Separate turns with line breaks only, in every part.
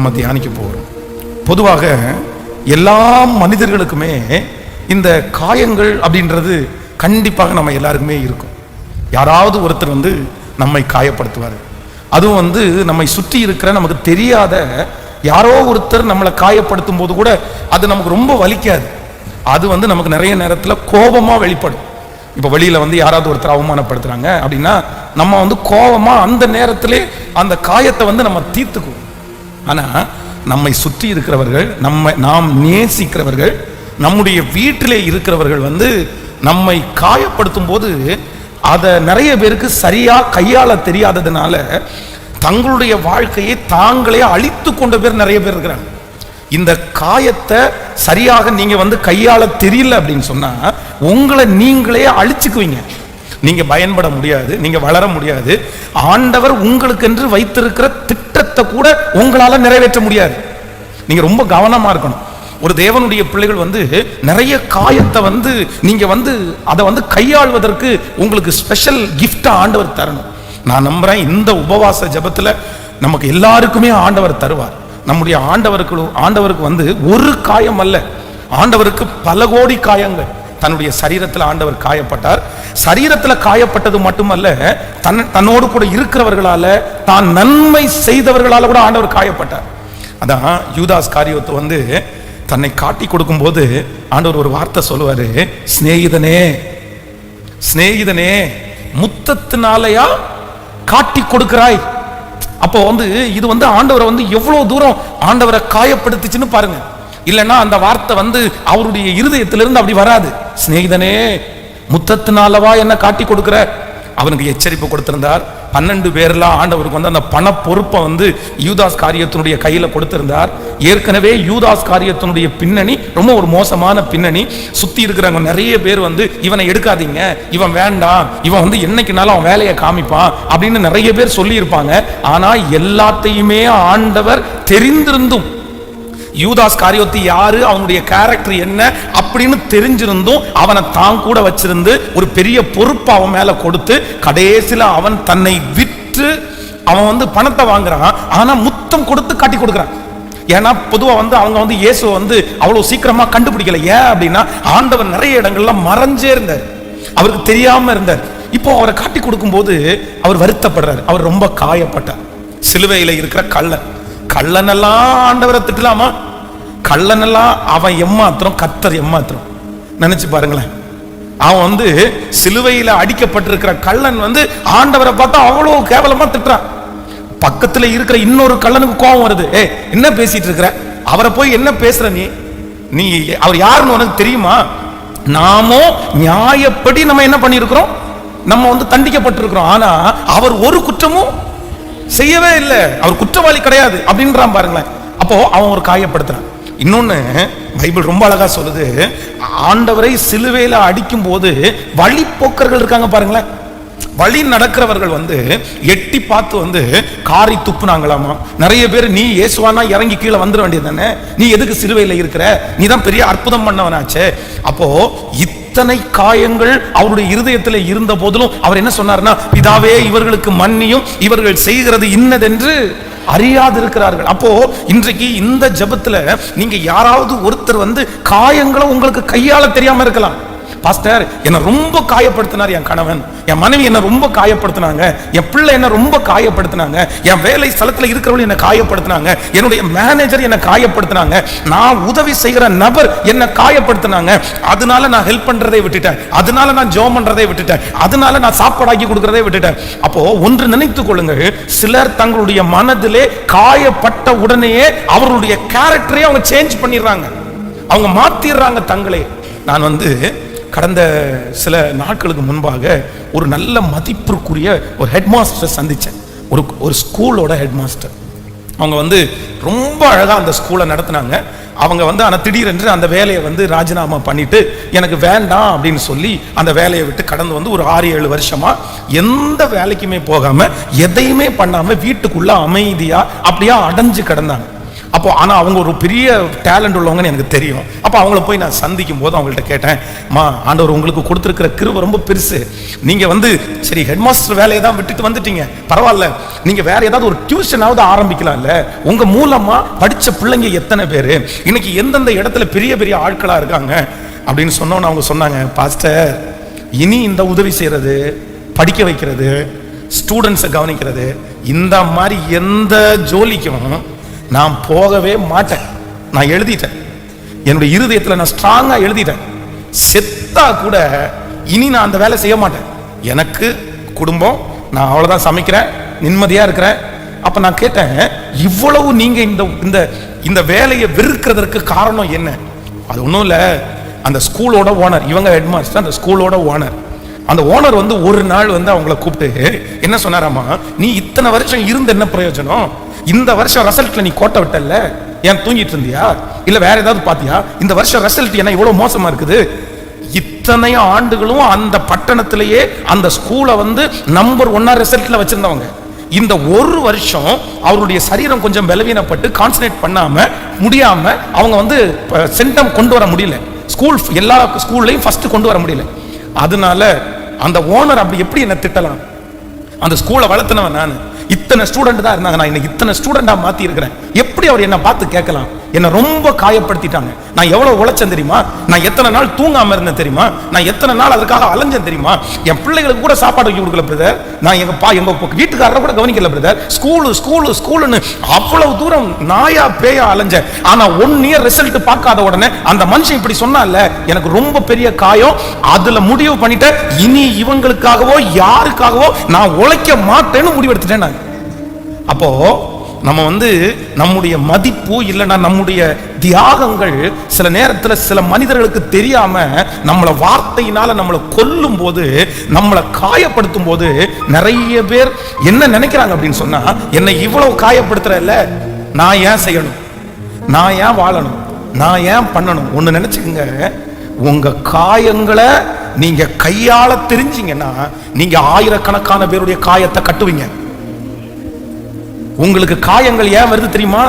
நம்ம தியானிக்க போகிறோம். பொதுவாக எல்லா மனிதர்களுக்குமே இந்த காயங்கள் அப்படின்றது கண்டிப்பாக நம்ம எல்லாருக்குமே இருக்கும். யாராவது ஒருத்தர் நம்மை காயப்படுத்துவார். அதுவும் நம்மை சுற்றி இருக்கிற நமக்கு தெரியாத யாரோ ஒருத்தர் நம்மளை காயப்படுத்தும் போது கூட அது நமக்கு ரொம்ப வலிக்காது. அது நமக்கு நிறைய நேரத்தில் கோபமா வெளிப்படும். இப்போ வெளியில யாராவது ஒருத்தர் அவமானப்படுத்துறாங்க அப்படின்னா நம்ம கோபமா அந்த நேரத்திலே அந்த காயத்தை நம்ம தீர்த்துக்குவோம். ஆனா நம்மை சுற்றி இருக்கிறவர்கள், நாம் நேசிக்கிறவர்கள், நம்முடைய வீட்டிலே இருக்கிறவர்கள் நம்மை காயப்படுத்தும் போது அதை நிறைய பேருக்கு சரியா கையாள தெரியாததுனால தங்களுடைய வாழ்க்கையை தாங்களே அழித்து கொண்ட பேர் நிறைய பேர் இருக்கிறாங்க. இந்த காயத்தை சரியாக நீங்க கையாள தெரியல அப்படின்னு சொன்னா உங்களை நீங்களே அழிச்சுக்குவீங்க. நீங்க பயன்பட முடியாது, நீங்க வளர முடியாது. ஆண்டவர் உங்களுக்கு என்று வைத்திருக்கிற திட்டத்தை கூட உங்களால நிறைவேற்ற முடியாது. நீங்க ரொம்ப கவனமா இருக்கணும். ஒரு தேவனுடைய பிள்ளைகள் நிறைய காயத்தை நீங்க அதை கையாள்வதற்கு உங்களுக்கு ஸ்பெஷல் கிஃப்டா ஆண்டவர் தரணும். நான் நம்புறேன் இந்த உபவாச ஜெபத்துல நமக்கு எல்லாருக்குமே ஆண்டவர் தருவார். நம்முடைய ஆண்டவருக்கு ஒரு காயம் அல்ல, ஆண்டவருக்கு பல கோடி காயங்கள். தன்னுடைய சரீரத்தில் ஆண்டவர் காயப்பட்டார். சரீரத்தில் காயப்பட்டது மட்டுமல்ல, தன்னோடு கூட இருக்கிறவர்களால, தான் நன்மை செய்தவர்களால கூட ஆண்டவர் காயப்பட்டார். அதான் யூதாஸ் காரியத்தை தன்னை காட்டி கொடுக்கும் போது ஆண்டவர் ஒரு வார்த்தை சொல்லுவாரு, சிநேகிதனே சிநேகிதனே முத்தத்தினாலயா காட்டி கொடுக்கிறாய். அப்போ இது ஆண்டவரை எவ்வளவு தூரம் ஆண்டவரை காயப்படுத்துச்சுன்னு பாருங்க. இல்லைன்னா அந்த வார்த்தை அவருடைய இருதயத்திலிருந்து அப்படி வராது. சிநேகிதனே முத்தத்தினாலவா என்ன காட்டி கொடுக்கிற? அவனுக்கு எச்சரிப்பு கொடுத்திருந்தார். 12 பேர்லாம் ஆண்டவருக்கு அந்த பண பொறுப்பை யூதாஸ் காரியத்தினுடைய கையில கொடுத்திருந்தார். ஏற்கனவே யூதாஸ் காரியத்தினுடைய பின்னணி ரொம்ப ஒரு மோசமான பின்னணி. சுத்தி இருக்கிறவங்க நிறைய பேர் இவனை எடுக்காதீங்க, இவன் வேண்டாம், இவன் என்னைக்குனாலும் அவன் வேலையை காமிப்பான் அப்படின்னு நிறைய பேர் சொல்லி இருப்பாங்க. ஆனா எல்லாத்தையுமே ஆண்டவர் தெரிந்திருந்தும், யூதாஸ் காரியத்தை யாரு, அவனுடைய கேரக்டர் என்ன அப்படின்னு தெரிஞ்சிருந்தும் அவனை தான் கூட வச்சிருந்து ஒரு பெரிய பொறுப்பு அவன் மேல கொடுத்து கடைசியில அவன் தன்னை விற்று அவன் பணத்தை வாங்குறான். ஆனா முத்தம் கொடுத்து காட்டி கொடுக்குறான். ஏன்னா பொதுவா அவங்க இயேசுவை அவ்வளவு சீக்கிரமா கண்டுபிடிக்கல. ஏன் அப்படின்னா ஆண்டவர் நிறைய இடங்கள்ல மறைஞ்சே இருந்தார், அவருக்கு தெரியாம இருந்தார். இப்போ அவரை காட்டி கொடுக்கும் போது அவர் வருத்தப்படுறார், அவர் ரொம்ப காயப்பட்டார். சிலுவையில இருக்கிற கள்ளனெல்லாம் ஆண்டவரை திட்டலாமா? கள்ளனெல்லாம் அவன் எம்மாத்திரம், கர்த்தர் எம்மாத்திரம். நினைச்சு பாருங்களேன். அவன் சிலுவையில அடிக்கப்பட்டிருக்கிற கள்ளன் ஆண்டவரை பார்த்தா அவ்வளவு கேவலமா திட்டுறான். பக்கத்துல இருக்கிற இன்னொரு கள்ளனுக்கு கோபம் வருது. என்ன பேசிட்டு இருக்கிற? அவரை போய் என்ன பேசுற நீ அவர் யாருன்னு உனக்கு தெரியுமா? நாமோ நியாயப்படி நம்ம என்ன பண்ணிருக்கிறோம்? நம்ம தண்டிக்கப்பட்டிருக்கிறோம். ஆனா அவர் ஒரு குற்றமும் செய்யவே இல்லை, அவர் குற்றவாளி கிடையாது அப்படின்றான் பாருங்களேன். அப்போ அவன் ஒரு காயப்படுத்துறான். இன்னொன்னு பைபிள் ரொம்ப அழகா சொல்லுது, ஆண்டவரை சிலுவையில அடிக்கும் போது வழிப்போக்கர்கள் இருக்காங்க பாருங்களேன். வழி நடக்கிறவர்கள் எட்டி பார்த்து காரி துப்புனாங்களாமா. நிறைய பேர் நீ இயேசுவானா இறங்கி கீழே வந்துட வேண்டியது தானே, நீ எதுக்கு சிலுவையில இருக்கிற, நீ தான் பெரிய அற்புதம் பண்ணவனாச்சே. அப்போ இத்தனை காயங்கள் அவருடைய இருதயத்தில் இருந்த போதிலும் அவர் என்ன சொன்னார்னா, பிதாவே இவர்களுக்கு மன்னியும், இவர்கள் செய்கிறது இன்னதென்று அறியாது இருக்கிறார்கள். அப்போ இன்றைக்கு இந்த ஜெபத்துல நீங்க யாராவது ஒருத்தர் காயங்களை உங்களுக்கு கையாள தெரியாம இருக்கலாம். பாஸ்டர் என்ன ரொம்ப காயப்படுத்தினார் என் கணவன், என் மனைவி என்ன ரொம்ப காயப்படுத்தினாங்க, என் பிள்ளை என்ன ரொம்ப காயப்படுத்தினாங்க, என் வேலை ஸ்தலத்தில் இருக்கிறவங்க என்ன காயப்படுத்தினாங்க, என்னுடைய மேனேஜர் என்ன காயப்படுத்தினாங்க, நான் உதவி செய்கிற நபர் என்ன காயப்படுத்தினாங்க, அதனால நான் ஹெல்ப் பண்றதை விட்டுட்டேன், அதனால நான் ஜெபம் பண்றதை விட்டுட்டேன், அதனால நான் சாப்பாடாக்கி கொடுக்கறதை விட்டுட்டேன். அப்போ ஒன்று நினைத்துக் கொள்ளுங்கள், சிலர் தங்களுடைய மனதிலே காயப்பட்ட உடனேயே அவர்களுடைய கேரக்டரை அவங்க சேஞ்ச் பண்ணிடுறாங்க, அவங்க மாத்திடுறாங்க தங்களே. நான் கடந்த சில நாட்களுக்கு முன்பாக ஒரு நல்ல மதிப்பிற்குரிய ஒரு ஹெட் மாஸ்டர் சந்திச்சேன். ஒரு ஸ்கூலோட ஹெட் மாஸ்டர். அவங்க ரொம்ப அழகா அந்த ஸ்கூலை நடத்தினாங்க. அவங்க ஆனா திடீரென்று அந்த வேலையை ராஜினாமா பண்ணிட்டு எனக்கு வேண்டாம் அப்படின்னு சொல்லி அந்த வேலையை விட்டு கடந்து ஒரு 6-7 வருஷமா எந்த வேலைக்குமே போகாம எதையுமே பண்ணாம வீட்டுக்குள்ள அமைதியா அப்படியே அடைஞ்சு கிடந்தாங்க. அப்போ ஆனால் அவங்க ஒரு பெரிய டேலண்ட் உள்ளவங்கன்னு எனக்கு தெரியும். அப்போ அவங்கள போய் நான் சந்திக்கும் போது அவங்கள்ட்ட கேட்டேன், மா ஆண்டவர் உங்களுக்கு கொடுத்துருக்கிற கிருபை ரொம்ப பெருசு. நீங்கள் சரி ஹெட் மாஸ்டர் வேலையை தான் விட்டுட்டு வந்துட்டீங்க, பரவாயில்ல, நீங்கள் வேற ஏதாவது ஒரு டியூஷனாவது ஆரம்பிக்கலாம்ல. உங்கள் மூலமாக படித்த பிள்ளைங்க எத்தனை பேர் இன்னைக்கு எந்தெந்த இடத்துல பெரிய பெரிய ஆட்களாக இருக்காங்க அப்படின்னு சொன்னோன்னு அவங்க சொன்னாங்க, பாஸ்டர் இனி இந்த உதவி செய்கிறது, படிக்க வைக்கிறது, ஸ்டூடெண்ட்ஸை கவனிக்கிறது, இந்த மாதிரி எந்த ஜோலிக்கும் நான் போகவே மாட்டேன். நான் எழுதிட்டேன், என்னுடைய இருதயத்தில் நான் ஸ்ட்ராங்கா எழுதிட்டேன், செத்தா கூட இனி நான் அந்த வேலை செய்ய மாட்டேன். எனக்கு குடும்பம், நான் அவ்வளவுதான் சமைக்கிறேன், நிம்மதியா இருக்கிறேன். அப்ப நான் கேட்டேன், இவ்வளவு நீங்க இந்த இந்த வேலையை வெறுக்கிறதற்கு காரணம் என்ன? அது ஒன்றும் இல்லை, அந்த ஸ்கூலோட ஓனர், இவங்க ஹெட் மாஸ்டர், அந்த ஸ்கூலோட ஓனர். அந்த ஓனர் ஒரு நாள் அவங்கள கூப்பிட்டு என்ன சொன்னாராமா, நீ இத்தனை வருஷம் இருந்து என்ன பிரயோஜனம்? இந்த வருஷம் ரிசல்ட்ல நீ கோட்டை விட்டல, ஏன் தூங்கிட்டு இருந்தியா, இல்ல வேற ஏதாவது பாத்தியா? இந்த வருஷம் ரிசல்ட் என்ன இவ்வளவு மோசமா இருக்குது? இத்தனை ஆண்டுகளும் அந்த பட்டணத்திலேயே அந்த ஸ்கூலை நம்பர் 1 ரிசல்ட்ல வச்சிருந்தவங்க. இந்த ஒரு வருஷம் அவருடைய சரீரம் கொஞ்சம் பலவீனப்பட்டு கான்சன்ட்ரேட் பண்ணாம முடியாம அவங்க சென்டம் கொண்டு வர முடியல, ஸ்கூல் எல்லா ஸ்கூல்லையும் ஃபர்ஸ்ட் கொண்டு வர முடியல. அதனால அந்த ஓனர் அப்படி எப்படி என்ன திட்டலாம்? அந்த ஸ்கூலை வளர்த்துனவன் நான், இத்தனை ஸ்டூடெண்ட் தான் இருந்தாங்க, நான் இன்னைக்கு இத்தனை ஸ்டூடெண்டா மாத்தி இருக்கிறேன். எப்படி அவர் என்ன பார்த்து கேட்கலாம்? என்ன ரொம்ப காயப்படுத்திட்டாங்க. நான் எவ்வளவு உழைச்சேன் தெரியுமா? நான் எத்தனை நாள் தூங்காம இருந்தேன் தெரியுமா? நான் எத்தனை நாள் அதுக்காக அலைஞ்சேன் தெரியுமா? என் பிள்ளைகளுக்கு கூட சாப்பாடு வைக்க கொடுக்கல பிரதர், நான் எங்க வீட்டுக்காரரை கூட கவனிக்கல பிரதர். ஸ்கூலுன்னு அவ்வளவு தூரம் நாயா பேயா அலைஞ்சேன். ஆனா 1 இயர் ரிசல்ட் பார்க்காத உடனே அந்த மனுஷன் இப்படி சொன்னால எனக்கு ரொம்ப பெரிய காயம். அதுல முடிவு பண்ணிட்டேன், இனி இவங்களுக்காகவோ யாருக்காகவோ நான் உழைக்க மாட்டேன்னு முடிவு எடுத்துட்டேன் நான். அப்போ நம்ம நம்முடைய மதிப்பு இல்லைன்னா நம்முடைய தியாகங்கள் சில நேரத்தில் சில மனிதர்களுக்கு தெரியாம நம்மளை வார்த்தையினால நம்மளை கொல்லும் போது, நம்மளை காயப்படுத்தும் போது நிறைய பேர் என்ன நினைக்கிறாங்க அப்படின்னு சொன்னா, என்னை இவ்வளவு காயப்படுத்துறல்ல, நான் ஏன் செய்யணும், நான் ஏன் வாழணும், நான் ஏன் பண்ணணும்? ஒண்ணு நினைச்சுக்கங்க, உங்க காயங்களை நீங்க கையாள தெரிஞ்சீங்கன்னா நீங்க ஆயிரக்கணக்கான பேருடைய காயத்தை கட்டுவீங்க. உங்களுக்கு காயங்கள் ஏன் வருது தெரியுமா?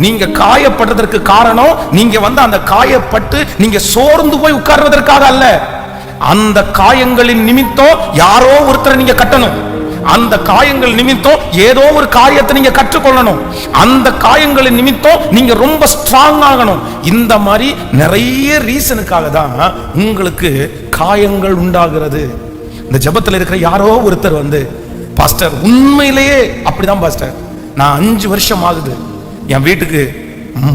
நீங்க காயப்படுறதற்கு காரணம், நீங்க அந்த காயப்பட்டு நீங்க சோர்ந்து போய் உட்கார்வதற்காக அல்ல. அந்த காயங்களின் நிமித்தம் யாரோ ஒருத்தரை நீங்க கட்டணும். அந்த காயங்கள் நிமித்தம் ஏதோ ஒரு காரியத்தை நீங்க கற்றுக்கொள்ளணும். அந்த காயங்களின் நிமித்தம் நீங்க ரொம்ப ஸ்ட்ராங் ஆகணும். இந்த மாதிரி நிறைய ரீசனுக்காக தான் உங்களுக்கு காயங்கள் உண்டாகிறது. இந்த ஜெபத்தில் இருக்கிற யாரோ ஒருத்தர் பாஸ்டர் உண்மையிலேயே அப்படிதான் பாஸ்டர், நான் 5 வருஷம் ஆகுது என் வீட்டுக்கு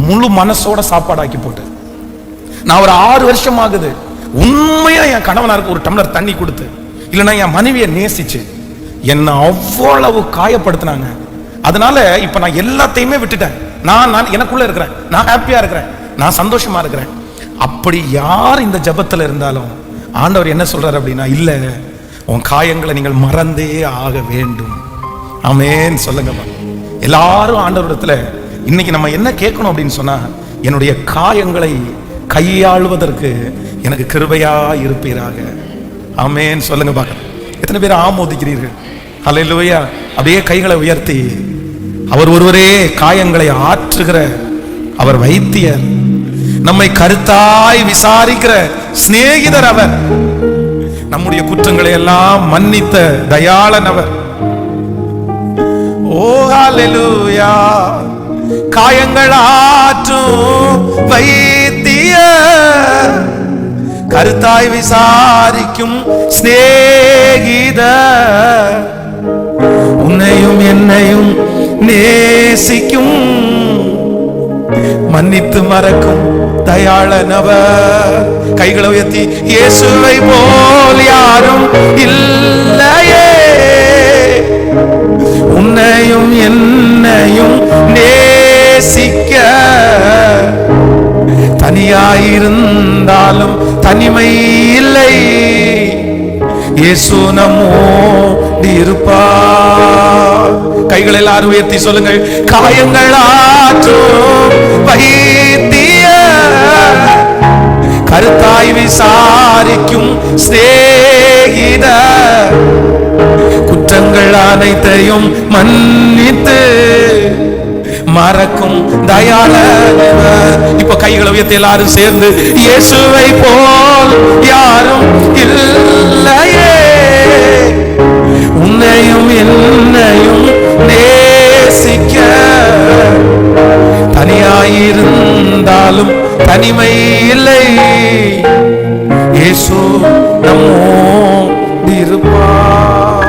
முழு மனசோட சாப்பாடு ஆக்கி போட்டு, நான் ஒரு 6 வருஷம் ஆகுது உண்மையா என் கணவனாருக்கு ஒரு டம்ளர் தண்ணி கொடுத்து, இல்லைன்னா என் மனைவியை நேசிச்சு என்ன அவ்வளவு காயப்படுத்தினாங்க. அதனால இப்ப நான் எல்லாத்தையுமே விட்டுட்டேன். நான் எனக்குள்ள இருக்கிறேன், நான் ஹாப்பியா இருக்கிறேன், நான் சந்தோஷமா இருக்கிறேன். அப்படி யார் இந்த ஜெபத்துல இருந்தாலும் ஆண்டவர் என்ன சொல்றாரு அப்படின்னா, இல்ல உன் காயங்களை நீங்கள் மறந்தே ஆக வேண்டும். ஆமென் சொல்லுங்க. எல்லாரும் ஆண்டவரிடத்துல இன்னைக்கு நம்ம என்ன கேட்கணும் அப்படின்னு சொன்னா, என்னுடைய காயங்களை கையாளுவதற்கு எனக்கு கிருபையா இருப்பீராக. ஆமென் சொல்லுங்க பார்க்கலாம். எத்தனை பேர் ஆமோதிக்கிறீர்கள்? ஹல்லேலூயா. அப்படியே கைகளை உயர்த்தி, அவர் ஒருவரே காயங்களை ஆற்றுகிற அவர் வைத்தியர், நம்மை கருத்தாய் விசாரிக்கிற சிநேகிதர் அவர், நம்முடைய குற்றங்களை எல்லாம் மன்னித்த தயாளன் அவர். ஓ ஹல்லேலூயா. காயங்கள் ஆற்றும் வைத்தியர், கருத்தாய் விசாரிக்கும் சிநேகிதர், உன்னையும் என்னையும் நேசிக்கும் மன்னித்து மறக்கும் தயாளனவர். கைகளை உயர்த்தி, இயேசுவை போல் யாரும் இல்லையே, உன்னையும் என்னையும் நேசிக்க, தனியாயிருந்தாலும் தனிமை இல்லை, இயேசு நம்மோடு இருப்பார். கைகள் எல்லாரும் உயர்த்தி சொல்லுங்கள், காயங்கள் ஆற்றும் வைத்தியர், கருத்தாய் விசாரிக்கும் சிநேகிதர், குற்றங்கள் அனைத்தையும் மன்னித்து மறக்கும் தயாளவர். இப்ப கைகளை உயர்த்தி எல்லாரும் சேர்ந்து, இயேசுவை போல் யாரும் இல்லையே, உன்னையும் என்னையும் நேசிக்க, தனியாயிருந்தாலும் தனிமை இல்லை, இயேசு நம்மோடு இருப்பார்.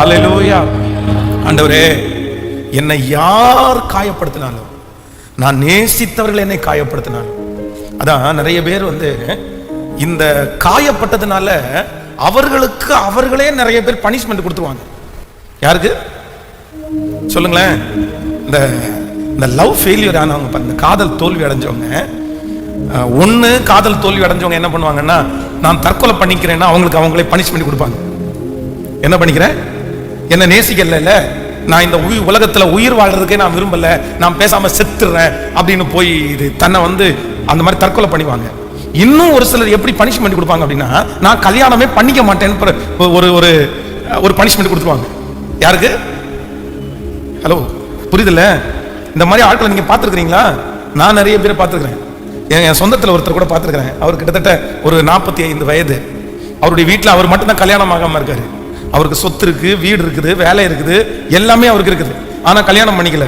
அல்லேலூயா. ஆண்டவரே, என்னை யார் காயப்படுத்தினாலும், நான் நேசித்தவர்கள் என்னை காயப்படுத்தினாலும், அதான் நிறைய பேர் இந்த காயப்பட்டதுனால அவர்களுக்கு அவர்களே நிறைய பேர் பனிஷ்மெண்ட் கொடுத்துருவாங்க. யாருக்கு சொல்லுங்களேன்? இந்த லவ் ஃபெயிலியர் ஆனவங்க, இந்த காதல் தோல்வி அடைஞ்சவங்க, காதல் தோல்வி அடைஞ்சவங்க என்ன பண்ணுவாங்கன்னா, நான் தற்கொலை பண்ணிக்கிறேன்னா அவங்களுக்கு அவங்களே பனிஷ்மெண்ட் கொடுப்பாங்க. என்ன பண்ணிக்கிறேன்? என்ன நேசிக்கல, நான் இந்த உலகத்துல உயிர் வாழ்றதுக்கே நான் விரும்பல, நான் பேசாம செத்துறேன் அப்படின்னு போய் தன்னை அந்த மாதிரி தற்கொலை பண்ணிவாங்க. இன்னும் ஒரு சிலர் எப்படி பனிஷ்மெண்ட் கொடுப்பாங்க அப்படின்னா, நான் கல்யாணமே பண்ணிக்க மாட்டேன்னு ஒரு பனிஷ்மெண்ட் கொடுத்துருவாங்க. யாருக்கு? ஹலோ, புரியுதுல்ல? இந்த மாதிரி ஆட்களை நீங்க பார்த்துருக்கீங்களா? நான் நிறைய பேரை பார்த்துருக்கிறேன். என் சொந்தத்தில் ஒருத்தர் கூட பார்த்துருக்கிறேன். அவர் கிட்டத்தட்ட ஒரு 45 வயது. அவருடைய வீட்டில் அவர் மட்டும்தான் கல்யாணம் ஆகாம இருக்காரு. அவருக்கு சொத்து இருக்கு, வீடு இருக்குது, வேலை இருக்குது, எல்லாமே அவருக்கு இருக்குது. ஆனால் கல்யாணம் பண்ணிக்கல.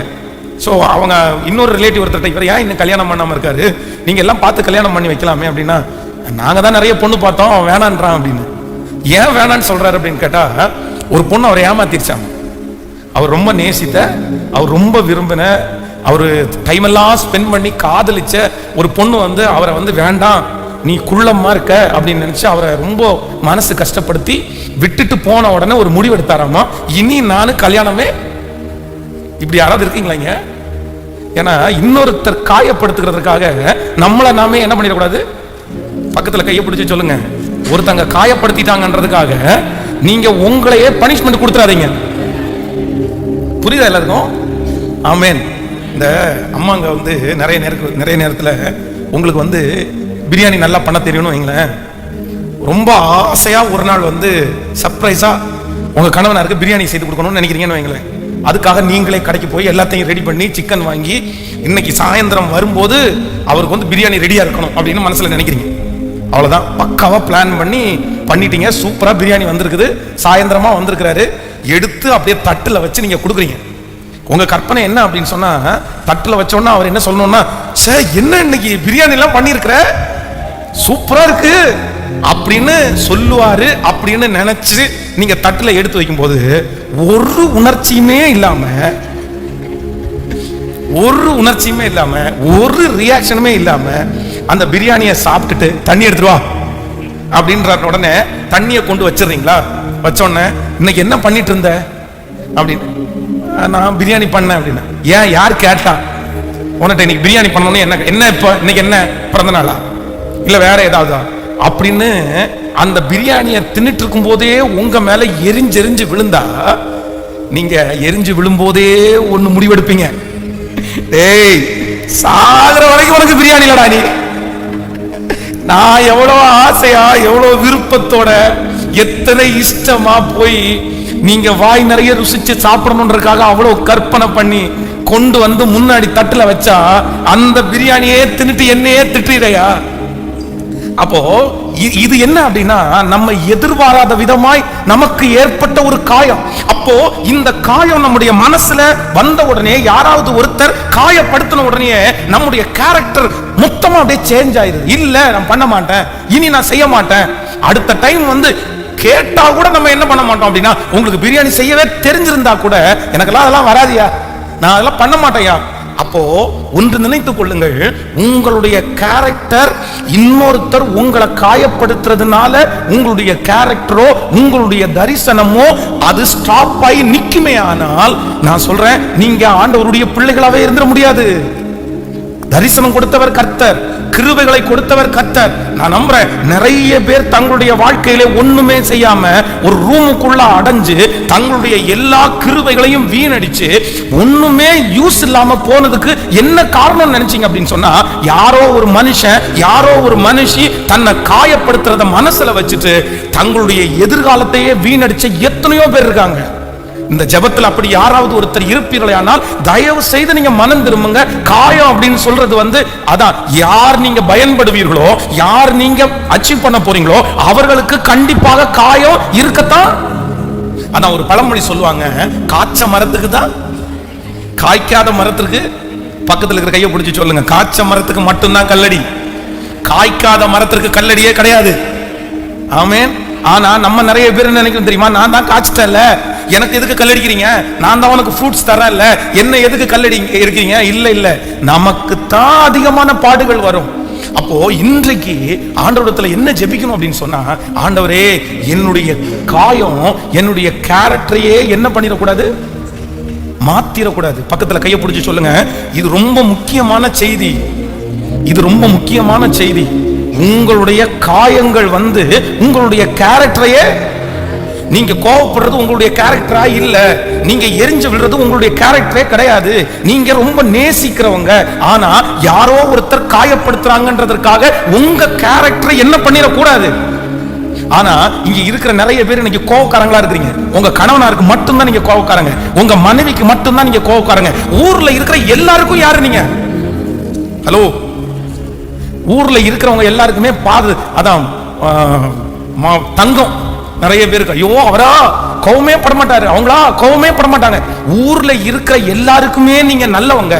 ஸோ அவங்க இன்னொரு ரிலேட்டிவ் ஒருத்தர், இவர் ஏன் இன்னும் கல்யாணம் பண்ணாமல் இருக்காரு, நீங்கள் எல்லாம் பார்த்து கல்யாணம் பண்ணி வைக்கலாமே அப்படின்னா, நாங்கள் தான் நிறைய பொண்ணு பார்த்தோம், அவன் வேணான்றான் அப்படின்னு. ஏன் வேணான்னு சொல்றாரு அப்படின்னு கேட்டால், ஒரு பொண்ணு அவரை ஏமாத்திருச்சாங்க. அவர் ரொம்ப நேசித்த, அவர் ரொம்ப விரும்பின, அவர் டைம் எல்லாம் ஸ்பெண்ட் பண்ணி காதலிச்ச ஒரு பொண்ணு அவரை வேண்டாம், நீ குள்ளமா இருக்க அப்படின்னு நினைச்சு அவரை ரொம்ப மனசு கஷ்டப்படுத்தி விட்டுட்டு போன உடனே ஒரு முடிவு எடுத்தாராமா, இனி நானும் கல்யாணமே. இப்படி யாராவது இருக்கீங்களா? ஏன்னா இன்னொருத்தர் காயப்படுத்துகிறதுக்காக நம்மளை நாமே என்ன பண்ணிடக்கூடாது? பக்கத்துல கையை பிடிச்சு சொல்லுங்க, ஒருத்தங்க காயப்படுத்திட்டாங்கன்றதுக்காக நீங்க உங்களையே பனிஷ்மெண்ட் கொடுத்துறாதீங்க. புரியுதா எல்லாருக்கும்? ஆமேன். இந்த அம்மாங்க நிறைய நேரத்தில் உங்களுக்கு பிரியாணி நல்லா பண்ண தெரியணும் வைங்களேன். ரொம்ப ஆசையா ஒரு நாள் சர்ப்ரைஸா உங்க கணவனாருக்கு பிரியாணி செய்து கொடுக்கணும்னு நினைக்கிறீங்கன்னு வைங்களேன். அதுக்காக நீங்களே கடைக்கு போய் எல்லாத்தையும் ரெடி பண்ணி சிக்கன் வாங்கி இன்னைக்கு சாயந்தரம் வரும்போது அவருக்கு பிரியாணி ரெடியா இருக்கணும் அப்படின்னு மனசுல நினைக்கிறீங்க. அவ்வளவுதான், பக்காவா பிளான் பண்ணிட்டீங்க. சூப்பரா பிரியாணி வந்திருக்குது, சாயந்தரமா வந்திருக்கிறாரு. எடுத்து அப்படியே தட்டுல வச்சு நீங்க கொடுக்குறீங்க. உங்க கற்பனை என்ன அப்படின்னு சொன்னா, தட்டுல வச்சோன்னா அவர் என்ன சொல்லணும்னா, சே என்ன இன்னைக்கு பிரியாணி எல்லாம் பண்ணிருக்கிற, சூப்பரா இருக்கு அப்படின்னு சொல்லுவாரு. அப்படின்னு நினைச்சு நீங்க தட்டுல எடுத்து வைக்கும் போது ஒரு உணர்ச்சியுமே இல்லாம ஒரு ரியாக்ஷனுமே இல்லாம அந்த பிரியாணியை சாப்பிட்டுட்டு தண்ணி எடுத்துருவா அப்படின்ற உடனே தண்ணியை கொண்டு வச்சிடுறீங்களா? வச்சோடனே இன்னைக்கு என்ன பண்ணிட்டு இருந்த அப்படின்னு, நான் பிரியாணி பண்ணேன் அப்படின்னா, ஏன் யார் கேட்டா உன்கிட்ட இன்னைக்கு பிரியாணி பண்ணணும்? என்ன இப்ப இன்னைக்கு என்ன பிறந்த நாளா இல்ல வேற ஏதாவது அப்படின்னு அந்த பிரியாணியை தின்னுட்டு இருக்கும் போதே உங்க மேல எரிஞ்செறிஞ்சு விழுந்தா, நீங்க எரிஞ்சு விழும்போதே ஒண்ணு முடிவெடுப்பீங்க, டேய் சாகர வரைக்கும் உனக்கு பிரியாணி இல்லடா. நீ நான் எவ்வளவு ஆசையா எவ்வளவு விருப்பத்தோட எத்தனை இஷ்டமா போய் நீங்க வாய் நிறைய ருசிச்சு சாப்பிடணுன்றதுக்காக அவ்வளவு கற்பனை பண்ணி கொண்டு முன்னாடி தட்டுல வச்சா அந்த பிரியாணியே தின்னுட்டு என்னையே திட்டுறியா? அப்போ இது என்ன அப்படின்னா, நம்ம எதிர்பாராத விதமாய் நமக்கு ஏற்பட்ட ஒரு காயம். அப்போ இந்த காயம் நம்முடைய மனசுல வந்த உடனே, யாராவது ஒருத்தர் காயப்படுத்தின உடனே நம்முடைய கேரக்டர் மொத்தமா அப்படியே சேஞ்ச் ஆயிடுது. இல்ல நான் பண்ண மாட்டேன், இனி நான் செய்ய மாட்டேன். அடுத்த டைம் கேட்டா கூட நம்ம என்ன பண்ண மாட்டோம் அப்படின்னா, உங்களுக்கு பிரியாணி செய்யவே தெரிஞ்சிருந்தா கூட எனக்கெல்லாம் அதெல்லாம் வராதியா, நான் அதெல்லாம் பண்ண மாட்டேயா. அப்போ ஒன்று நினைத்துக் கொள்ளுங்கள், உங்களுடைய கேரக்டர் இன்னொருத்தர் உங்களை காயப்படுத்துறதுனால உங்களுடைய கேரக்டரோ உங்களுடைய தரிசனமோ அது ஸ்டாப் ஆகி நிக்குமே. ஆனால் நான் சொல்றேன், நீங்க ஆண்டவருடைய பிள்ளைகளாவே இருந்துட முடியாது. தரிசனம் கொடுத்தவர் கர்த்தர், கிருபைகளை கொடுத்தவர் கர்த்தர். நான் நம்புறேன், நிறைய பேர் தங்களுடைய வாழ்க்கையிலே ஒண்ணுமே செய்யாம ஒரு ரூமுக்குள்ள அடைஞ்சு தங்களுடைய எல்லா கிருபைகளையும் வீணடிச்சு ஒண்ணுமே யூஸ் இல்லாம போனதுக்கு என்ன காரணம் நினைச்சீங்க அப்படின்னு சொன்னா, யாரோ ஒரு மனுஷன் யாரோ ஒரு மனுஷி தன்னை காயப்படுத்துறத மனசுல வச்சுட்டு தங்களுடைய எதிர்காலத்தையே வீணடிச்ச எத்தனையோ பேர் இருக்காங்க. இந்த ஜெபத்தில் அப்படி யாராவது ஒருத்தர் இருப்பீர்களே ஆனால் தயவு செய்து நீங்க மனம் திரும்புங்க. காயம் அப்படின்னு சொல்றது அதான், யார் நீங்க பயன்படுவீர்களோ, யார் நீங்க அச்சீவ் பண்ண போறீங்களோ அவர்களுக்கு கண்டிப்பாக காயம் இருக்கத்தான். அதான் ஒரு பழமொழி சொல்லுவாங்க, காய்ச்ச மரத்துக்கு தான், காய்க்காத மரத்துக்கு. பக்கத்தில் இருக்கிற கையை பிடிச்சி சொல்லுங்க, காய்ச்ச மரத்துக்கு மட்டும்தான் கல்லடி, காய்க்காத மரத்திற்கு கல்லடியே கிடையாது. ஆமென். ஆனா நம்ம நிறைய பேர் நினைக்கிறோம் தெரியுமா, நான் தான் காய்ச்சிட்டேன்ல, எனக்கு எதுக்கு கல்லடிக்கிறீங்க, நான் தான் உனக்கு ஃப்ரூட்ஸ் தரேன்ல, என்ன எதுக்கு கல்லடி இருக்கீங்க? இல்ல இல்ல, நமக்கு தான் அதிகமான பாடுகள் வரும். அப்போ இன்றைக்கு ஆண்டவரிடத்துல என்ன ஜெபிக்கணும் அப்படின்னு சொன்னா, ஆண்டவரே என்னுடைய காயம் என்னுடைய கேரக்டரையே என்ன பண்ணிடக்கூடாது, மாத்திரக்கூடாது. பக்கத்துல கையை பிடிச்சி சொல்லுங்க, இது ரொம்ப முக்கியமான செய்தி, இது ரொம்ப முக்கியமான செய்தி. உங்களுடைய காயங்கள் உங்களுடைய கேரக்டரையே, நீங்க கோவப்படுறது உங்களுடைய கேரக்டரா இல்ல, நீங்க எரிஞ்சு விடுறது உங்களுடைய கேரக்டரே கிடையாது. நீங்க ரொம்ப நேசிக்கிறவங்க, ஆனா யாரோ ஒருத்தர் காயப்படுத்துறாங்கன்றதற்காக உங்க கேரக்டரை என்ன பண்ணிடக்கூடாது. ஆனா இங்க இருக்கிற நிறைய பேர் இன்னைக்கு கோவக்காரங்களா இருக்கிறீங்க. உங்க கணவனாருக்கு மட்டும்தான் நீங்க கோவக்காரங்க, உங்க மனைவிக்கு மட்டும்தான் நீங்க கோவக்காரங்க. ஊர்ல இருக்கிற எல்லாருக்கும் யாரு நீங்க? ஹலோ, ஊர்ல இருக்கிறவங்க எல்லாருக்குமே அதான் தங்கம். நிறைய பேருக்கு ஐயோ அவரா கோவமே பட மாட்டாரு, அவங்களா கோவமே பட மாட்டாங்க. ஊர்ல இருக்கிற எல்லாருக்குமே நீங்க நல்லவங்க,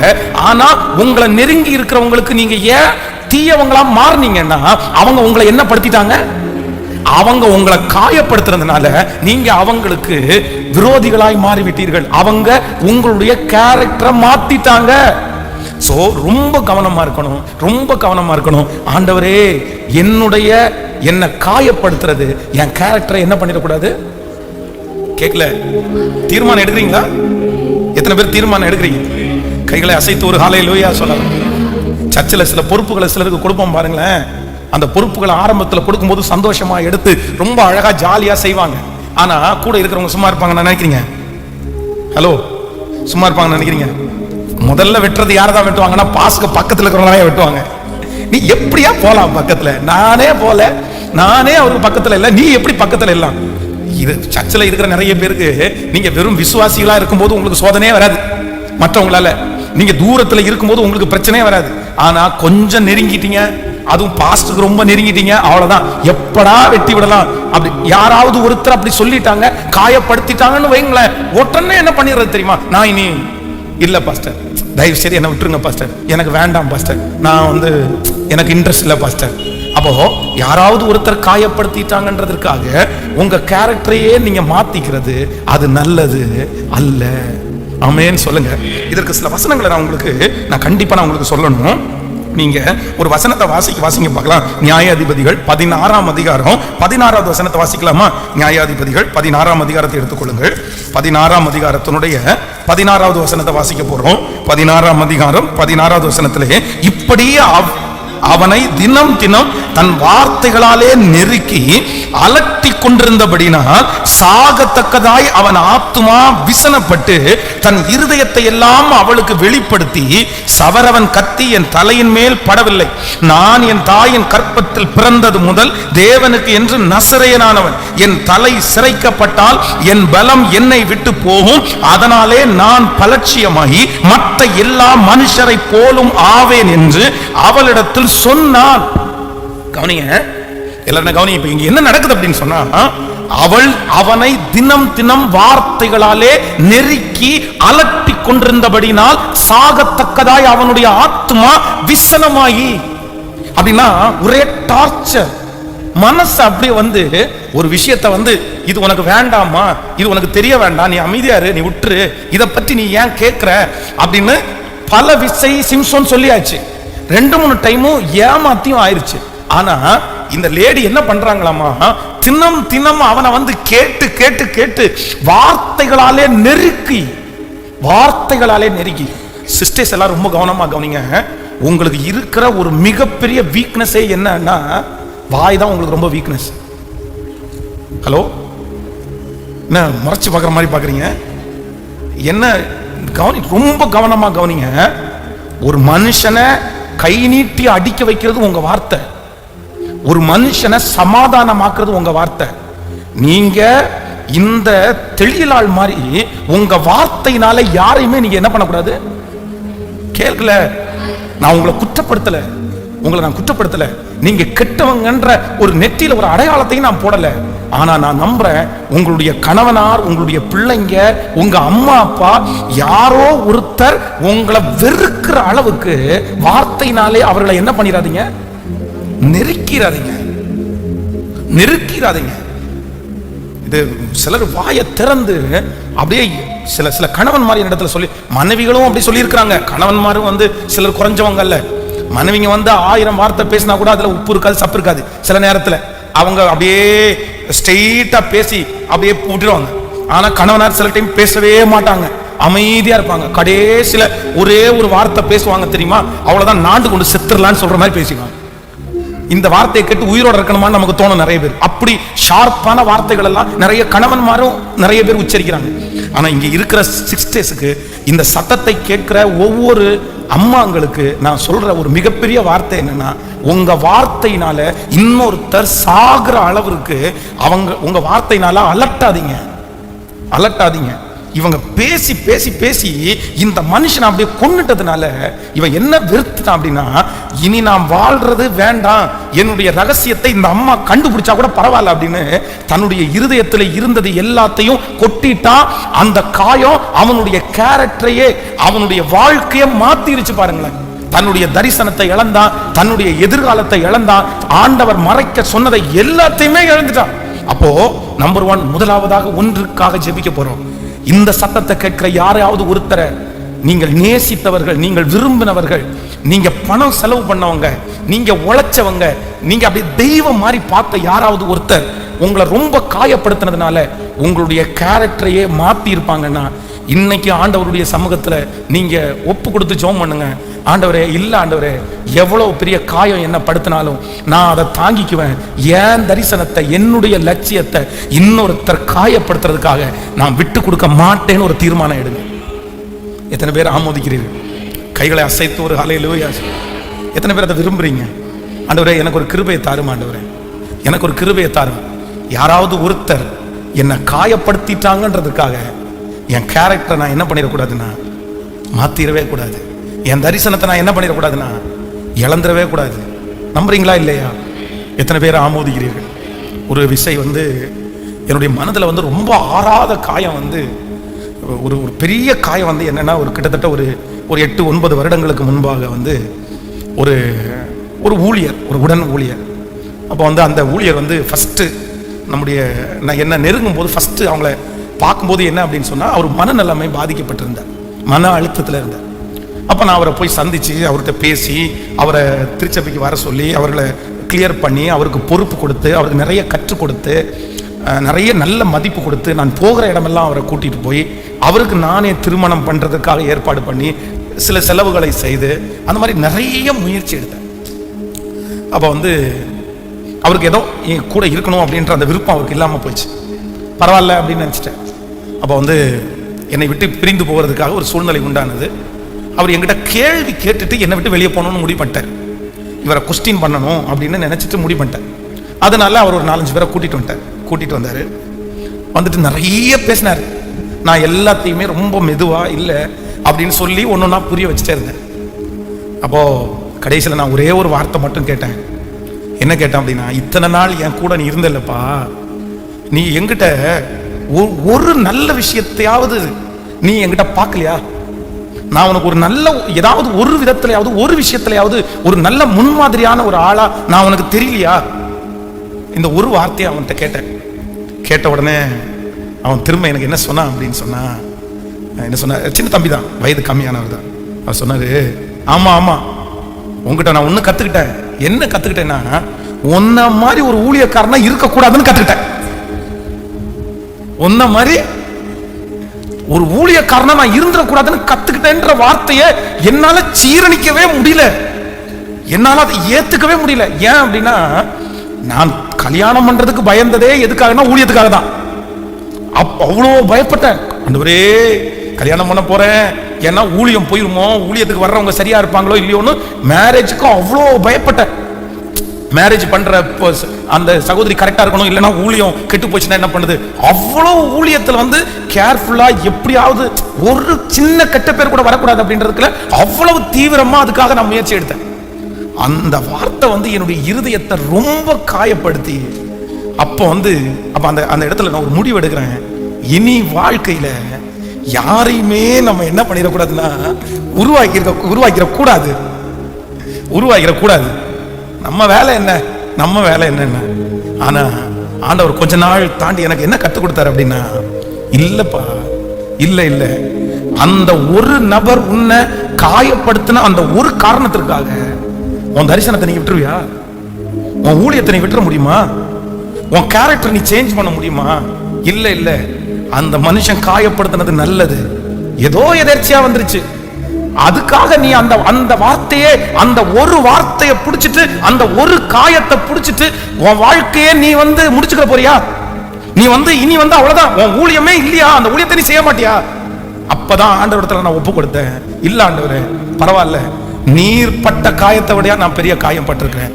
ஆனா உங்களை நெருங்கி இருக்கிறவங்களுக்கு நீங்க ஏன் தீயவங்களா மாறினீங்கன்னா அவங்க உங்களை என்ன படுத்திட்டாங்க, அவங்க உங்களை காயப்படுத்துறதுனால நீங்க அவங்களுக்கு விரோதிகளாய் மாறிவிட்டீர்கள். அவங்க உங்களுடைய கேரக்டரை மாத்திட்டாங்க. சோ ரொம்ப கவனமா இருக்கணும், ரொம்ப கவனமா இருக்கணும். ஆண்டவரே என்ன காயப்படுத்துறது என் கேரக்டரை என்ன பண்ணிடக்கூடாது. கேட்கல? தீர்மானம் எடுக்கிறீங்களா? எத்தனை பேர் தீர்மானம் எடுக்கிறீங்க? கைகளை அசைத்து ஒரு ஹல்லேலூயா சொல்லலாம். சர்ச்சில் சில பொறுப்புகளை சிலருக்கு கொடுப்போம் பாருங்களேன். அந்த பொறுப்புகளை ஆரம்பத்தில் கொடுக்கும்போது சந்தோஷமா எடுத்து ரொம்ப அழகா ஜாலியா செய்வாங்க. ஆனா கூட இருக்கிறவங்க சும்மா இருப்பாங்கன்னு நினைக்கிறீங்க? ஹலோ, சும்மா இருப்பாங்கன்னு நினைக்கிறீங்க? முதல்ல வெட்டுறது யாரதான் வெட்டுவாங்கன்னா பாஸ்க்கு பக்கத்துல இருக்கிறவங்களே வெட்டுவாங்க. நீ எப்படியா போலாம் பக்கத்துல? நானே அவருக்கு பக்கத்துல இல்ல, நீ எப்படி பக்கத்துல எல்லாம்? இது சர்ச்சில் இருக்கிற நிறைய பேருக்கு நீங்க வெறும் விசுவாசிகளா இருக்கும்போது உங்களுக்கு சோதனையே வராது மற்றவங்களால. நீங்க தூரத்துல இருக்கும்போது உங்களுக்கு பிரச்சனையே வராது. ஆனா கொஞ்சம் நெருங்கிட்டீங்க, அதுவும் பாஸ்டுக்கு ரொம்ப நெருங்கிட்டீங்க, அவ்வளவுதான். எப்படா வெட்டி விடலாம் அப்படி யாராவது ஒருத்தர் அப்படி சொல்லிட்டாங்க, காயப்படுத்திட்டாங்கன்னு வைங்களேன், உடனே என்ன பண்ணிடுறது தெரியுமா? நான் இனி இல்ல பாஸ்டர், தயவு செய்து என்ன விட்டுருங்க பாஸ்டர், எனக்கு வேண்டாம் பாஸ்டர், நான் எனக்கு இன்ட்ரெஸ்ட் இல்ல பாஸ்டர். அப்போ யாராவது ஒருத்தர் காயப்படுத்திட்டாங்கன்றதற்காக உங்க கேரக்டரையே நீங்க மாத்திக்கிறது அது நல்லது அல்ல. ஆமென் சொல்லுங்க. இதற்கு சில வசனங்களை நான் கண்டிப்பா உங்களுக்கு சொல்லணும். நீங்க ஒரு வசனத்தை வாசிங்க பார்க்கலாம். நியாயாதிபதிகள் 16ஆம் அதிகாரம் 16வது வசனத்தை வாசிக்கலாமா? நியாயாதிபதிகள் 16ஆம் அதிகாரத்தை எடுத்துக்கொள்ளுங்கள். 16ஆம் அதிகாரத்தினுடைய 16வது வசனத்தை வாசிக்க போறோம். 16ஆம் அதிகாரம் 16வது வசனத்திலே, இப்படியே அவனை தினம் தினம் தன் வார்த்தைகளாலே நெருக்கி அலட்டி கொண்டிருந்தபடினால் சாகத்தக்கதாய் அவன் ஆத்துமா விசனப்பட்டு தன் இருதயத்தை எல்லாம் அவளுக்கு வெளிப்படுத்தி, சவரவன் கத்தி என் தலையின் மேல் படவில்லை, நான் என் தாயின் கற்பத்தில் பிறந்தது முதல் தேவனுக்கு என்று நசரேயனானவன், என் தலை சிரைக்கப்பட்டால் என் பலம் என்னை விட்டு போகும், அதனாலே நான் பலட்சியமாகி மற்ற எல்லா மனுஷரை போலும் ஆவேன் என்று அவளிடத்தில் சொன்னான். கவனிங்க, எல்லாரும் கவனிங்க. இப்ப இங்க என்ன நடக்குது அப்படின்னு சொன்னா, அவள் அவனை தினம் தினம் வார்த்தைகளாலே நெருக்கி அலட்டி கொண்டிருந்தபடினால் சாகத்தக்கதாய் அவனுடைய ஆத்மா விசனமாகி, அப்படின்னா ஒரே டார்ச்சர். மனசு அப்படியே ஒரு விஷயத்தை இது உனக்கு வேண்டாமா, இது உனக்கு தெரிய வேண்டாம், நீ அமைதியாரு, நீ விட்டுரு, இதை பத்தி நீ ஏன் கேட்கிற அப்படின்னு பல விஷயம் சிம்சோன் சொல்லியாச்சு. 2-3 டைமும் ஏமாத்தியும் ஆயிருச்சு. ஆனா இந்த லேடி என்ன பண்றாங்களாமா, தினம் தினம் அவனை கேட்டு கேட்டு கேட்டு வார்த்தைகளாலே நெருக்கி. சிஸ்டர்ஸ் எல்லாம் ரொம்ப கவனமா கவனிங்க. உங்களுக்கு இருக்கிற ஒரு மிகப்பெரிய வீக்னஸே என்னன்னா, வாய் தான் உங்களுக்கு ரொம்ப வீக்னஸ். ஹலோ, என்ன முறைச்சு பார்க்குற மாதிரி பார்க்குறீங்க? என்ன ரொம்ப கவனமா கவனிங்க. ஒரு மனுஷனை கை நீட்டி அடிக்க வைக்கிறது உங்க வார்த்தை, ஒரு மனுஷனை சமாதானமாக்குறது உங்க வார்த்தை. நீங்க இந்த தெளியலாள் மாதிரி உங்க வார்த்தையினால யாரையுமே நீங்க என்ன பண்ணக்கூடாது. கேட்கல, நான் உங்களை குற்றப்படுத்தல, நான் குற்றப்படுத்தல. நீங்க கெட்டவங்கன்ற ஒரு நெற்றியில ஒரு அடையாளத்தையும் நான் போடல. ஆனா நான் நம்புறேன், உங்களுடைய கணவனார், உங்களுடைய பிள்ளைங்க, உங்க அம்மா அப்பா யாரோ ஒருத்தர் உங்களை வெறுக்கிற அளவுக்கு வார்த்தையினாலே அவர்களை என்ன பண்ணிடாதீங்க, நெருக்கிறாதீங்க. இது சிலர் வாயை திறந்து அப்படியே சில கணவன் மாதிரி இடத்துல சொல்லி, மனைவிகளும் அப்படி சொல்லி இருக்கிறாங்க. கணவன்மாரும் சிலர் குறைஞ்சவங்க அல்ல. மனைவிங்க 1000 வார்த்தை பேசினா கூட அதுல உப்பு இருக்காது, சப்பு இருக்காது. சில நேரத்துல அவங்க அப்படியே ஸ்ட்ரெயிட்டா பேசி அப்படியே விட்டுருவாங்க. ஆனா கணவனார் சில டைம் பேசவே மாட்டாங்க, அமைதியா இருப்பாங்க. கடைசியில ஒரே ஒரு வார்த்தை பேசுவாங்க தெரியுமா, அவ்வளவுதான், நாண்டு கொண்டு செத்துடலான்னு சொல்ற மாதிரி பேசிக்குவாங்க. இந்த வார்த்தையை கேட்டு உயிரோட இருக்கணுமான்னு நமக்கு தோணும் நிறைய பேர். அப்படி ஷார்ப்பான வார்த்தைகள் எல்லாம் நிறைய கணவன்மாரும் நிறைய பேர் உச்சரிக்கிறாங்க. ஆனா இங்க இருக்கிற 6 daysக்கு இந்த சத்தத்தை கேட்கிற ஒவ்வொரு அம்மாங்களுக்கு நான் சொல்ற ஒரு மிகப்பெரிய வார்த்தை என்னன்னா, உங்க வார்த்தையினால இன்னொருத்தர் சாகுற அளவுக்கு உங்க வார்த்தையினால அலட்டாதீங்க. இவங்க பேசி பேசி பேசி இந்த மனுஷன் அப்படியே கொன்னுட்டதுனால இவன் என்ன வெறுத்துட்டான் அப்படின்னா, இனி நான் வாழ்றது வேண்டாம், என்னுடைய ரகசியத்தை இந்த அம்மா கண்டுபிடிச்சா கூட பரவாயில்ல அப்படின்னு தன்னுடைய இருதயத்தில் இருந்தது எல்லாத்தையும் கொட்டிட்டான். அந்த காயம் அவனுடைய கேரக்டரையே, அவனுடைய வாழ்க்கையை மாத்திருச்சு பாருங்களேன். தன்னுடைய தரிசனத்தை இழந்தான், தன்னுடைய எதிர்காலத்தை இழந்தான், ஆண்டவர் மறைக்க சொன்னதை எல்லாத்தையுமே இழந்துட்டான். அப்போ நம்பர் 1, முதலாவதாக ஒன்றுக்காக ஜெபிக்க போறோம். இந்த சத்தத்தை கேட்கிற யாரையாவது ஒருத்தரை நீங்கள் நேசித்தவர்கள், நீங்கள் விரும்பினவர்கள், நீங்க பணம் செலவு பண்ணவங்க, நீங்க உழைச்சவங்க, நீங்க அப்படியே தெய்வம் மாதிரி பார்த்த யாராவது ஒருத்தர் உங்களை ரொம்ப காயப்படுத்தினதுனால உங்களுடைய கேரக்டரையே மாத்தி இருப்பாங்கன்னா, இன்னைக்கு ஆண்டவருடைய சமூகத்துல நீங்க ஒப்பு கொடுத்து ஜெபம் பண்ணுங்க. ஆண்டவரே, இல்ல ஆண்டவரே, எவ்வளவு பெரிய காயம் என்ன படுத்தினாலும் நான் அதை தாங்கிக்குவேன். என் தரிசனத்தை, என்னுடைய லட்சியத்தை இன்னொருத்தர் காயப்படுத்துறதுக்காக நான் விட்டு கொடுக்க மாட்டேன்னு ஒரு தீர்மானம் எடுங்க. எத்தனை பேர் ஆமோதிக்கிறீர்கள்? கைகளை அசைத்து ஒரு ஹல்லேலூயா. எத்தனை பேர் அதை விரும்புறீங்க? ஆண்டவரே, எனக்கு ஒரு கிருபையை தாரும், ஆண்டவரே எனக்கு ஒரு கிருபையை தாரும். யாராவது ஒருத்தர் என்னை காயப்படுத்திட்டாங்கன்றதுக்காக என் கேரக்டரை நான் என்ன பண்ணிடக்கூடாதுன்னா மாத்திரவே கூடாது. என் தரிசனத்தை நான் என்ன பண்ணிடக்கூடாதுன்னா இழந்துடவே கூடாது. நம்புறீங்களா இல்லையா? எத்தனை பேர் ஆமோதிக்கிறீர்கள்? ஒரு விஷயம் என்னுடைய மனதில் ரொம்ப ஆறாத காயம் ஒரு பெரிய காயம் என்னன்னா, ஒரு கிட்டத்தட்ட ஒரு 8-9 வருடங்களுக்கு முன்பாக ஒரு ஊழியர், ஒரு உடன் ஊழியர். அப்போ அந்த ஊழியர் ஃபஸ்ட்டு நான் என்ன நெருங்கும் போது ஃபஸ்ட்டு அவங்கள பார்க்கும்போது என்ன அப்படின்னு சொன்னால், அவர் மனநலமை பாதிக்கப்பட்டிருந்தார், மன அழுத்தத்தில் இருந்தார். அப்போ நான் அவரை போய் சந்தித்து அவர்கிட்ட பேசி அவரை திருச்சபைக்கு வர சொல்லி அவர்களை கிளியர் பண்ணி அவருக்கு பொறுப்பு கொடுத்து அவருக்கு நிறைய கற்றுக் கொடுத்து நிறைய நல்ல மதிப்பு கொடுத்து நான் போகிற இடமெல்லாம் அவரை கூட்டிகிட்டு போய் அவருக்கு நானே திருமணம் பண்ணுறதுக்காக ஏற்பாடு பண்ணி சில செலவுகளை செய்து அந்த மாதிரி நிறைய முயற்சி எடுத்தேன். அப்போ அவருக்கு ஏதோ என் கூட இருக்கணும் அப்படின்ற அந்த விருப்பம் அவருக்கு இல்லாமல் போயிடுச்சு. பரவாயில்ல அப்படின்னு நினச்சிட்டேன். அப்போ என்னை விட்டு பிரிந்து போகிறதுக்காக ஒரு சூழ்நிலை உண்டானது. அவர் என்கிட்ட கேள்வி கேட்டுட்டு என்னை விட்டு வெளியே போகணும்னு முடிவு பண்ணிட்டார். இவரை கொஸ்டின் பண்ணணும் அப்படின்னு நினச்சிட்டு முடிவு பண்ணிட்டார். அதனால அவர் ஒரு 4-5 பேரை கூட்டிகிட்டு வந்தார். நிறைய பேசினார். நான் எல்லாத்தையுமே ரொம்ப மெதுவாக இல்லை அப்படின்னு சொல்லி ஒன்றா புரிய வச்சுட்டே இருந்தேன். அப்போது கடைசியில் நான் ஒரே ஒரு வார்த்தை மட்டும் கேட்டேன். என்ன கேட்டேன் அப்படின்னா, இத்தனை நாள் என் கூட நீ இருந்தல்லப்பா, நீ என்கிட்ட ஒரு நல்ல விஷயத்தையாவது நீ என்கிட்ட பார்க்கலையா? நான் உனக்கு ஒரு நல்ல ஏதாவது ஒரு விதத்திலையாவது ஒரு விஷயத்திலையாவது ஒரு நல்ல முன்மாதிரியான ஒரு ஆளா நான் உனக்கு தெரியலையா? இந்த ஒரு வார்த்தையை அவன்கிட்ட கேட்டேன். கேட்ட உடனே அவன் திரும்ப எனக்கு என்ன சொன்னான் அப்படின்னு சொன்னா, என்ன சொன்ன, சின்ன தம்பி தான், வயது கம்மியானவர் தான். அவர் சொன்னாரு, ஆமா ஆமா, உங்ககிட்ட நான் ஒண்ணு கத்துக்கிட்டேன். என்ன கத்துக்கிட்டேன்னா, உன்ன மாதிரி ஒரு ஊழியக்காரனா இருக்கக்கூடாதுன்னு கத்துக்கிட்டேன். உன்ன மாதிரி ஒரு ஊழியக்காரனா நான் இருந்துடக்கூடாதுன்னு கத்துக்கிட்டேன்ற வார்த்தையை என்னால ஜீரணிக்கவே முடியல, என்னால அதை ஏத்துக்கவே முடியல. ஏன் அப்படின்னா, நான் கல்யாணம் பண்றதுக்கு பயந்ததே எதுக்காகனா ஊழியத்துக்காக தான். அவ்வளோ பயப்பட்டேன். ஆண்டவரே, கல்யாணம் பண்ண போறேன், ஏன்னா ஊழியம் போயிருமோ, ஊழியத்துக்கு வர்றவங்க சரியா இருப்பாங்களோ இல்லையோன்னு மேரேஜுக்கும் அவ்வளோ பயப்பட்டேன். மேரேஜ் பண்ற அந்த சகோதரி கரெக்டா இருக்கணும், இல்லைன்னா ஊழியம் கெட்டு போச்சுன்னா என்ன பண்ணுது? அவ்வளவு ஊழியத்துல வந்து கேர்ஃபுல்லா எப்படியாவது ஒரு சின்ன கெட்ட பேர் கூட வரக்கூடாது அப்படின்றதுக்குள்ள அவ்வளவு தீவிரமா அதுக்காக நான் முயற்சி எடுத்தேன். அந்த வார்த்தை வந்து என்னுடைய இருதயத்தை ரொம்ப காயப்படுத்தி, அப்ப அந்த இடத்துல நான் ஒரு முடிவு எடுக்கிறேன். இனி வாழ்க்கையில யாரையுமே நம்ம என்ன பண்ணிடக்கூடாதுன்னா உருவாக்கிற கூடாது. நம்ம வேலை என்ன. ஆனா ஆண்டவர் கொஞ்ச நாள் தாண்டி எனக்கு என்ன கற்றுக் கொடுத்தாரு அப்படின்னா, இல்லப்பா, இல்ல அந்த ஒரு நபர் உன்னை காயப்படுத்தின அந்த ஒரு காரணத்திற்காக உன் தரிசனத்தை நீ விட்டுருவியா? உன் ஊழியத்தை நீ விட்டுற முடியுமா? உன் கேரக்டர் நீ சேஞ்ச் பண்ண முடியுமா? இல்ல அந்த மனுஷன் காயப்படுத்தினது நல்லது, ஏதோ எதர்ச்சியா வந்துருச்சு. அதுக்காக நீ அந்த வார்த்தையே, அந்த ஒரு வார்த்தையை பிடிச்சிட்டு, அந்த ஒரு காயத்தை பிடிச்சிட்டு உன் வாழ்க்கையே நீ முடிச்சுக்க போறியா? நீ இனி அவ்வளவுதான், உன் ஊழியமே இல்லையா? அந்த ஊழியத்தை நீ செய்ய மாட்டியா? அப்பதான் ஆண்டவரிடத்துல நான் ஒப்பு கொடுத்தேன். இல்ல ஆண்டவரே, பரவாயில்ல, நீர் பட்ட காயத்தை விட நான் பெரிய காயம் பட்டிருக்கிறேன்.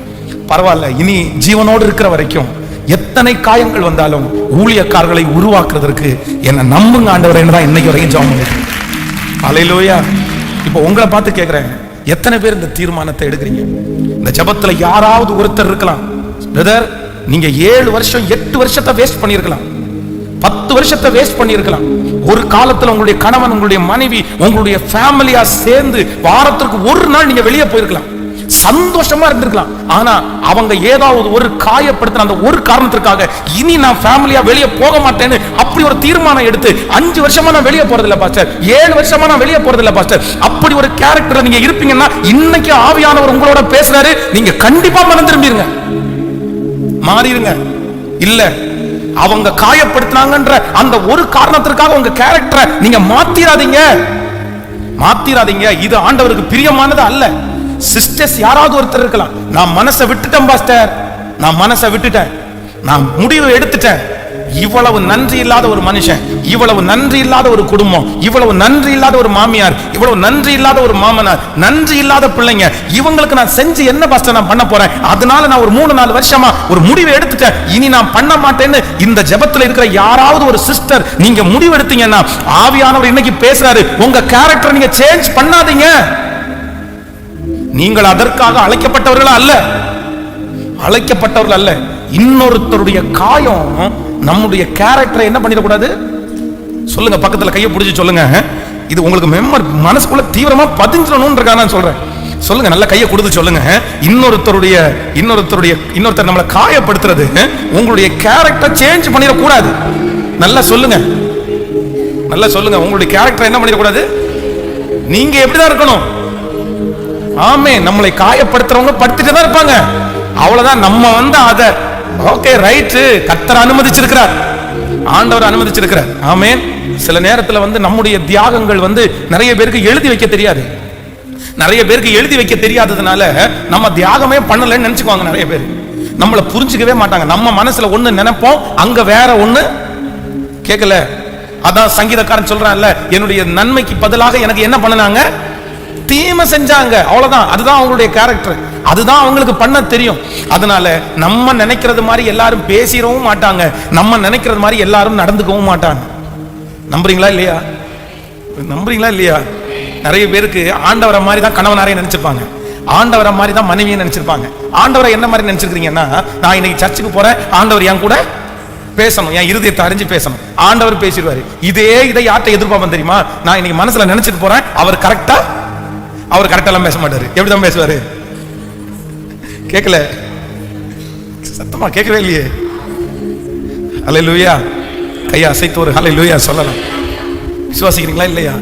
பரவாயில்ல, இனி ஜீவனோடு இருக்கிற வரைக்கும் எத்தனை காயங்கள் வந்தாலும் ஊழியக்காரர்களை உருவாக்குறதற்கு என்ன நம்புங்க ஆண்டவரே தான் இன்னைக்கு வரைக்கும் ஜெபம் பண்ணுறேன். அல்லேலூயா. இப்போ உங்களை பார்த்து கேட்கிறேன், எத்தனை பேர் இந்த தீர்மானத்தை எடுக்கிறீங்க? இந்த ஜெபத்துல யாராவது ஒருத்தர் இருக்கலாம், பிரதர் நீங்க 7 வருஷம் 8 வருஷத்தை வேஸ்ட் பண்ணிருக்கலாம், 10 வருஷத்தை வேஸ்ட் பண்ணிருக்கலாம். ஒரு காலத்துல உங்களுடைய கணவன், உங்களுடைய மனைவி, உங்களுடைய ஃபேமிலியா சேர்ந்து வாரத்திற்கு ஒரு நாள் நீங்க வெளியே போயிருக்கலாம், சந்தோஷமா இருந்திருக்கலாம். ஆனா அவங்க ஏதாவது ஒரு காயப்படுத்தின அந்த ஒரு காரணத்திற்காக இனி நான் ஃபேமிலியா வெளியே போக மாட்டேன்னு அப்படி ஒரு தீர்மானம் எடுத்து 5 வருஷமா நான் வெளியே போறது இல்ல பாஸ்டர், 7 வருஷமா நான் வெளியே போறது இல்ல பாஸ்டர், அப்படி ஒரு கேரக்டர் நீங்க இருப்பீங்கன்னா இன்னைக்கு ஆவியானவர் உங்களோட பேசுறாரு, நீங்க கண்டிப்பா மனம் திரும்பிருங்க, மாறிடுங்க. இல்ல அவங்க காயப்படுத்தினாங்கன்ற அந்த ஒரு காரணத்திற்காக உங்க கேரக்டரை நீங்க மாத்திராதீங்க. இது ஆண்டவருக்கு பிரியமானது அல்ல. சிஸ்டர்ஸ் யாராவது ஒருத்தர் இருக்கலாம், நான் மனசை விட்டுட்டேன் பாஸ்டர், நான் முடிவு எடுத்துட்டேன், இவ்வளவு நன்றி இல்லாத ஒரு மனுஷன், இவ்வளவு நன்றி இல்லாத ஒரு குடும்பம், இவ்வளவு நன்றி இல்லாத ஒரு மாமியார், இவ்வளவு நன்றி இல்லாத ஒரு மாமனார், நன்றி இல்லாத பிள்ளைங்க, இவங்களுக்கு நான் செஞ்சு என்ன பாஸ்டர் நான் பண்ண போறேன்? அதனால நான் ஒரு 3-4 வருஷமா ஒரு முடிவு எடுத்துட்டேன், இனி நான் பண்ண மாட்டேன்னு இந்த ஜெபத்துல இருக்கிற யாராவது ஒரு சிஸ்டர் நீங்க முடிவு எடுத்தீங்கன்னா, ஆவியானவர் இன்னைக்கு பேசுறாரு, உங்க கேரக்டர் நீங்க சேஞ்ச் பண்ணாதீங்க. நீங்கள் அதற்காக அழைக்கப்பட்டவர்கள் அல்ல. இன்னொருத்தருடைய காயம் நம்முடைய கேரக்டரை என்ன பண்ணிடக்கூடாது? சொல்லுங்க, பக்கத்துல கையை பிடிச்சி சொல்லுங்க. இது உங்களுக்கு மனசுக்குள்ள தீவிரமா பதிஞ்சிடணும்ன்றதுக்காக நான் சொல்றேன். சொல்லுங்க, நல்ல கையை கொடுத்து சொல்லுங்க. இன்னொருத்தர் நம்மளை காயப்படுத்துறது உங்களுடைய கேரக்டர் சேஞ்ச் பண்ணிடக்கூடாது. நல்லா சொல்லுங்க, உங்களுடைய கேரக்டர் என்ன பண்ணிடக்கூடாது? நீங்க எப்படிதான் இருக்கணும்? ஆமே, நம்மளை காயப்படுத்துறவங்க படுத்துட்டு தான் இருப்பாங்க, அவ்வளவுதான். நம்ம அத ஓகே ரைட், கர்த்தர் அனுமதிச்சிருக்கிறார், ஆண்டவர் அனுமதிச்சிருக்கிறார். ஆமென். சில நேரத்துல நம்முடைய தியாகங்கள் நிறைய பேருக்கு எழுதி வைக்க தெரியாது. நிறைய பேருக்கு எழுதி வைக்க தெரியாததுனால நம்ம தியாகமே பண்ணலன்னு நினைச்சுக்குவாங்க. நிறைய பேர் நம்மளை புரிஞ்சுக்கவே மாட்டாங்க. நம்ம மனசுல ஒண்ணு நினைப்போம், அங்க வேற ஒண்ணு கேட்கல. அதான் சங்கீதக்காரன் சொல்றான்ல, என்னுடைய நன்மைக்கு பதிலாக எனக்கு என்ன பண்ணனாங்க? தீமை செஞ்சாங்க, அவ்வளவுதான். அதுதான் அவங்களுடைய கேரக்டர், அதுதான் அவங்களுக்கு பண்ண தெரியும். அதனால நம்ம நினைக்கிறது மாதிரி எல்லாரும் பேசிடவும் மாட்டாங்க, நம்ம நினைக்கிறது மாதிரி எல்லாரும் நடந்துக்கவும் மாட்டாங்க. நம்புறீங்களா இல்லையா? நிறைய பேருக்கு ஆண்டவரை மாதிரி தான் கணவனாரையும் நினைச்சிருப்பாங்க, ஆண்டவரை மாதிரி தான் மனைவியை நினைச்சிருப்பாங்க. ஆண்டவரை என்ன மாதிரி நினைச்சிருக்கீங்கன்னா, நான் இன்னைக்கு சர்ச்சுக்கு போறேன், ஆண்டவர் என் கூட பேசணும், என் இருதயத்தை அறிஞ்சு பேசணும், ஆண்டவர் பேசிடுவாரு. இதை யார்கிட்ட எதிர்பார்ப்பேன் தெரியுமா? நான் இன்னைக்கு மனசுல நினைச்சிட்டு போறேன், அவர் கரெக்டா எல்லாம் பேச மாட்டாரு. எப்படிதான் பேசுவாரு? கேட்கல, சத்தமா கேட்கவே இல்லையே. ஹல்லேலூயா. கையா அசைத்து ஒரு ஹல்லேலூயா சொல்லலாம். விசுவாசிக்கிறீங்களா இல்லையா?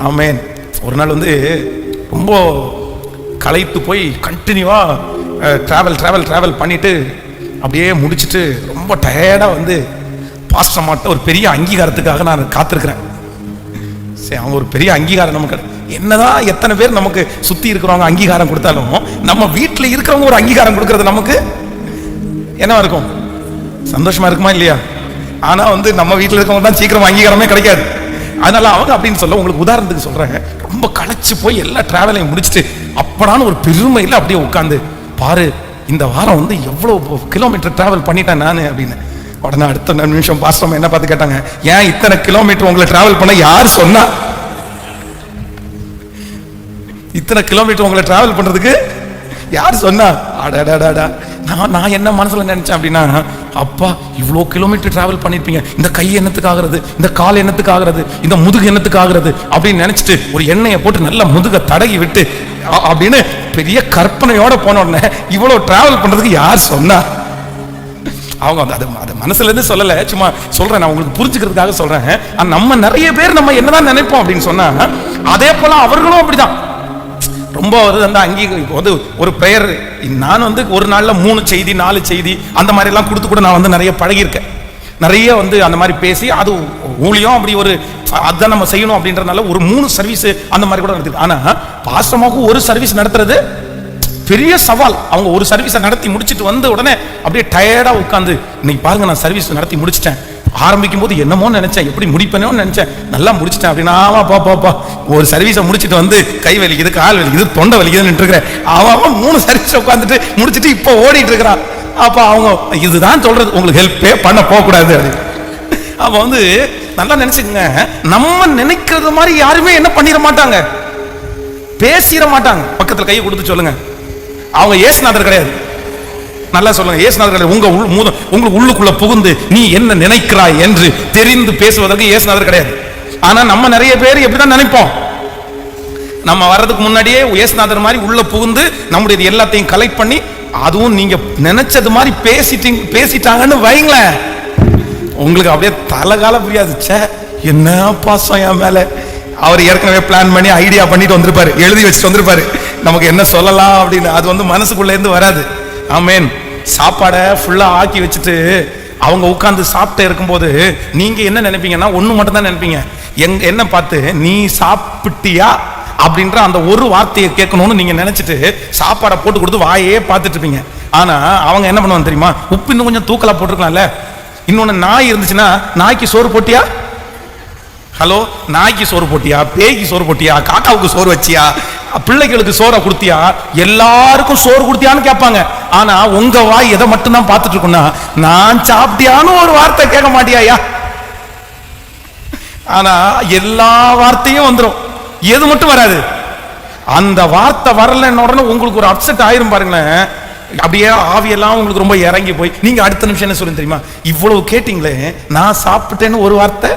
ஆமென். ஒரு நாள் ரொம்ப களைத்து போய் கண்டினியூவா டிராவல் பண்ணிட்டு அப்படியே முடிச்சுட்டு ரொம்ப டயர்டா பாஸ்டர் மாட்ட ஒரு பெரிய அங்கீகாரத்துக்காக நான் காத்திருக்கிறேன். சரி, அவங்க ஒரு பெரிய அங்கீகாரம் நமக்கு என்னதான் எத்தனை பேர் நமக்கு சுத்தி இருக்கிறவங்க அங்கீகாரம் கொடுத்தாலும், நம்ம வீட்டில் இருக்கிறவங்க ஒரு அங்கீகாரம் கொடுக்கறது நமக்கு என்ன இருக்கும்? சந்தோஷமா இருக்குமா இல்லையா? ஆனா நம்ம வீட்டில் இருக்கவங்க தான் சீக்கிரம் அங்கீகாரமே கிடைக்காது. அதனால அவங்க அப்படின்னு சொல்ல, உங்களுக்கு உதாரணத்துக்கு சொல்றாங்க, ரொம்ப களைச்சு போய் எல்லா டிராவலையும் முடிச்சுட்டு அப்படான ஒரு பெருமையில் அப்படியே உட்காந்து பாரு, இந்த வாரம் வந்து எவ்வளோ கிலோமீட்டர் டிராவல் பண்ணிட்டேன் நான் அப்படின்னு. உடனே அடுத்த நிமிஷம் பாஸ்டர் என்ன பார்த்து கேட்டாங்க, ஏன் இத்தனை கிலோமீட்டர் உங்களை டிராவல் பண்ண யார் சொன்னா? இத்தனை கிலோமீட்டர் உங்களை டிராவல் பண்றதுக்கு யார் சொன்னா? அடடா, நான் என்ன மனசுல நினைச்சேன் அப்படின்னா, அப்பா இவ்வளோ கிலோமீட்டர் டிராவல் பண்ணிருப்பீங்க, இந்த கை என்னத்துக்கு ஆகுறது, இந்த கால் என்னத்துக்கு ஆகுறது, இந்த முதுகு என்னத்துக்கு ஆகுறது அப்படின்னு நினைச்சிட்டு ஒரு எண்ணெயை போட்டு நல்ல முதுக தடகி விட்டு அப்படின்னு பெரிய கற்பனையோட போன உடனே இவ்வளோ டிராவல் பண்றதுக்கு யார் சொன்னா? அவங்க அது மனசுல இருந்து சொல்லல, சும்மா சொல்றேன், நான் உங்களுக்கு புரிஞ்சுக்கிறதுக்காக சொல்றேன். நம்ம நிறைய பேர் நம்ம என்னதான் நினைப்போம் அப்படின்னு சொன்னா, அதே போல அவர்களும் அப்படிதான். ரொம்ப வந்து இப்போ வந்து ஒரு பெயர் நான் வந்து ஒரு நாள்ல 3 செய்தி 4 செய்தி அந்த மாதிரி எல்லாம் கொடுத்து கூட நான் வந்து நிறைய பழகியிருக்கேன். நிறைய வந்து அந்த மாதிரி பேசி அது ஊழியம் அப்படி ஒரு அதான் நம்ம செய்யணும் அப்படின்றதுனால ஒரு 3 சர்வீஸ் அந்த மாதிரி கூட நடக்குது. ஆனா பாஸ்டமாக ஒரு சர்வீஸ் நடத்துறது பெரிய சவால். அவங்க ஒரு சர்வீஸை நடத்தி முடிச்சுட்டு வந்த உடனே அப்படியே டயர்டா உட்காந்து, இன்னைக்கு பாருங்க நான் சர்வீஸ் நடத்தி முடிச்சிட்டேன், ஆரம்பிக்கும் போது என்னமோ நினைச்சேன், எப்படி முடிப்பேனோ நினைச்சேன், நல்லா முடிச்சிட்டேன் அப்படின்னா, பாப்பா ஒரு சர்வீஸை முடிச்சுட்டு வந்து கை வலிக்குது, கால் வலிக்குது, தொண்டை வலிக்குதுன்னு இருக்கிறேன். அவன் 3 சர்வீஸ் உட்காந்துட்டு முடிச்சுட்டு இப்போ ஓடிட்டு இருக்கிறான். அப்ப அவங்க இதுதான் சொல்றது, உங்களுக்கு ஹெல்ப்பே பண்ண போகக்கூடாது அப்படின்னு. அப்ப வந்து நல்லா நினைச்சுக்கங்க, நம்ம நினைக்கிறது மாதிரி யாருமே என்ன பண்ணிட மாட்டாங்க, பேசிட மாட்டாங்க. பக்கத்துல கையை கொடுத்து சொல்லுங்க, அவங்க இயேசுநாதர் கிடையாது. நல்லா சொல்லுங்க, இயேசுநாதர் கிடையாது. உங்களுக்கு உள்ளுக்குள்ள புகுந்து நீ என்ன நினைக்கிறாய் என்று தெரிந்து பேசுவதற்கு இயேசுநாதர் கிடையாது. ஆனா நம்ம நிறைய பேர் எப்படிதான் நினைப்போம், நம்ம வர்றதுக்கு முன்னாடியே இயேசுநாதர் மாதிரி உள்ள புகுந்து நம்முடைய எல்லாத்தையும் கலெக்ட் பண்ணி, அதுவும் நீங்க நினைச்சது மாதிரி பேசிட்டாங்கன்னு வைங்களேன், உங்களுக்கு அப்படியே தலைகால புரியாது. என்ன பாசம் என் மேல, அவர் ஏற்கனவே பிளான் பண்ணி ஐடியா பண்ணிட்டு வந்திருப்பாரு, எழுதி வச்சுட்டு வந்திருப்பாரு நமக்கு என்ன சொல்லலாம் அப்படின்னு. அது வந்து மனசுக்குள்ள இருந்து வராது. ஆமேன். சாப்பாடை ஃபுல்லா ஆக்கி வச்சுட்டு அவங்க உட்கார்ந்து சாப்பிட்டு இருக்கும்போது நீங்க என்ன நினைப்பீங்கன்னா, ஒண்ணு மட்டும் தான் நினைப்பீங்க, என்ன பார்த்து நீ சாப்பிட்டியா அப்படின்ற அந்த ஒரு வார்த்தையை கேட்கணும்னு நீங்க நினைச்சிட்டு சாப்பாடை போட்டு கொடுத்து வாயே பார்த்துட்டு இருப்பீங்க. ஆனா அவங்க என்ன பண்ணுவாங்க தெரியுமா, உப்பு இன்னும் கொஞ்சம் தூக்கலா போட்டிருக்கலாம்ல. இன்னொன்னு, நாய் இருந்துச்சுன்னா நாய்க்கு சோறு போட்டியா, ஹலோ நாய்க்கு சோறு போட்டியா, பேய்க்கு சோறு போட்டியா, காக்காவுக்கு சோறு வச்சியா, பிள்ளைகளுக்கு சோறை கொடுத்தியா, எல்லாருக்கும் சோறு கொடுத்தியான்னு கேட்பாங்க. ஆனா உங்க வாய் எதை மட்டும் தான் பார்த்துட்டு இருக்குன்னா, நான் சாப்பிட்டியான்னு ஒரு வார்த்தை கேட்க மாட்டியா. ஆனா எல்லா வார்த்தையும் வந்துடும், எது மட்டும் வராது. அந்த வார்த்தை வரலன்னு உடனே உங்களுக்கு ஒரு அப்செட் ஆயிரும் பாருங்களேன். அப்படியே ஆவியெல்லாம் உங்களுக்கு ரொம்ப இறங்கி போய் நீங்க அடுத்த நிமிஷம் என்ன சொல்லுங்க தெரியுமா, இவ்வளவு கேட்டீங்களே, நான் சாப்பிட்டேன்னு ஒரு வார்த்தை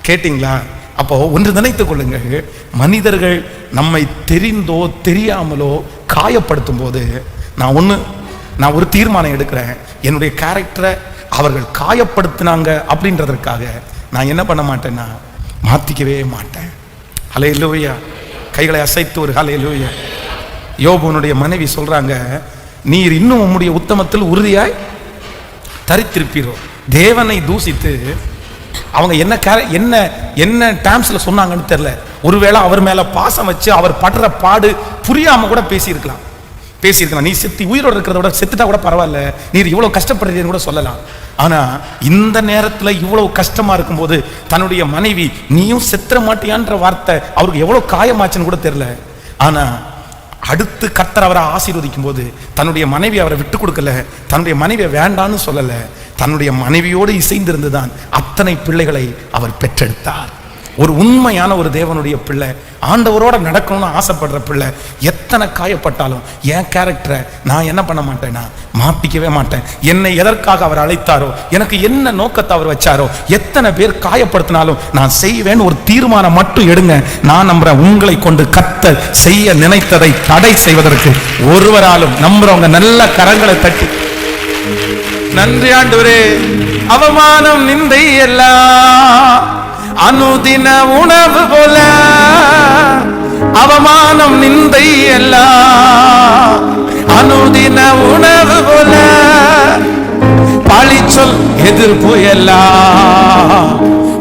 கேட்டீங்களா? அப்போ ஒன்று நினைத்துக் கொள்ளுங்கள், மனிதர்கள் நம்மை தெரிந்தோ தெரியாமலோ காயப்படுத்தும் போது நான் ஒரு தீர்மானம் எடுக்கிறேன், என்னுடைய கேரக்டரை அவர்கள் காயப்படுத்தினாங்க அப்படின்றதற்காக நான் என்ன பண்ண மாட்டேன்னா மாத்திக்கவே மாட்டேன். ஹல்லேலூயா. கைகளை அசைத்து ஒரு ஹல்லேலூயா. யோபுனுடைய மனைவி சொல்றாங்க, நீர் இன்னும் உம்முடைய உத்தமத்தில் உறுதியாய் தரித்திருப்பீரோ. தேவனை தூசித்து அவங்க என்ன டைம்ஸ்ல சொன்னாங்கன்னு தெரியல, ஒருவேளை அவர் மேல பாசம் வச்சு அவர் படுற பாடு புரியாம கூட பேசியிருக்கலாம். நீ செத்து உயிரோடு இருக்கிறத விட செத்துட்டா கூட பரவாயில்ல, நீர் இவ்வளவு கஷ்டப்படுறீங்கன்னு கூட சொல்லலாம். ஆனா இந்த நேரத்துல இவ்வளவு கஷ்டமா இருக்கும்போது தன்னுடைய மனைவி நீயும் செத்துற மாட்டியான்ற வார்த்தை அவருக்கு எவ்வளவு காயமாச்சுன்னு கூட தெரியல. ஆனா அடுத்து கர்த்தர் அவரை ஆசீர்வதிக்கும் போது தன்னுடைய மனைவி அவரை விட்டு கொடுக்கல, தன்னுடைய மனைவியை வேண்டான்னு சொல்லல, தன்னுடைய மனைவியோடு இசைந்திருந்துதான் அத்தனை பிள்ளைகளை அவர் பெற்றெடுத்தார். ஒரு உண்மையான ஒரு தேவனுடைய பிள்ளை, ஆண்டவரோட நடக்கணும்னு ஆசைப்படுற பிள்ளை எத்தனை காயப்பட்டாலும் என் கேரக்டரை நான் என்ன பண்ண மாட்டேன்னா மாத்திக்கவே மாட்டேன். என்னை எதற்காக அவர் அழைத்தாரோ, எனக்கு என்ன நோக்கத்தை அவர் வச்சாரோ, எத்தனை பேர் காயப்படுத்தினாலும் நான் செய்வேன்னு ஒரு தீர்மானம் மட்டும் எடுங்க. நான் நம்புறேன், உங்களை கொண்டு கர்த்தர் செய்ய நினைத்ததை தடை செய்வதற்கு ஒருவராலும். நம்புறவங்க நல்ல கரங்களை தட்டி நன்றி ஆண்டவரே. அவமானம் நிந்தை எல்லாம் அனுதின உணவு போல, அவமானம் நிந்தை எல்லாம் அனுதின உணவு போல, பழிச்சொல் எதிர்ப்பு எல்லாம்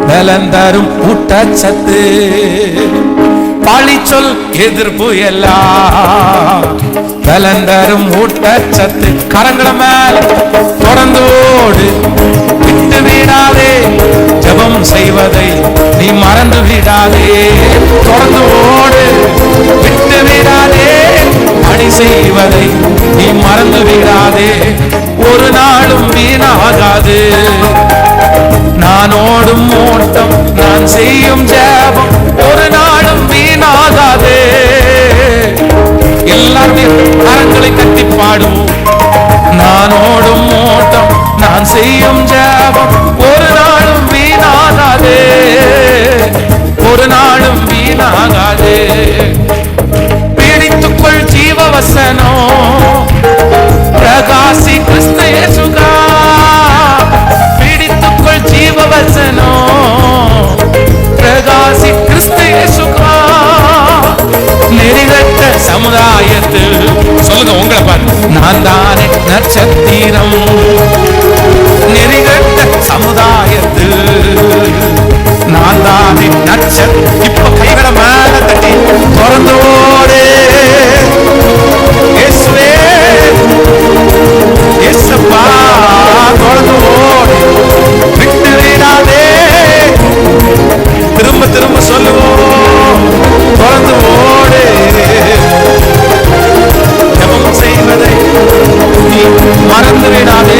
பலன் தரும் ஊட்டச்சத்து, பழிச்சொல் எதிர்ப்பு எல்லாம் பலன் தரும் ஊட்டச்சத்து. கரங்கள மேல தொடர்ந்து ஓடு, விட்டு விடாதே, ஜெபம் செய்வதை நீ மறந்து விடாதே. தொடர்ந்து ஓடு, விட்டு விடாதே, பணி செய்வதை நீ மறந்து விட்டு விடாதே, ஒரு நாளும் வீணாகாது. நான் ஓடும் ஓட்டம், நான் செய்யும் ஜெபம் ஒரு நாளும் வீணாகாது. எல்லாருமே கரங்களை கட்டி பாடுவோம். நான் ஓடும் ஓட்டம், நான் செய்யும் ஜெபம் ஒரு நாளும் வீணாகாது, ஒரு நாளும் வீணாகாது. பீடித்துக்குள் ஜீவ வசனம் பிரகாசி கிறிஸ்து இயேசுகா. பீடித்துக்குள் ஜீவ வசனம் பிரகாசி கிறிஸ்து இயேசுகா. நெறிகட்ட சமுதாயத்தில் சொல்லுங்க, உங்களை பாரு, நான் தானே நட்சத்திரம். நெறிகட்ட சமுதாயத்தில் நான் தானே நட்சத்திரம். இப்ப கைகளை மேல தட்டி திறந்தோடு இயேசுவே இயேசப்பா திறந்தோடு விட்டு விடாதே. திரும்ப திரும்ப சொல்லுவோம், திறந்து ஓடு. ஜெபம் செய்வதை நீ மறந்து விடாதே.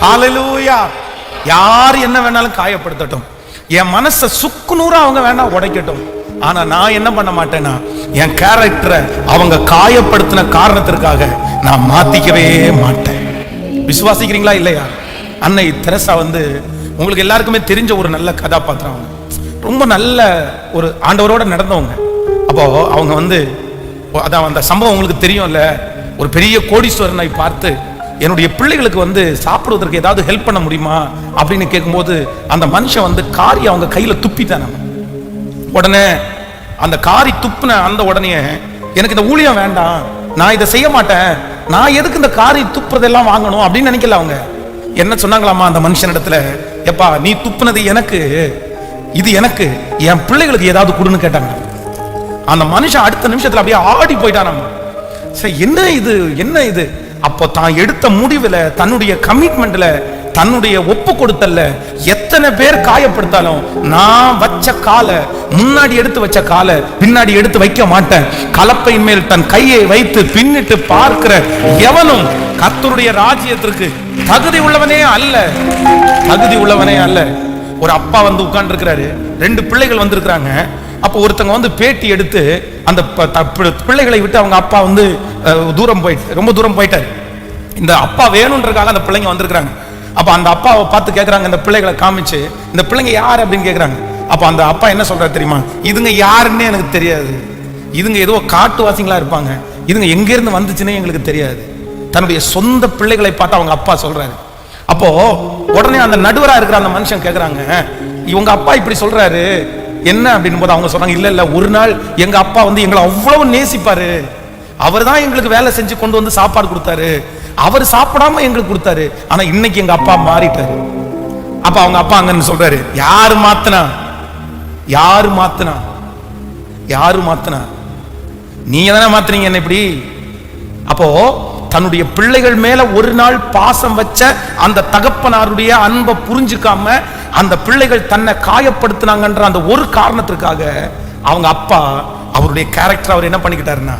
ஹல்லேலூயா. யார் என்ன வேணாலும் காயப்படுத்தட்டும், என் மனசை சுக்குநூறா அவங்க வேணா உடைக்கட்டும், ஆனா நான் என்ன பண்ண மாட்டேன்னா என் கேரக்டரை அவங்க காயப்படுத்தின காரணத்திற்காக நான் மாத்திக்கவே மாட்டேன். விசுவாசிக்கிறீங்களா இல்லையா? அன்னை தெரசா வந்து உங்களுக்கு எல்லாருக்குமே தெரிஞ்ச ஒரு நல்ல கதாபாத்திரம். அவங்க ரொம்ப நல்ல ஒரு ஆண்டவரோட நடந்தவங்க. அப்போ அவங்க வந்து அதான் அந்த சம்பவம் உங்களுக்கு தெரியும்ல, ஒரு பெரிய கோடீஸ்வரனை பார்த்து என்னுடைய பிள்ளைகளுக்கு வந்து சாப்பிடுவதற்கு ஏதாவது ஹெல்ப் பண்ண முடியுமா அப்படின்னு கேட்கும்போது அந்த மனுஷன் வந்து காரி அவங்க கையில துப்பிட்டான். உடனே அந்த காரி துப்புன அந்த உடனே எனக்கு இந்த ஊழியம் வேண்டாம், நான் இதை செய்ய மாட்டேன், நான் எதுக்கு இந்த காரி துப்புறதெல்லாம் வாங்கணும் அப்படின்னு நினைக்கல. அவங்க என்ன சொன்னாங்களாமா அந்த மனுஷனிடத்துல, எப்பா நீ துப்புனது எனக்கு, இது எனக்கு, என் பிள்ளைகளுக்கு ஏதாவது கொடுன்னு கேட்டாங்க. அந்த மனுஷன் அடுத்த நிமிஷத்துல அப்படியே ஆடி போயிட்டான். சரி, என்ன இது என்ன இது? அப்போ தான் எடுத்த முடிவுல, தன்னுடைய கமிட்மெண்ட்ல, தன்னுடைய ஒப்பு கொடுத்தல்ல எத்தனை பேர் காயப்படுத்தாலும் நான் வச்ச காலை, முன்னாடி எடுத்து வச்ச காலை பின்னாடி எடுத்து வைக்க மாட்டேன். கலப்பையின் மேல் தன் கையை வைத்து பின்னிட்டு பார்க்கிற எவனும் கர்த்தருடைய ராஜ்யத்திற்கு தகுதி உள்ளவனே அல்ல, தகுதி உள்ளவனே அல்ல. ஒரு அப்பா வந்து உட்கார்ந்து இருக்கிறாரு, 2 பிள்ளைகள் வந்திருக்கிறாங்க. அப்போ ஒருத்தங்க வந்து பேட்டி எடுத்து அந்த பிள்ளைகளை விட்டு அவங்க அப்பா வந்து ரொம்ப தூரம் போயிட்டாரு. இந்த அப்பா வேணும்ன்றதுக்காக அந்த பிள்ளைங்க வந்திருக்கிறாங்க. அப்ப அந்த அப்பாவை பார்த்து கேட்கறாங்க, இந்த பிள்ளைகளை காமிச்சு, இந்த பிள்ளைங்க யார் அப்படின்னு கேட்கறாங்க. அப்ப அந்த அப்பா என்ன சொல்றாரு தெரியுமா? இதுங்க யாருன்னே எனக்கு தெரியாது, இதுங்க ஏதோ காட்டுவாசிங்களா இருப்பாங்க, இதுங்க எங்க இருந்து வந்துச்சுன்னே எங்களுக்கு தெரியாது. தன்னுடைய சொந்த பிள்ளைகளை பார்த்து அவங்க அப்பா சொல்றாரு. அப்போ உடனே அந்த நடுவரா இருக்கிற அந்த மனுஷன் கேட்கறாங்க, இவங்க அப்பா இப்படி சொல்றாரு என்ன அப்படின்னு போது அவங்க சொல்றாங்க, இல்ல இல்ல, ஒரு நாள் எங்க அப்பா வந்து எங்களை அவ்வளவு நேசிப்பாரு, அவர் தான் எங்களுக்கு வேலை செஞ்சு கொண்டு வந்து சாப்பாடு கொடுத்தாரு, அவர் சாப்பிடாம எங்களுக்கு கொடுத்தாரு, ஆனா இன்னைக்கு எங்க அப்பா மாறிட்டாரு. அப்ப அவங்க அப்பா அங்கன்னு சொல்றாரு, யாரு மாத்துனா, யாரு மாத்துனா, யாரு மாத்துனா? நீங்க தானே மாத்துறீங்க என்ன இப்படி? அப்போ தன்னுடைய பிள்ளைகள் மேல ஒரு நாள் பாசம் வச்ச அந்த தகப்பனாருடைய அன்பை புரிஞ்சுக்காம அந்த பிள்ளைகள் தன்னை காயப்படுத்தினாங்கன்ற அந்த ஒரு காரணத்திற்காக அவங்க அப்பா அவருடைய கேரக்டர் அவர் என்ன பண்ணிக்கிட்டாருன்னா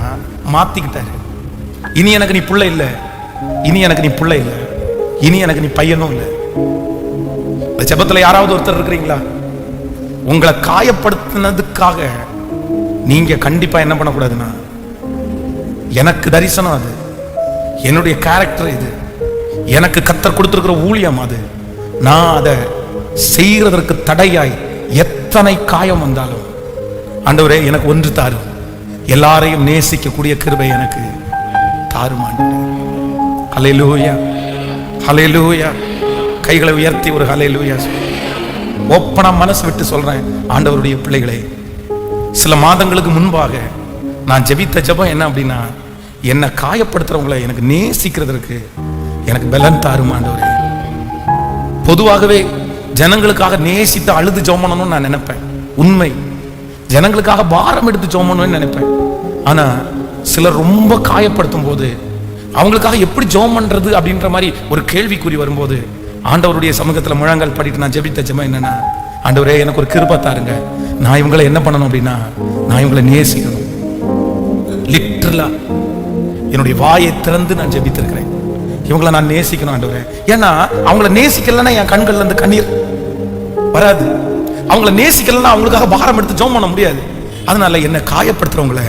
மாத்திக்கிட்டாரு. இனி எனக்கு நீ பிள்ளை இல்லை, இனி எனக்கு நீ பிள்ளை இல்லை, இனி எனக்கு நீ பையனும் இல்லை. இந்த ஜெபத்துல யாராவது ஒருத்தர் இருக்கிறீங்களா? உங்களை காயப்படுத்தினதுக்காக நீங்க கண்டிப்பா என்ன பண்ணக்கூடாதுன்னா, எனக்கு தரிசனம் அது, என்னுடைய கேரக்டர் இது, எனக்கு கர்த்தர் கொடுத்திருக்கிற ஊழியம் அது, நான் அதை செய்கிறதற்கு தடையாய் எத்தனை காயம் வந்தாலும் ஆண்டவரே எனக்கு ஒன்று தாரும், எல்லாரையும் நேசிக்கக்கூடிய கிருபை எனக்கு தாரும் ஆண்டவரே. ஹல்லேலூயா, ஹல்லேலூயா. கைகளை உயர்த்தி ஒரு ஹல்லேலூயா. ஓப்பனா மனசு விட்டு சொல்றேன், ஆண்டவருடைய பிள்ளைகளே, சில மாதங்களுக்கு முன்பாக நான் ஜெபித்த ஜெபம் என்ன அப்படின்னா, என்னை காயப்படுத்துறவங்களை எனக்கு நேசிக்கிறதுக்கு எனக்கு பலன் தாரும் ஆண்டவரே. பொதுவாகவே ஜனங்களுக்காக நேசித்து அழுது ஜெபம் பண்ணணும்னு நான் நினைப்பேன், உண்மை. ஜனங்களுக்காக பாரம் எடுத்து ஜெபம் பண்ணணும்னு நினைப்பேன். ஆனா சிலர் ரொம்ப காயப்படுத்தும் போது அவங்களுக்காக எப்படி ஜெபம் பண்றது அப்படின்ற மாதிரி ஒரு கேள்விக்குறி வரும்போது ஆண்டவருடைய சமூகத்துல முழங்கால் படிட்டு நான் ஜெபித்த ஜெபம் என்னன்னா, ஆண்டவரே எனக்கு ஒரு கிருபை தாருங்க, நான் இவங்களை என்ன பண்ணணும் அப்படின்னா, நான் இவங்களை நேசிக்கணும். லிட்டரலா என்னுடைய வாயை திறந்து நான் ஜெபித்திருக்கிறேன். இவங்களை நான் நேசிக்கணும் ஆண்டவரே. ஏன்னா அவங்கள நேசிக்கலன்னா என் கண்கள்ல இருந்து கண்ணீர் வராது. அவங்கள நேசிக்கலன்னா அவங்களுக்காக பாரம் எடுத்து ஜெபம் பண்ண முடியாது. அதனால என்னை காயப்படுத்துறவங்கள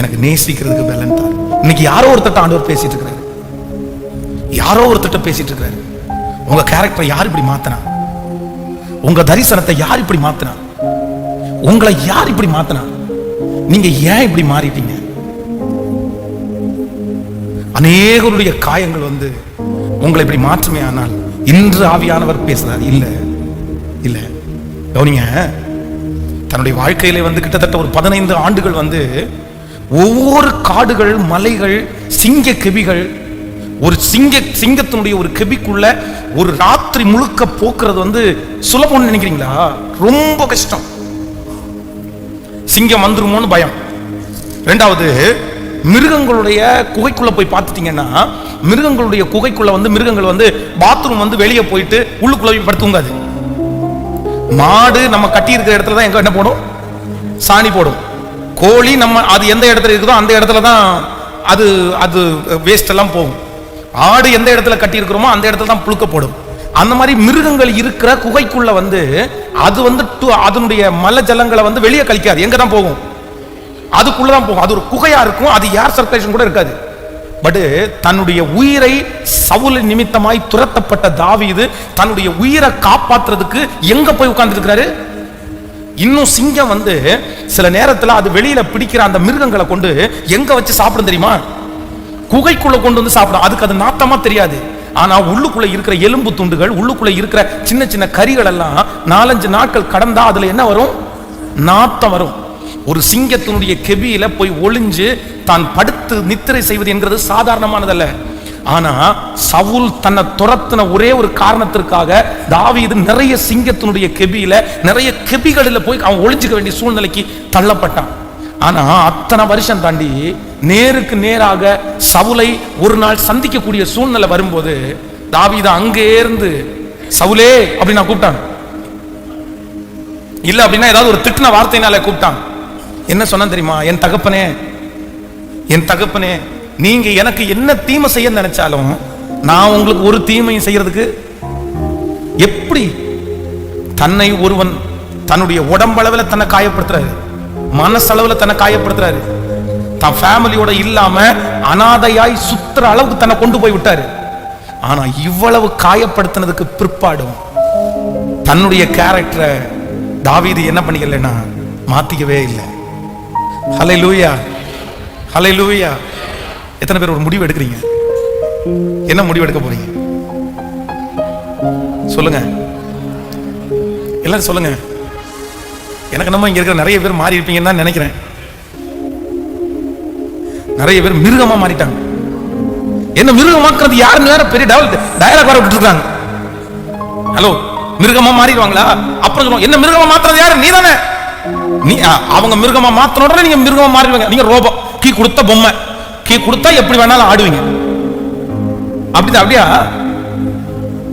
எனக்கு நேசிக்கிறதுக்கு பலன் தான். இன்னைக்கு யாரோ ஒருத்தட்ட ஆண்டவர் பேசிட்டு இருக்கிறாரு, யாரோ ஒருத்தட்ட பேசிட்டு இருக்கிறாரு. உங்க கேரக்டரை யார் இப்படி மாத்தினா? உங்க தரிசனத்தை யார் இப்படி மாத்தினா? உங்களை யார் இப்படி மாத்தினா? நீங்க ஏன் இப்படி மாறிட்டீங்க? அநேகருடைய காயங்கள் வந்து உங்களை இப்படி மாற்றுமே. ஆனால் இன்று ஆவியானவர் பேசுறார், இல்ல இல்ல கவனிங்க. தன்னுடைய வாழ்க்கையிலே வந்து கிட்டத்தட்ட ஒரு 15 ஆண்டுகள் வந்து ஒவ்வொரு காடுகள், மலைகள், சிங்க கெபிகள், ஒரு சிங்கத்தினுடைய ஒரு கெபிக்குள்ள ஒரு ராத்திரி முழுக்க போக்குறது வந்து சுலபம்னு நினைக்கிறீங்களா? ரொம்ப கஷ்டம். சிங்கம் வந்துருமோன்னு பயம். ரெண்டாவது, மிருகங்களுடைய குகைக்குள்ள போய் பார்த்துட்டீங்கன்னா, மிருகங்களுடைய குகைக்குள்ள வந்து மிருகங்கள் வந்து பாத்ரூம் வந்து வெளியே போயிட்டு உள்ளுக்குள்ள போய் படுத்துங்காது. மாடு நம்ம கட்டி இருக்கிற இடத்துல தான் எங்க என்ன போடும்? சாணி போடும். கோழி நம்ம அது எந்த இடத்துல இருக்குதோ அந்த இடத்துல தான் அது அது வேஸ்ட் எல்லாம் போகும். ஆடு எந்த இடத்துல கட்டி இருக்கிறோமோ அந்த இடத்துல தான் புழுக்க போடும். அந்த மாதிரி மிருகங்கள் இருக்கிற குகைக்குள்ள வந்து அது வந்து அதனுடைய மல ஜலங்களை வந்து வெளியே கழிக்காது. எங்க தான் போகும்? அதுக்குள்ளதான் போகும். அது ஒரு குகையா இருக்கும். அது ஏர் சர்க்குலேஷன் கூட இருக்காது. பட் தன்னுடைய உயிரை சவுல் நிமித்தமாய் துரத்தப்பட்ட தாவீது தன்னுடைய உயிரை காப்பாற்றுறதுக்கு எங்க போய் உட்கார்ந்து இருக்கிறாரு? இன்னும் சிங்கம் வந்து சில நேரத்துல அது வெளியில பிடிக்கிற அந்த மிருகங்களை கொண்டு எங்க வச்சு சாப்பிடும் தெரியுமா? குகைக்குள்ள கொண்டு வந்து சாப்பிடும். அதுக்கு அது நாத்தமா தெரியாது. ஆனா உள்ளுக்குள்ள இருக்கிற எலும்பு துண்டுகள், உள்ளுக்குள்ள இருக்கிற சின்ன சின்ன கறிகள் எல்லாம் 4-5 நாட்கள் கடந்தா அதுல என்ன வரும்? நாத்தம் வரும். ஒரு சிங்கத்தினுடைய கெபியில போய் ஒளிஞ்சு தான் படுத்து நித்திரை செய்வது என்கிறது சாதாரணமானதல்ல. ஆனா சவுல் தன்னை துரத்தின ஒரே ஒரு காரணத்திற்காக தாவீது நிறைய சிங்கத்தினுடைய கெபியில, நிறைய கெபிகளில் போய் அவன் ஒளிஞ்சுக்க வேண்டிய சூழ்நிலைக்கு தள்ளப்பட்டான். ஆனா அத்தனை வருஷம் தாண்டி நேருக்கு நேராக சவுலை ஒரு நாள் சந்திக்கக்கூடிய சூழ்நிலை வரும்போது தாவீது அங்கே இருந்து சவுலே அப்படின்னு நான் கூப்பிட்டான். இல்ல அப்படின்னா ஏதாவது ஒரு திட்டின வார்த்தையினால கூப்பிட்டான். என்ன சொன்ன தெரியுமா? என் தகப்பனே, என் தகப்பனே, நீங்க எனக்கு என்ன தீமை செய்ய நினைச்சாலும் நான் உங்களுக்கு ஒரு தீமையும் செய்யறதுக்கு எப்படி? தன்னை ஒருவன் தன்னுடைய உடம்பளவில் தன்னை காயப்படுத்துறாரு, மனசளவில் தன்னை காயப்படுத்துறாரு. தன் ஃபேமிலியோட இல்லாம அனாதையாய் சுத்துற அளவுக்கு தன்னை கொண்டு போய் விட்டாரு. ஆனா இவ்வளவு காயப்படுத்தினதுக்கு பிற்பாடும் தன்னுடைய கேரக்டரை தாவீது என்ன பண்ணிக்கலன்னா மாத்திக்கவே இல்லை. ஹல்லேலூயா, ஹல்லேலூயா. எத்தனை பேர் ஒரு முடிவு எடுக்கிறீங்க? என்ன முடிவு எடுக்க போறீங்க? சொல்லுங்க, எல்லாரும் சொல்லுங்க. எனக்கு நம்ம இங்க இருக்கிற நிறைய பேர் மாறி இருப்பீங்கன்னு தான் நினைக்கிறேன். நிறைய பேர் மிருகமா மாறிட்டாங்க. என்ன மிருகமாக்குறது யாருன்னு வேற பெரிய டயலாக் வர விட்டு இருக்காங்க. ஹலோ, மிருகமா மாறிடுவாங்களா? அப்புறம் என்ன மிருகமா மாத்துறது யாரு? நீ தானே. நீ அவங்க மிருகமா மாத்தின உடனே நீங்க மிருகமா மாறிடுவீங்க. நீங்க ரோபோ, கீ கொடுத்த பொம்மை, கீ கொடுத்தா எப்படி வேணாலும் ஆடுவீங்க. அப்படியா?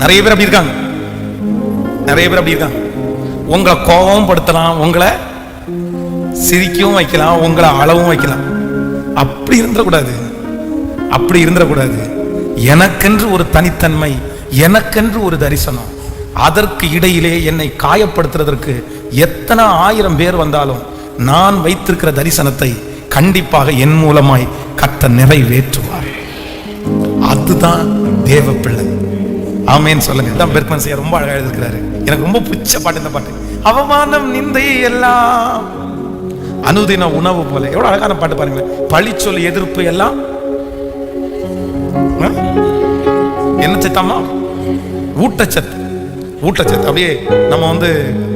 நிறைய பேர் அப்படி இருக்காங்க. நிறைய பேர் அப்படி இருக்காங்க. உங்களை கோபம் படுத்தலாம், உங்களை சிரிக்கவும் வைக்கலாம், உங்களை அளவும் வைக்கலாம். அப்படி இருந்துடக்கூடாது. அப்படி இருந்துடக்கூடாது. எனக்கென்று ஒரு தனித்தன்மை, எனக்கென்று ஒரு தரிசனம். அதற்கு இடையிலே என்னை காயப்படுத்துறதற்கு எத்தனை 1000 பேர் வந்தாலும் நான் வைத்திருக்கிற தரிசனத்தை கண்டிப்பாக என் மூலமாய் கர்த்தர் நிறைவேற்றுவார். அதுதான் தேவ பிள்ளை. ஆமென் சொல்லுங்க. தான் பெர்க்மன் சார் ரொம்ப அழகா எழுதிருக்கிறாரு. எனக்கு ரொம்ப பிடிச்ச பாட்டு இந்த பாட்டு. அவமானம் நிந்தை எல்லாம் அனுதின உணவு போல. எவ்வளவு அழகான பாட்டு பாருங்களேன். பழிச்சொல் எதிர்ப்பு எல்லாம் என்ன சத்தாமா? ஊட்டச்சத்து. ஊட்டச்சத்து. அப்படியே நம்ம வந்து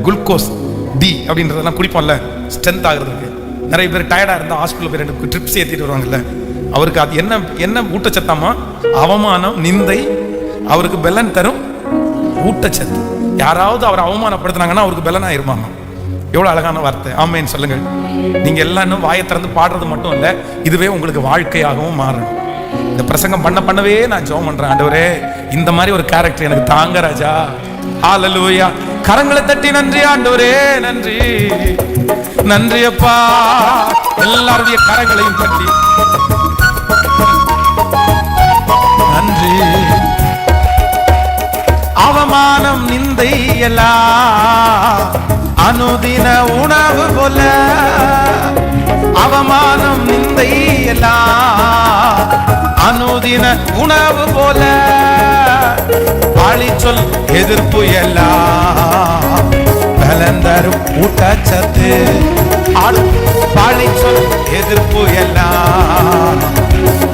குளுக்கோஸ் டி அப்படின்றதெல்லாம் குடிப்போம்ல ஸ்ட்ரென்த் ஆகுறதுக்கு. நிறைய பேர் டயர்டா இருந்தா ஹாஸ்பிட்டல் போய் 2 ட்ரிப்ஸ் ஏற்றிட்டு வருவாங்கல்ல. அவருக்கு அது என்ன ஊட்டச்சத்தாமா? அவமானம் நிந்தை அவருக்கு பெலன் தரும் ஊட்டச்சத்து. யாராவது அவரை அவமானப்படுத்தினாங்கன்னா அவருக்கு பெலன் ஆயிருமாமா. எவ்வளவு அழகான வார்த்தை. ஆமென் சொல்லுங்க. நீங்க எல்லாம் இன்னும் வாயை திறந்து பாடுறது மட்டும் இல்ல, இதுவே உங்களுக்கு வாழ்க்கையாகவும் மாறணும். இந்த பிரசங்கம் பண்ணவே நான் ஜெபம் பண்றேன். ஆண்டவரே, இந்த மாதிரி ஒரு கேரக்டர் எனக்கு தாங்க ராஜா. ஹல்லேலூயா. கரங்களை தட்டி நன்றி ஆண்டவரே, நன்றி நன்றி அப்பா. எல்லாருடைய கரங்களையும் தட்டி அவமானம் நிந்தை எல்லாம் அனுதின உணவு போல, அவமானம் நிந்தை எல்லாம் அனுதின உணவு போல, பாழி சொல் எதிர்ப்பு எல்லாம் பலந்தரும் ஊட்டச்சத்து. ஆடும் பாழி சொல் எதிர்ப்பு எல்லாம்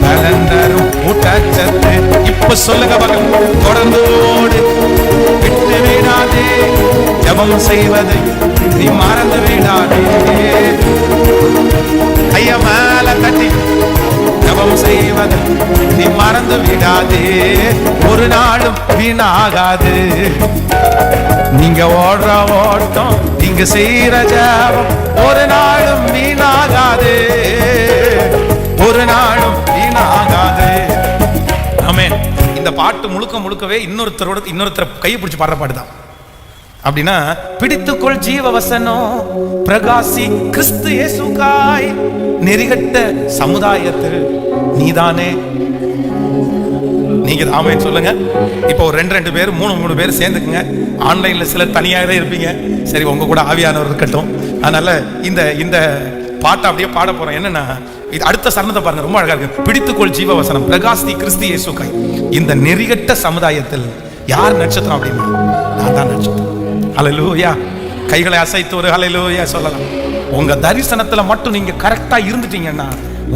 பலந்தரும் ஊட்டச்சத்து. இப்ப சொல்லுங்க பக்கம், தொடர்ந்து ஓடு, விட்டு விடாதே, ஜபம் செய்வதை நீ மறந்து விடாதே. ஐயா மேல தட்டி ஜபம் செய்வதை நீ மறந்து விடாதே, ஒரு நாளும் வீணாகாது. நீங்க ஓடுற ஓட்டம், நீங்க செய்யற ஜபம் ஒரு நாளும் வீணாகாது, ஒரு நாளும் வீணாகாது. ஆமென். இந்த பாட்டு முழுக்க முழுக்கவே இன்னொருத்தரை கையை பிடிச்சு பாடுற பாட்டு தான். அப்படின்னா, பிடித்துக்கொள் ஜீவ வசனம் பிரகாசி கிறிஸ்து இயேசுக்காய், நெறிகட்ட சமுதாயத்தில் நீதானே. நீங்க ஆமென் சொல்லுங்க. இப்போ ஒரு 2 பேர் 3 பேர் சேர்ந்துக்குங்க. ஆன்லைன்ல சிலர் தனியாக இருப்பீங்க, சரி உங்க கூட ஆவியானவர் இருக்கட்டும். அதனால இந்த பாட்டை அப்படியே பாட போறோம். என்னன்னா, இது அடுத்த சரணத்தை பாருங்க, ரொம்ப அழகா இருக்கு. பிடித்துக்கொள் ஜீவ வசனம் பிரகாசி கிறிஸ்து இயேசுக்காய், இந்த நெறிகட்ட சமுதாயத்தில் யார் நட்சத்திரம் அப்படின்னா நான் தான் நட்சத்திரம். ஹல்லேலூயா. கைகளை அசைத்து ஒரு ஹல்லேலூயா சொல்லலாம். உங்க தரிசனத்துல மட்டும் நீங்க கரெக்டா இருந்துட்டீங்கன்னா,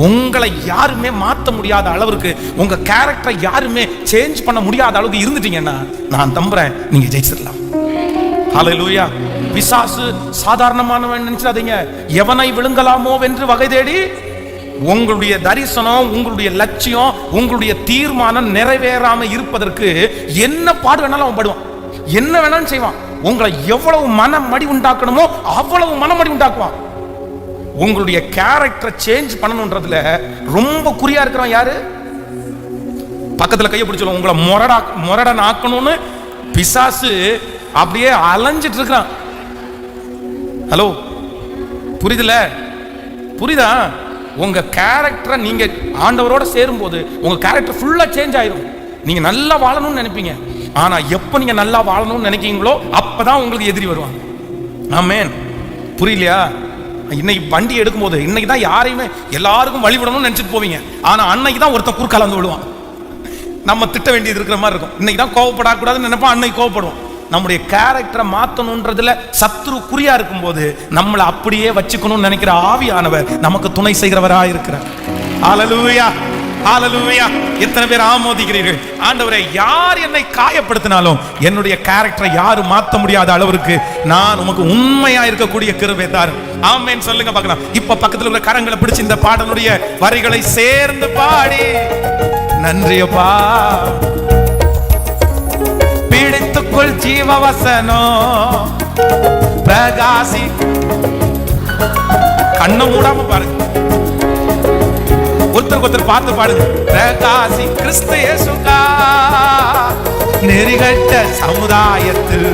உங்களை யாருமே மாற்ற முடியாத அளவுக்கு, உங்க கேரக்டரை யாருமே சேஞ்ச் பண்ண முடியாத அளவுக்கு இருந்துட்டீங்கன்னா, நான் நம்புறேன் நீங்க ஜெயிச்சிடலாம். ஹல்லேலூயா. பிசாசு சாதாரணமானவன் நினைச்சிடாதீங்க. எவனை விழுங்கலாமோ வென்று வகை தேடி, உங்களுடைய தரிசனம், உங்களுடைய லட்சியம், உங்களுடைய தீர்மானம் நிறைவேறாம இருப்பதற்கு என்ன பாடு வேணாலும் அவன் படுவான், என்ன வேணாலும் செய்வான். உங்களை எவ்வளவு மனமடி உண்டாக்கணுமோ அவ்வளவு மனமடி உண்டாக்குவான். உங்களுடைய கேரக்டரை சேஞ்ச் பண்ணணும்ன்றதுல ரொம்ப குறியா இருக்கிறவன் யாரு? பக்கத்துல கையை பிடிச்சோம். உங்களை முரடன் ஆக்கணும்னு பிசாசு அப்படியே அலைஞ்சிட்டு இருக்கிறான். ஹலோ, புரியுதுல? புரியுதா? உங்க கேரக்டரை நீங்க ஆண்டவரோட சேரும் போது உங்க கேரக்டர் ஃபுல்லா சேஞ்ச் ஆயிரும். நீங்க நல்லா வாழணும்னு நினைப்பீங்க, ஆனா எப்ப நீங்க நல்லா வாழணும்னு நினைக்கிறீங்களோ அப்பதான் உங்களுக்கு எதிரி வருவாங்க. ஆமென். புரியலையா? இன்னைக்கு வண்டி எடுக்கும் போது இன்னைக்கு தான் யாரையுமே எல்லாருக்கும் வழிவிடணும்னு நினைச்சிட்டு போவீங்க, ஆனா அன்னைக்கு தான் ஒருத்தன் குறுக்கால வந்து விடுவான். நம்ம திட்ட வேண்டியது இருக்கிற மாதிரி இருக்கும். இன்னைக்கு தான் கோவப்படக்கூடாதுன்னு நினைப்போம், அன்னைக்கு கோவப்படுவோம். நம்முடைய கேரக்டரை மாற்றணுன்றதுல சத்ரு குறியா இருக்கும் போது நம்மளை அப்படியே வச்சுக்கணும்னு நினைக்கிற ஆவியானவர் நமக்கு துணை செய்கிறவராக இருக்கிறார். ஹல்லேலூயா, ஹல்லேலூயா. எத்தனை பேர் ஆமோதிக்கிறீர்கள்? ஆண்டவரே, யார் என்னை காயப்படுத்தினாலும் என்னுடைய கேரக்டரை யாரும் மாற்ற முடியாத அளவிற்கு நான் உமக்கு உண்மையா இருக்கக்கூடிய கிருபை தாரும். ஆமென் சொல்லுங்க பார்க்கலாம். இப்ப பக்கத்துல இருக்கிற கரங்களை பிடிச்சு இந்த பாடலுடைய வரிகளை சேர்ந்து பாடி, நன்றியப்பா. பிடித்துக்கொள் ஜீவ வசனம் பிரகாசி. கண்ணை மூடாம பாருங்க, ஒருத்தருக்கு ஒருத்தர் பார்த்து பாடுங்க. பிரகாசி கிறிஸ்து இயேசுக்கா, நெறிகட்ட சமுதாயத்தில்.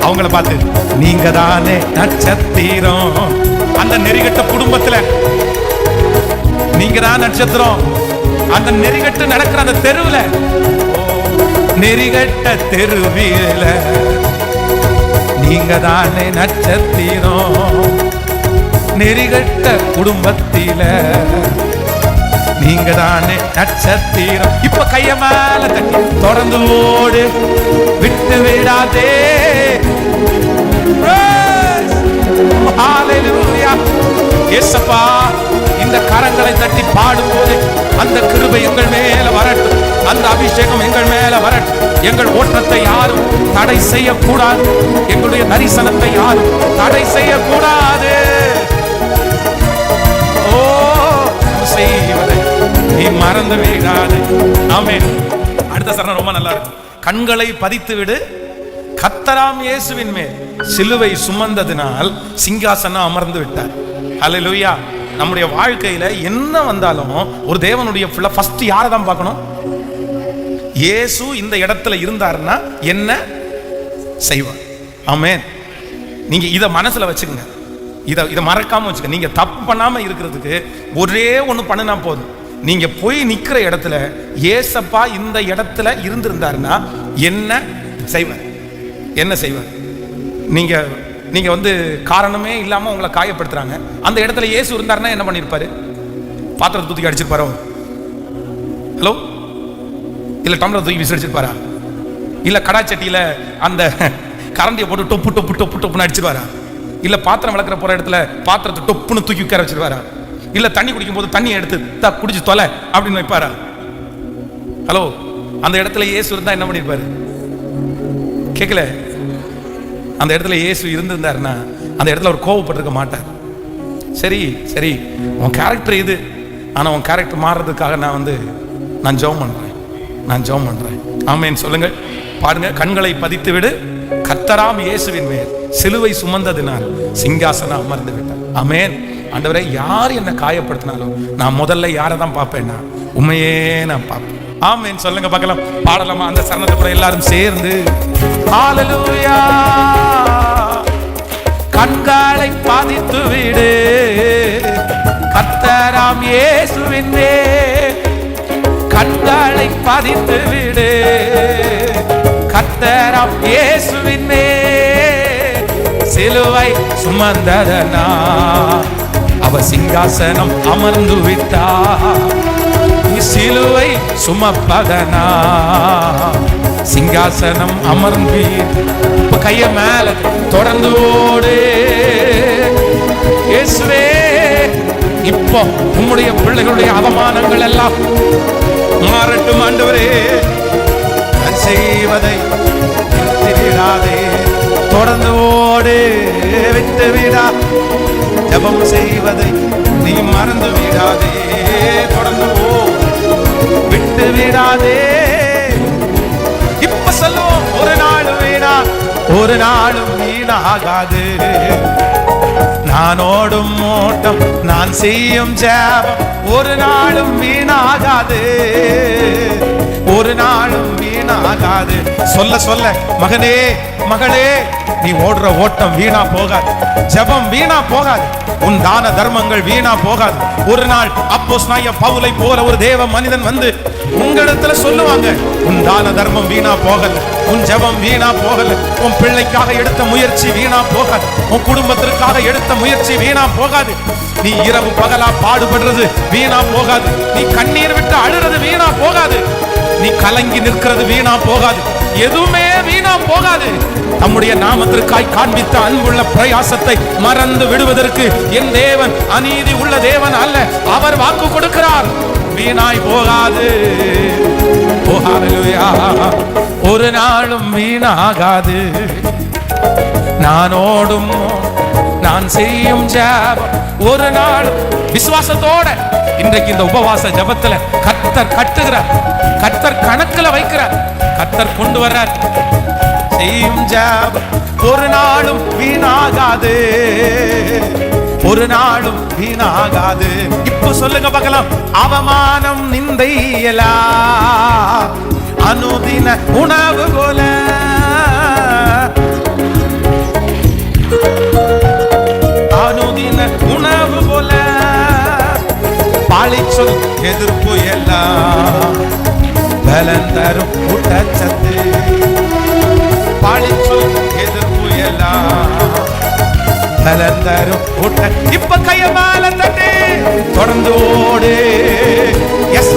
அவங்கள பார்த்து, நீங்க தானே நட்சத்திரம். அந்த நெறிகட்ட குடும்பத்துல நீங்க தான் நட்சத்திரம். அந்த நெறிகட்டு நடக்கிற அந்த தெருவுல, நெறிகட்ட தெருவில நீங்க தானே நட்சத்திரம். நெறிகட்ட குடும்பத்தில நீங்க தானே நட்சத்திரம். இப்ப கைய மேல தட்டி தொடர்ந்து ஓடு, விட்டு விடாதே. ஹல்லேலூயா. இயேசுப்பா, இந்த கரங்களை தட்டி பாடும்போது அந்த கிருபை எங்கள் மேல வரட்டும், அந்த அபிஷேகம் எங்கள் மேல வரட்டும். எங்கள் ஓட்டத்தை யாரும் தடை செய்யக்கூடாது, எங்களுடைய தரிசனத்தை யாரும் தடை செய்யக்கூடாது. ஓ, செய்வதை நீ மறந்து விடாது. ஆமென். அடுத்த சரணம் ரொம்ப நல்லா இருக்கு. கண்களை பதித்து விடு, கர்த்தராம் இயேசுவின் மேல் சிலுவை சுமந்ததினால் சிங்காசனம் அமர்ந்து விட்டார். ஹல்லேலூயா. நம்முடைய வாழ்க்கையில என்ன வந்தாலும் ஒரு தேவனுடைய ஃபர்ஸ்ட் யாரை தான் பார்க்கணும்? இயேசு இந்த இடத்துல இருந்தாருன்னா என்ன செய்வார்? ஆமென். நீங்க இத மனசுல வச்சுக்கங்க, இத மறக்காம வச்சுக்க. நீங்க தப்பு பண்ணாம இருக்கிறதுக்கு ஒரே ஒண்ணு பண்ணினா போதும். நீங்க போய் நிக்கிற இடத்துல ஏசப்பா இந்த இடத்துல இருந்திருந்தாருன்னா என்ன செய்வார்? என்ன செய்வார்? நீங்க நீங்க வந்து காரணமே இல்லாம உங்களை காயப்படுத்துறாங்க, அந்த இடத்துல இயேசு இருந்தாருன்னா என்ன பண்ணிருப்பாரு? பாத்திரத்தை தூக்கி அடிச்சிருப்பாரோ? ஹலோ, இல்ல டம்ளர் தூக்கி விசிறிச்சிருப்பாரா? இல்ல கடாச்சட்டியில அந்த கரண்டியை போட்டு டொப்பு டொப்பு டொப்பு டொப்புன்னு அடிச்சிருவாரா? இல்ல பாத்திரம் விளக்குற போற இடத்துல பாத்திரத்தை டொப்புன்னு தூக்கி உட்கார வச்சிருவாரா? இல்ல தண்ணி குடிக்கும் போது தண்ணியை எடுத்து குடிச்சு தொலை அப்படின்னு வைப்பாரா? ஹலோ, அந்த இடத்துல இயேசு இருந்தா என்ன பண்ணிருப்பாரு? கேட்கல? அந்த இடத்துல இயேசு இருந்திருந்தாருன்னா அந்த இடத்துல ஒரு கோவப்பட்டிருக்க மாட்டார். சரி சரி, உன் கேரக்டர் இது, ஆனா உன் கேரக்டர் மாறுறதுக்காக நான் ஜெபம் பண்றேன். ஆமென் சொல்லுங்க, பாருங்க. கண்களை பதித்து விடு, கர்த்தராம் இயேசுவின் மேல் சிலுவை சுமந்ததினால் சிங்காசனம் அமர்ந்து விட்டார். ஆமென். ஆண்டவரே, யார் என்ன காயப்படுத்தினாலும் நான் முதல்ல யாரை தான் பார்ப்பேன்னா உண்மையே நான் பார்ப்பேன். ஆமென் சொல்லுங்க பார்க்கலாம். பாடலாமா அந்த சரணத்தை கூட எல்லாரும் சேர்ந்து? ஹல்லேலூயா. கண்களை பதித்து விடு, கர்த்தராம் இயேசுவின் மேல் கண்களை பதித்து விடு, கர்த்தராம் இயேசுவின் மேல் சிலுவை சுமந்ததனா அவ சிங்காசனம் அமர்ந்து விட்டார். சிலுவை சுமப்பதனா சிங்காசனம் அமர்ந்து. இப்ப கைய மேல தொடர்ந்து ஓடு இயேசுவே. இப்போ உம்முடைய பிள்ளைகளுடைய அவமானங்கள் எல்லாம் மாறட்டும் ஆண்டவரே. நான் செய்வதை விடாதே, தொடர்ந்து ஓடு, விட்டு விடா. ஜெபம் செய்வதை நீ மறந்து விடாதே, தொடர்ந்து ஓடு, விட்டு விடாதே. இப்ப சொல்லுவோம், ஒரு நாளும் வீணா, ஒரு நாளும் வீணாகாது. நான் ஓடும் ஓட்டம், நான் செய்யும் ஜெபம் ஒரு நாளும் வீணாகாது, ஒரு நாளும் வீணாகாது. சொல்ல சொல்ல மகனே மகளே, நீ ஓடுற ஓட்டம் வீணா போகாது, ஜெபம் வீணா போகாது, உன் தான தர்மங்கள் வீணா போகாது. ஒரு நாள் அப்போஸ்தலனாகிய பவுலை போல ஒரு தேவ மனிதன் வந்து உங்களிடத்துல சொல்லுவாங்க, உன் தான தர்மம் வீணா போகல, உன் ஜெபம் வீணா போகல, உன் பிள்ளைக்காக எடுத்த முயற்சி வீணா போகாது, உன் குடும்பத்திற்காக எடுத்த முயற்சி வீணா போகாது. நீ இரவு பகலா பாடுபடுறது வீணா போகாது, நீ கண்ணீர் விட்டு அழுறது வீணா போகாது, நீ கலங்கி நிற்கிறது வீணா போகாது, எதுவுமே வீணா போகாது. நம்முடைய நாமத்திற்காய் காண்பித்த அன்புள்ள பிரயாசத்தை மறந்து விடுவதற்கு என் தேவன் அநீதி உள்ள தேவன் அல்ல. அவர் வாக்கு கொடுக்கிறார், வீணாய் போகாது. ஒரு நாளும் வீணாகாது. நான் ஓடும், நான் செய்யும் ஜெபம் ஒரு நாள் விசுவாசத்தோட இன்றைக்கு இந்த உபவாச ஜெபத்துல கர்த்தர் கட்டுகிறார், கர்த்தர் கணக்குல வைக்கிறார், கர்த்தர் கொண்டு வர்றார். செய்யும் ஜெபம் ஒரு நாளும் வீணாகாது, ஒரு நாளும் வீணாகாது. இப்ப சொல்லுங்க பார்க்கலாம். அவமானம் நிந்தையலா அனுதின உணவு போல, அனுதின உணவு போல, பாழிச்சொல் எதிர்ப்பு எல்லாம் பலன் தரும் ஊட்டச்சத்து, பாழிச்சொல் எதிர்ப்பு எல்லாம் பலன் தரும் ஊட்ட. இப்ப கைய மேல தட்டி தொடர்ந்து ஓடு. எஸ்,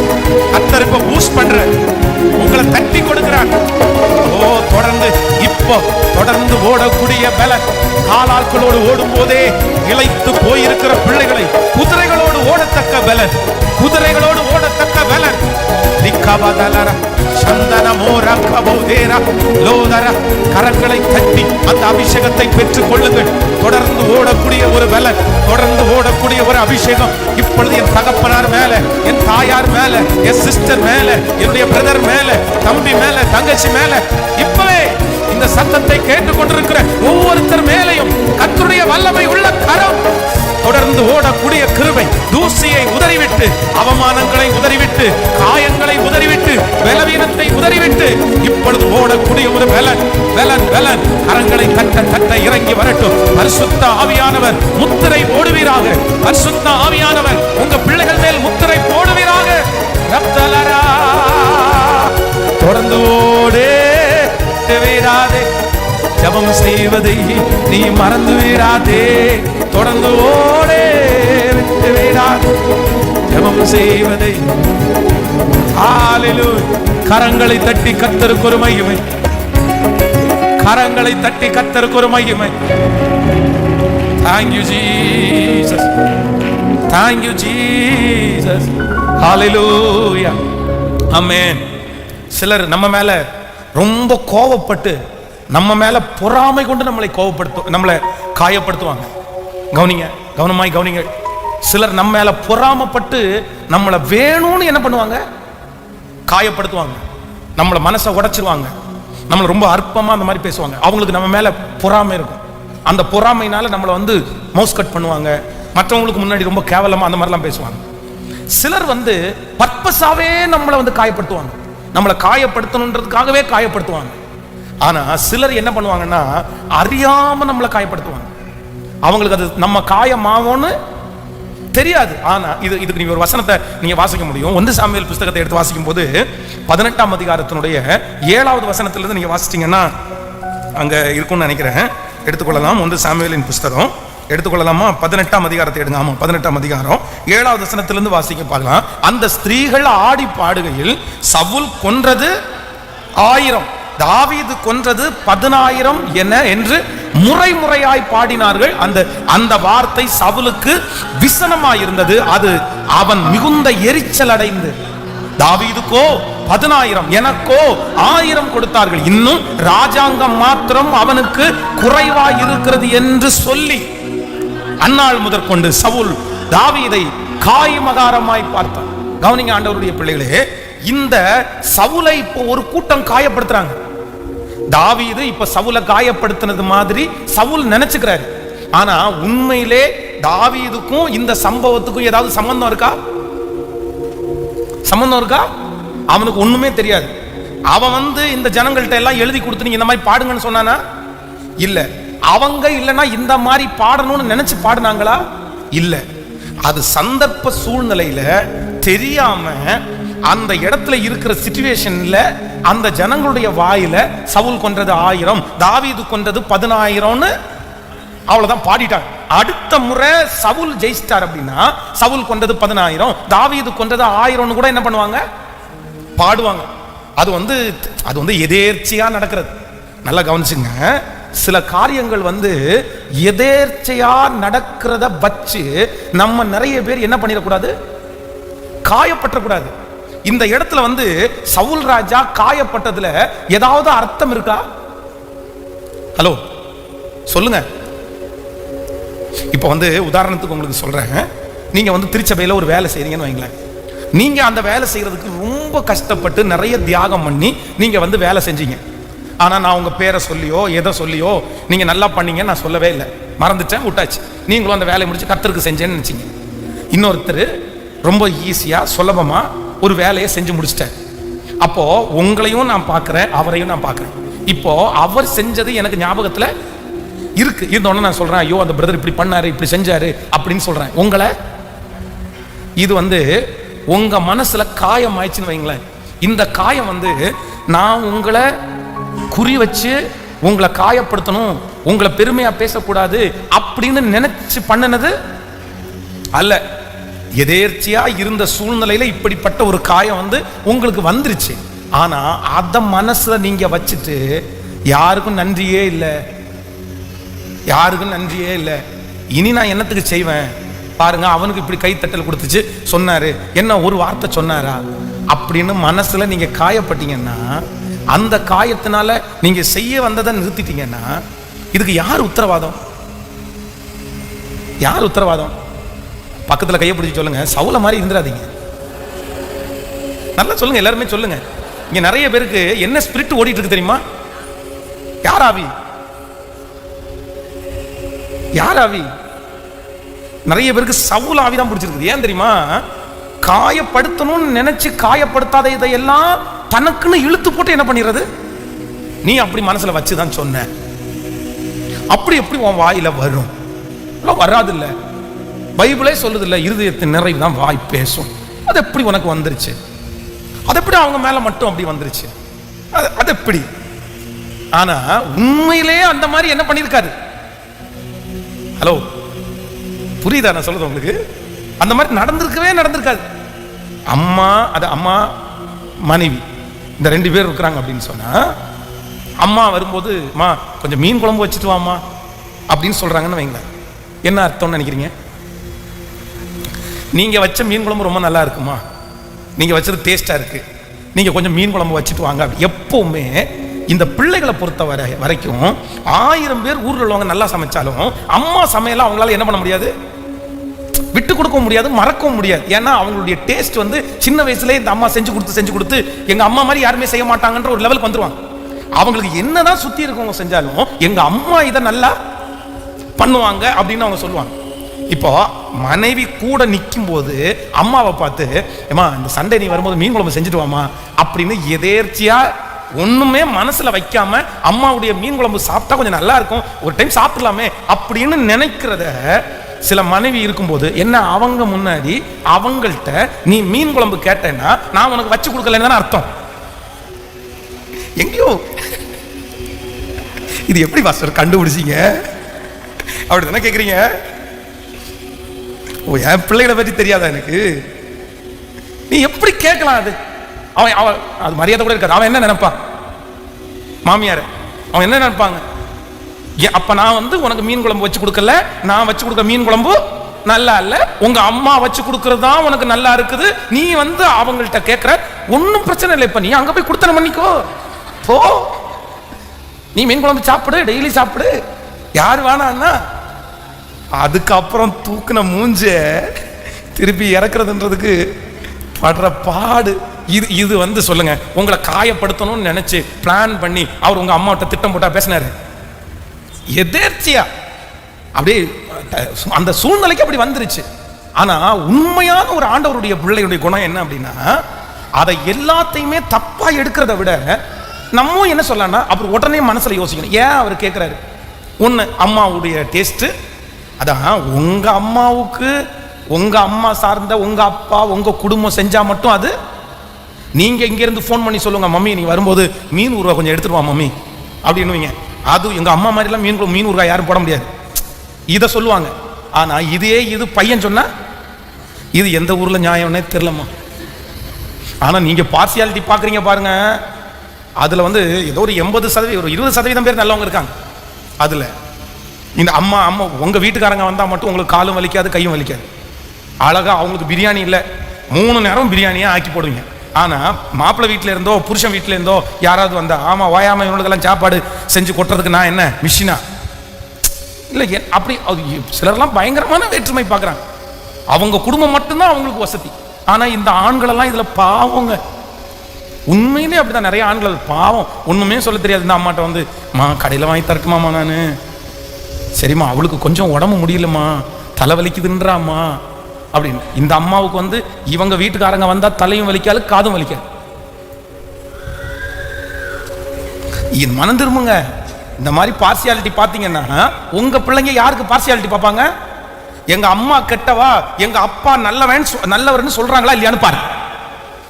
கர்த்தர் இப்ப பூஸ்ட் பண்ற, உங்களை தட்டி கொடுக்கிறார். ஓ, தொடர்ந்து இப்போ தொடர்ந்து ஓடக்கூடிய பலன். காலாட்களோடு ஓடும் போதே இளைத்து போயிருக்கிற பிள்ளைகளை குதிரைகளோடு ஓடத்தக்க பலன், குதிரைகளோடு ஓடத்தக்க பலன். கரங்களை தட்டி அந்த அபிஷேகத்தை பெற்றுக் கொள்ளுங்கள். தொடர்ந்து ஓடக்கூடிய ஒரு பலன், தொடர்ந்து ஓடக்கூடிய ஒரு அபிஷேகம் இப்பொழுது என் தகப்பனார் மேல, என் தாயார் மேல, என் சிஸ்டர் மேல, என்னுடைய பிரதர் மேல, தம்பி மேல, தங்கச்சி மேல, இப்பவே இந்த சத்தத்தை கேட்டுக் கொண்டிருக்கிற ஒவ்வொருத்தர் மேலையும் கர்த்தருடைய வல்லமை உள்ள கரம், தொடர்ந்து ஓடக்கூடிய கிருபை, தூசியை உதறிவிட்டு, அவமானங்களை உதறிவிட்டு, காயங்களை உதறிவிட்டு, உதறிவிட்டு பலவீனத்தை உதறிவிட்டு இப்பொழுது ஓடக்கூடிய ஒரு பலன் பலன் பலன் கரங்களை தட்ட தட்ட இறங்கி வரட்டும். பரிசுத்த ஆவியானவர் முத்திரை போடுவீராக. பரிசுத்த ஆவியானவர் உங்க பிள்ளைகள் மேல் முத்திரை போடுவீராக. தொடர்ந்து ஓடு விடாதே, ஜெபம் செய்வதை நீ மறந்து விடாதே. தொடர்ந்து ஓடே விட்டு விடாதே, ஜெபம் செய்வதை. ஹalleluya. கரங்களை தட்டி கர்த்தருக்கு ஒரு மகிமை. கரங்களை தட்டி கர்த்தருக்கு ஒரு மகிமை. Thank you Jesus. Thank you Jesus. Hallelujah. Amen. சிலர் நம்ம மேல ரொம்ப கோபப்பட்டு நம்ம மேல பொறாமை கொண்டு நம்மளை காயப்படுத்துவாங்க. கவனிங்க, கவனமாய் கவனிங்க. சிலர் நம்ம மேல பொறாமப்பட்டு நம்மளை வேணும்னு என்ன பண்ணுவாங்க, காயப்படுத்துவாங்க. நம்மளை மனசை உடைச்சிருவாங்க. நம்மளை ரொம்ப அற்பமா அந்த மாதிரி பேசுவாங்க. அவங்களுக்கு நம்ம மேல பொறாமை இருக்கும். அந்த பொறாமைனால நம்மளை வந்து மவுஸ் கட் பண்ணுவாங்க. மற்றவங்களுக்கு முன்னாடி ரொம்ப கேவலமா அந்த மாதிரிலாம் பேசுவாங்க. சிலர் வந்து பர்பஸாவே நம்மளை வந்து காயப்படுத்துவாங்க. நம்மளை காயப்படுத்தணுன்றதுக்காகவே காயப்படுத்துவாங்க. ஆனா சிலர் என்ன பண்ணுவாங்கன்னா அறியாம நம்மளை காயப்படுத்துவாங்க. அவங்களுக்கு அது நம்ம காயமாவோன்னு தெரியாது. ஆனா இதுக்கு நீங்க ஒரு வசனத்தை நீங்க வாசிக்க முடியும். 1 சாமுவேல் புத்தகத்தை எடுத்து வாசிக்கும் போது 18ஆம் அதிகாரத்தினுடைய 7வது வசனத்திலிருந்து நீங்க வாசிச்சீங்கன்னா அங்க இருக்கும்னு நினைக்கிறேன். எடுத்துக்கொள்ளலாம். 1 சாமுவேலின் புத்தகம் எடுத்துக்கொள்ளலாமா? 18ஆம் அதிகாரத்தை எடுங்க. ஆமா, 18ஆம் அதிகாரம் 7வது வசனத்திலிருந்து வாசிக்க பார்க்கலாம். அந்த ஸ்திரீகள் ஆடி பாடுகையில் சவுல் கொன்றது 1000, தாவீது கொன்றது 10000 என்று முறை முறையாய் பாடினார்கள். அந்த வார்த்தை சவுலுக்கு விசனமாயிருந்தது. அது அவன் மிகுந்த எரிச்சல் அடைந்து, தாவீதுக்கோ 10000 எனக்கோ 1000 கொடுத்தார்கள், இன்னும் ராஜாங்கம் மாத்திரம் அவனுக்கு குறைவாய் இருக்கிறது என்று சொல்லி அந்நாள் முதற்கொண்டு சவுல் தாவீதை காய்மகாரமாய் பார்த்தான். கவனிங்க ஆண்டவருடைய பிள்ளைகளே, இந்த சவுலை இப்போ ஒரு கூட்டம் காயப்படுத்துறாங்க. தாவீது இப்ப சவுலை காயப்படுத்தினது மாதிரி சவுல் நினைச்சுக்கிறாரு. ஆனா உண்மையிலே தாவீதுக்கும் இந்த சம்பவத்துக்கும் ஏதாவது சம்பந்தம் இருக்கா? சம்பந்தம் இருக்கா? அவனுக்கு ஒண்ணுமே தெரியாது. அவன் வந்து இந்த ஜனங்கள்ட்ட எல்லாம் எழுதி கொடுத்து நீங்க இந்த மாதிரி பாடுங்கன்னு சொன்னானா? இல்ல. அவங்க இல்லைன்னா இந்த மாதிரி பாடணும்னு நினைச்சு பாடுனாங்களா? இல்ல. அது சந்தர்ப்ப சூழ்நிலையில தெரியாம அந்த இடத்துல இருக்கிற சிச்சுவேஷன்ல அந்த ஜனங்களுடைய வாயில சவுல் கொன்றது 1000, தாவீது கொன்றது 10000ன்னு அவ்வளவுதான் பாடிட்டாங்க. அடுத்த முறை சவுல் ஜெயிச்சிட்டார் அப்படின்னா சவுல் கொன்றது 10000, தாவீது கொன்றது 1000ன்னு கூட என்ன பண்ணுவாங்க, பாடுவாங்க. அது வந்து எதேர்ச்சியா நடக்கிறது. நல்லா கவனிச்சுங்க. சில காரியங்கள் வந்து எதேர்ச்சையா நடக்கிறத வச்சு நம்ம நிறைய பேர் என்ன பண்ணிடக்கூடாது, காயப்பற்றக்கூடாது. இந்த இடத்துல வந்து சவுல் ராஜா காயப்பட்டதுல ஏதாவது அர்த்தம் இருக்கா? ஹலோ சொல்லுங்க. இப்ப வந்து உதாரணத்துக்கு உங்களுக்கு சொல்றேன். நீங்க வந்து திருச்சபையில ஒரு வேலை செய்றீங்கன்னு வைங்களேன். நீங்க அந்த வேலை செய்யறதுக்கு ரொம்ப கஷ்டப்பட்டு நிறைய தியாகம் பண்ணி நீங்க வந்து வேலை செஞ்சீங்க. ஆனா நான் உங்க பேரை சொல்லியோ எதை சொல்லியோ நீங்க நல்லா பண்ணீங்க நான் சொல்லவே இல்லை, மறந்துட்டேன், விட்டாச்சு. நீங்களும் அந்த வேலையை முடிச்சு கர்த்தருக்கு செஞ்சேன்னு நினைச்சீங்க. இன்னொருத்தர் ரொம்ப ஈஸியா சுலபமா ஒரு வேலையை செஞ்சு முடிச்சிட்டார். அப்போ உங்களையும் நான் பார்க்கிறேன், அவரையும் நான் பார்க்கிறேன். இப்போ அவர் செஞ்சது எனக்கு ஞாபகத்துல இருக்கு. இருந்தோன்னு நான் சொல்றேன், ஐயோ அந்த பிரதர் இப்படி பண்ணாரு, இப்படி செஞ்சாரு அப்படின்னு சொல்றேன். உங்களை இது வந்து உங்க மனசுல காயம் ஆயிடுச்சுன்னு வைங்களேன். இந்த காயம் வந்து நான் உங்களை குறி வச்சு உங்களை காயப்படுத்தணும், உங்களை பெருமையா பேசக்கூடாது அப்படின்னு நினைச்சு பண்ணினது அல்ல. எதேர்ச்சியா இருந்த சூழ்நிலையில இப்படிப்பட்ட ஒரு காயம் வந்து உங்களுக்கு வந்துருச்சு. ஆனா அத மனசுல நீங்க வச்சுட்டு யாருக்கும் நன்றியே இல்லை, யாருக்கும் நன்றியே இல்லை. இனி நான் என்னத்துக்கு செய்வேன் பாருங்க, அவனுக்கு இப்படி கைத்தட்டல் கொடுத்துச்சு சொன்னாரு, என்ன ஒரு வார்த்தை சொன்னாரா அப்படின்னு மனசுல நீங்க காயப்பட்டீங்கன்னா, அந்த காயத்தினால நீங்க செய்ய வந்ததை நிறுத்திட்டீங்கன்னா இதுக்கு யார் உத்தரவாதம்? யார் உத்தரவாதம்? பக்கத்துல கையை பிடிச்சி சொல்லுங்க, சவுல மாதிரி இருந்துடாதீங்க. நல்லா சொல்லுங்க, எல்லாருமே சொல்லுங்க. இங்க நிறைய பேருக்கு என்ன ஸ்பிரிட் ஓடிட்டு இருக்கு தெரியுமா? யார் ஆவி? யார் ஆவி? நிறைய பேருக்கு சவுல் ஆவி தான் பிடிச்சிருக்கு. ஏன் தெரியுமா? காயப்படுத்தணும்னு நினைச்சு காயப்படுத்தாத இதையெல்லாம் தனக்குன்னு இழுத்து போட்டு என்ன பண்ணிடுறது? நீ அப்படி மனசுல வச்சுதான் சொன்ன, அப்படி எப்படி உன் வாயில வரும்? வராது இல்ல. பைபிளே சொல்லுது இல்ல, இருதயத்தின் நிறைவு தான் வாய் பேசும். அது எப்படி உனக்கு வந்துருச்சு? அது எப்படி அவங்க மேல மட்டும் அப்படி வந்துருச்சு? அது எப்படி? ஆனா உண்மையிலே அந்த மாதிரி என்ன பண்ணிருக்காரு? ஹலோ, புரியுதா நான் சொல்றது உங்களுக்கு? அந்த மாதிரி நடந்திருக்காது. அம்மா, அது அம்மா மனைவி இந்த 2 பேர் இருக்கிறாங்க அப்படின்னு சொன்னா, அம்மா வரும்போது அம்மா கொஞ்சம் மீன் குழம்பு வச்சுட்டு வாமா அப்படின்னு சொல்றாங்கன்னு வைங்களேன். என்ன அர்த்தம்னு நினைக்கிறீங்க? நீங்க வச்ச மீன் குழம்பு ரொம்ப நல்லா இருக்குமா, நீங்க வச்சது டேஸ்டா இருக்கு, நீங்க கொஞ்சம் மீன் குழம்பு வச்சுட்டு வாங்க. எப்பவுமே இந்த பிள்ளைகளை பொறுத்த வரைக்கும் 1000 பேர் ஊர்ல உள்ளவங்க நல்லா சமைச்சாலும் அம்மா சமையல அவங்களால என்ன பண்ண முடியாது? விட்டு கொடுக்க முடியாது, மறக்கவும் முடியாது. ஏன்னா அவங்களுடைய டேஸ்ட் வந்து சின்ன வயசுல இந்த அம்மா செஞ்சு கொடுத்து எங்க அம்மா மாதிரி யாருமே செய்ய மாட்டாங்கன்ற ஒரு லெவலுக்கு வந்துருவாங்க. அவங்களுக்கு என்னதான் சுத்தி இருக்கவங்க செஞ்சாலும் எங்க அம்மா இதை நல்லா பண்ணுவாங்க அப்படின்னு அவங்க சொல்லுவாங்க. இப்போ மனைவி கூட நிற்கும் போது அம்மாவை பார்த்து, ஏமா இந்த சண்டே நீ வரும்போது மீன் குழம்பு செஞ்சுட்டு வாமா அப்படின்னு எதேர்ச்சியா ஒண்ணுமே மனசுல வைக்காம அம்மாவுடைய மீன் குழம்பு சாப்பிட்டா கொஞ்சம் நல்லா இருக்கும், ஒரு டைம் சாப்பிடலாமே அப்படின்னு நினைக்கிறத சில மனைவி இருக்கும்போது என்ன, அவங்க முன்னாடி அவங்கள்ட்ட நீ மீன் குழம்பு கேட்டேன்னா நான் உனக்கு வச்சு கொடுக்கலன்னு தானே அர்த்தம். எங்கேயோ இது எப்படி பாஸ்டர் கண்டுபிடிச்சிங்க அப்படிதானே கேக்குறீங்க? ஓ, என் பிள்ளைகளை பற்றி தெரியாதா எனக்கு? நீ எப்படி கேட்கலாம்? அது அவன் அது மரியாதை கூட இருக்காது. அவன் என்ன நினைப்பான்? மாமியார் அவன் என்ன நினைப்பாங்க? அப்ப நான் வந்து உனக்கு மீன் குழம்பு வச்சு கொடுக்கல, நான் வச்சு கொடுக்க மீன் குழம்பு நல்லா இல்ல, உங்க அம்மா வச்சு கொடுக்கறது தான் உனக்கு நல்லா இருக்குது, நீ வந்து அவங்கள்ட்ட கேட்கற, ஒன்னும் பிரச்சனை இல்லை, இப்ப நீ அங்க போய் கொடுத்தன பண்ணிக்கோ போ, நீ மீன் குழம்பு சாப்பிடு, டெய்லி சாப்பிடு, யார் வேணான்னா. அதுக்கப்புறம் தூக்குன மூஞ்ச திருப்பி இறக்குறதுன்றதுக்கு படுற பாடு இது வந்து சொல்லுங்க. உங்களை காயப்படுத்தணும்னு நினைச்சு பிளான் பண்ணி அவர் உங்க அம்மாட்ட திட்டம் போட்டா பேசினாரு, எதேர்ச்சியா அப்படியே அந்த சூழ்நிலைக்கு அப்படி வந்துருச்சு. ஆனா உண்மையான ஒரு ஆண்டவருடைய பிள்ளையுடைய குணம் என்ன அப்படின்னா, அதை எல்லாத்தையுமே தப்பா எடுக்கிறத விட நம்ம என்ன சொல்லலாம்னா, அவர் உடனே மனசுல யோசிக்கணும். ஏன் அவர் கேட்கிறாரு? ஒண்ணு, அம்மாவுடைய டேஸ்ட். அதான் உங்க அம்மாவுக்கு உங்க அம்மா சார்ந்த உங்க அப்பா உங்க குடும்பம் செஞ்சா மட்டும் அது. நீங்க இங்க இருந்து போன் பண்ணி சொல்லுங்க, மம்மி நீ வரும்போது மீன் ஊறுகாய் கொஞ்சம் எடுத்துட்டு வா மம்மி அப்படின்னு. அது எங்க அம்மா மாதிரிலாம் மீன் ஊறுகாய் யாரும் போட முடியாது, இதை சொல்லுவாங்க. ஆனா இது பையன் சொன்னா இது எந்த ஊர்ல நியாயம்னே தெரியலம்மா. ஆனா நீங்க பார்சியாலிட்டி பாக்குறீங்க பாருங்க, அதுல வந்து ஏதோ ஒரு 80% ஒரு 20% பேர் நல்லவங்க இருக்காங்க. அதுல இந்த அம்மா உங்க வீட்டுக்காரங்க வந்தா மட்டும் உங்களுக்கு காலும் வலிக்காது கையும் வலிக்காது, அழகா அவங்களுக்கு பிரியாணி இல்லை 3 நேரம் பிரியாணியா ஆக்கி போடுவீங்க. ஆனா மாப்பிள்ளை வீட்டுல இருந்தோ புருஷன் வீட்டுல இருந்தோ யாராவது வந்தா, ஆமா வாயாம இவனுக்கெல்லாம் சாப்பாடு செஞ்சு கொட்டுறதுக்கு நான் என்ன மிஷினா இல்லை? அப்படி சிலர்லாம் பயங்கரமான வேற்றுமை பார்க்குறாங்க. அவங்க குடும்பம் மட்டும்தான் அவங்களுக்கு வசதி. ஆனா இந்த ஆண்கள் எல்லாம் இதுல பாவங்க. உண்மையிலே அப்படிதான் நிறைய ஆண்கள் பாவம், ஒண்ணுமே சொல்ல தெரியாது. இந்த அம்மாட்ட வந்து கடையில வாங்கி தரட்டுமாமா நானு, சரிம்மா அவளுக்கு கொஞ்சம் உடம்பு முடியலம்மா தலைவலிக்குதுன்றாம்மா அப்படின்னு. இந்த அம்மாவுக்கு வந்து இவங்க வீட்டுக்காரங்க வந்தா தலையும் வலிக்காது காதும் வலிக்காது. இது மனம் திரும்புங்க. இந்த மாதிரி பார்சியாலிட்டி பார்த்தீங்கன்னா உங்க பிள்ளைங்க யாருக்கு பார்சியாலிட்டி பார்ப்பாங்க? எங்க அம்மா கெட்டவா எங்க அப்பா நல்லவர்னு சொல்றாங்களா இல்லையான்னு பாருங்க,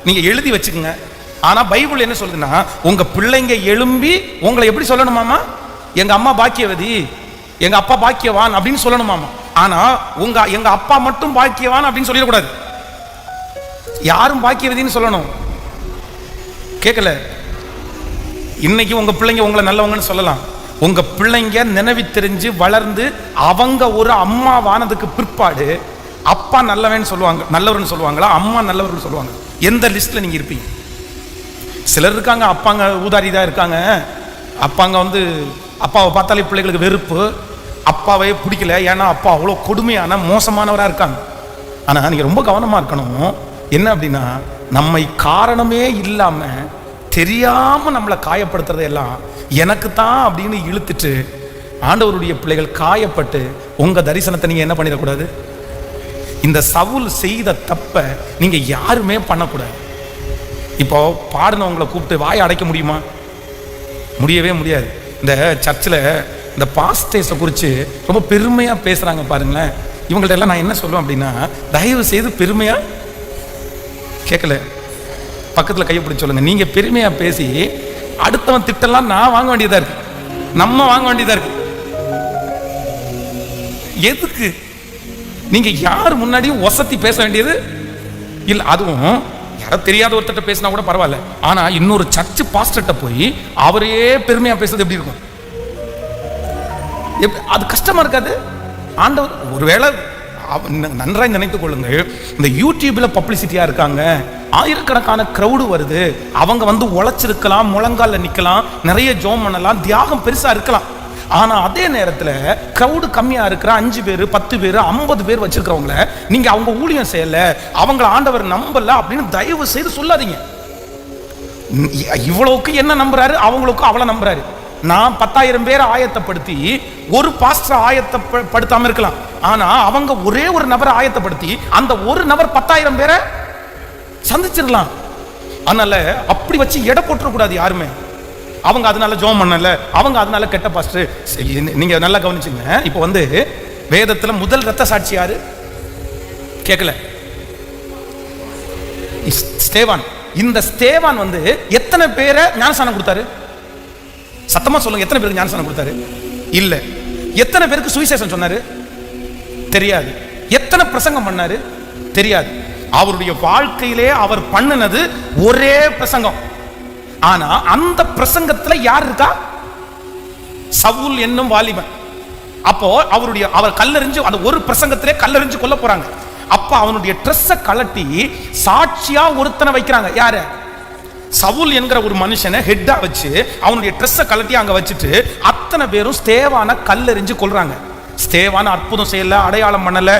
நீங்க எழுதி வச்சுக்கோங்க. ஆனா பைபிள் என்ன சொல்லுதுன்னா, உங்க பிள்ளைங்க எழும்பி உங்களை எப்படி சொல்லணுமாமா? எங்க அம்மா பாக்கியவதி எங்க அப்பா பாக்கியவான் அப்படின்னு சொல்லணுமாமா. ஆனா எங்க அப்பா மட்டும் பாக்கியவான் அப்படின்னு சொல்லிடக்கூடாது, யாரும் பாக்கியவதின்னு சொல்லணும். கேட்கல? இன்னைக்கு உங்க பிள்ளைங்க உங்களை நல்லவங்கன்னு சொல்லலாம். உங்க பிள்ளைங்க நினைவு தெரிஞ்சு வளர்ந்து அவங்க ஒரு அம்மா வானதுக்கு பிற்பாடு அப்பா நல்லவன் சொல்லுவாங்க, நல்லவர்னு சொல்லுவாங்களா அம்மா நல்லவர்னு சொல்லுவாங்க? எந்த லிஸ்ட்ல நீங்க இருப்பீங்க? சிலர் இருக்காங்க அப்பாங்க ஊதாரிதான் இருக்காங்க, அப்பாங்க வந்து அப்பாவை பார்த்தாலே பிள்ளைகளுக்கு வெறுப்பு, அப்பாவே பிடிக்கல, ஏன்னா அப்பா அவ்வளோ கொடுமையான மோசமானவராக இருக்காங்க. ஆனால் நீங்கள் ரொம்ப கவனமாக இருக்கணும். என்ன அப்படின்னா, நம்மை காரணமே இல்லாமல் தெரியாமல் நம்மளை காயப்படுத்துறதை எல்லாம் எனக்கு தான் அப்படின்னு இழுத்துட்டு ஆண்டவருடைய பிள்ளைகள் காயப்பட்டு உங்கள் தரிசனத்தை நீங்கள் என்ன பண்ணிடக்கூடாது. இந்த சவுல் செய்த தப்ப நீங்க யாருமே பண்ணக்கூடாது. இப்போ பாடினவங்களை கூப்பிட்டு வாயை அடைக்க முடியுமா? முடியவே முடியாது. இந்த சர்ச்சில் இந்த பாஸ்டர்ஸை குறித்து ரொம்ப பெருமையாக பேசுகிறாங்க பாருங்களேன். இவங்கள்ட்ட எல்லாம் நான் என்ன சொல்லுவேன் அப்படின்னா, தயவு செய்து பெருமையாக கேட்கல, பக்கத்தில் கையை பிடிச்சி சொல்லுங்கள். நீங்கள் பெருமையாக பேசி அடுத்தவன் திட்டெல்லாம் நான் வாங்க வேண்டியதாக இருக்கு, நம்ம வாங்க வேண்டியதாக இருக்கு. எதுக்கு? நீங்கள் யார் முன்னாடியும் ஒசத்தி பேச வேண்டியது இல்லை. அதுவும் யாரோ தெரியாத ஒருத்தட்ட பேசினா கூட பரவாயில்ல. ஆனா இன்னொரு சர்ச் பாஸ்டர்ட்ட போய் அவரே பெருமையா பேசுறது எப்படி இருக்கும்? அது கஷ்டமா இருக்காது? ஆண்டவர் ஒருவேளை நன்றாய் நினைத்துக் கொள்ளுங்கள், இந்த யூடியூப்ல பப்ளிசிட்டியா இருக்காங்க, ஆயிரக்கணக்கான கிரௌடு வருது, அவங்க வந்து உழைச்சிருக்கலாம், முழங்கால நிக்கலாம், நிறைய ஜோம் பண்ணலாம், தியாகம் பெருசா இருக்கலாம். ஆனா அதே நேரத்தில் கிரௌடு கம்மியா இருக்கிற 5 பேர் 10 பேர் 50 பேர் வச்சிருக்கிறவங்கள நீங்க அவங்க ஊழியம் செய்யல, அவங்கள ஆண்டவர் நம்பல அப்படின்னு தயவு செய்து சொல்லாதீங்க. இவ்வளவுக்கு என்ன நம்புறாரு, அவங்களுக்கு அவளை நம்புறாரு. நான் 10,000 பேரை ஆயத்தப்படுத்தி ஒரு பாஸ்டர் ஆயத்தப்படுத்தாம இருக்கலாம், ஆனா அவங்க ஒரே ஒரு நபரை ஆயத்தப்படுத்தி அந்த ஒரு நபர் 10,000 பேரை சந்திச்சிடலாம். அதனால அப்படி வச்சு எடை போட்டுறக்கூடாது யாருமே. அவங்க அதனால ஜோம் பண்ணல, அவங்க அதனால கெட்ட பாஸ்டர். நீங்க நல்லா கவனிச்சுங்க. இப்போ வந்து வேதத்துல முதல் ரத்த சாட்சி யாரு? கேட்கல, ஸ்தேவான். இந்த ஸ்தேவான் வந்து எத்தனை பேரை ஞானஸ்நானம் கொடுத்தாரு? சத்தமா சொல்லுங்க, எத்தனை பேருக்கு ஞானஸ்நானம் கொடுத்தாரு? இல்ல. எத்தனை பேருக்கு சுவிசேஷம் சொன்னாரு? தெரியாது. எத்தனை பிரசங்கம் பண்ணாரு? தெரியாது. அவருடைய வாழ்க்கையிலே அவர் பண்ணினது ஒரே பிரசங்கம். ஆனா அந்த பிரசங்கத்துல யார் இருக்கா? சவுல் என்னும் வாலிபன். அப்போ அவர் கல்லெறிஞ்சு அந்த ஒரு பிரசங்கத்திலே கல்லெறிஞ்சு கொல்ல போறாங்க. அப்ப அவனுடைய ட்ரெஸ்ஸை கலட்டி சாட்சியா ஒருத்தனை வைக்கிறாங்க. யாரு? சவுல் என்கிற ஒரு மனுஷனை ஹெட்டா வச்சு அவனுடைய ட்ரெஸ்ஸை கலட்டி அங்க வச்சுட்டு அத்தனை பேரும் ஸ்தேவான கல்லெறிஞ்சு கொல்றாங்க. ஸ்தேவான அற்புதம் செய்யல, அடையாளம் பண்ணல,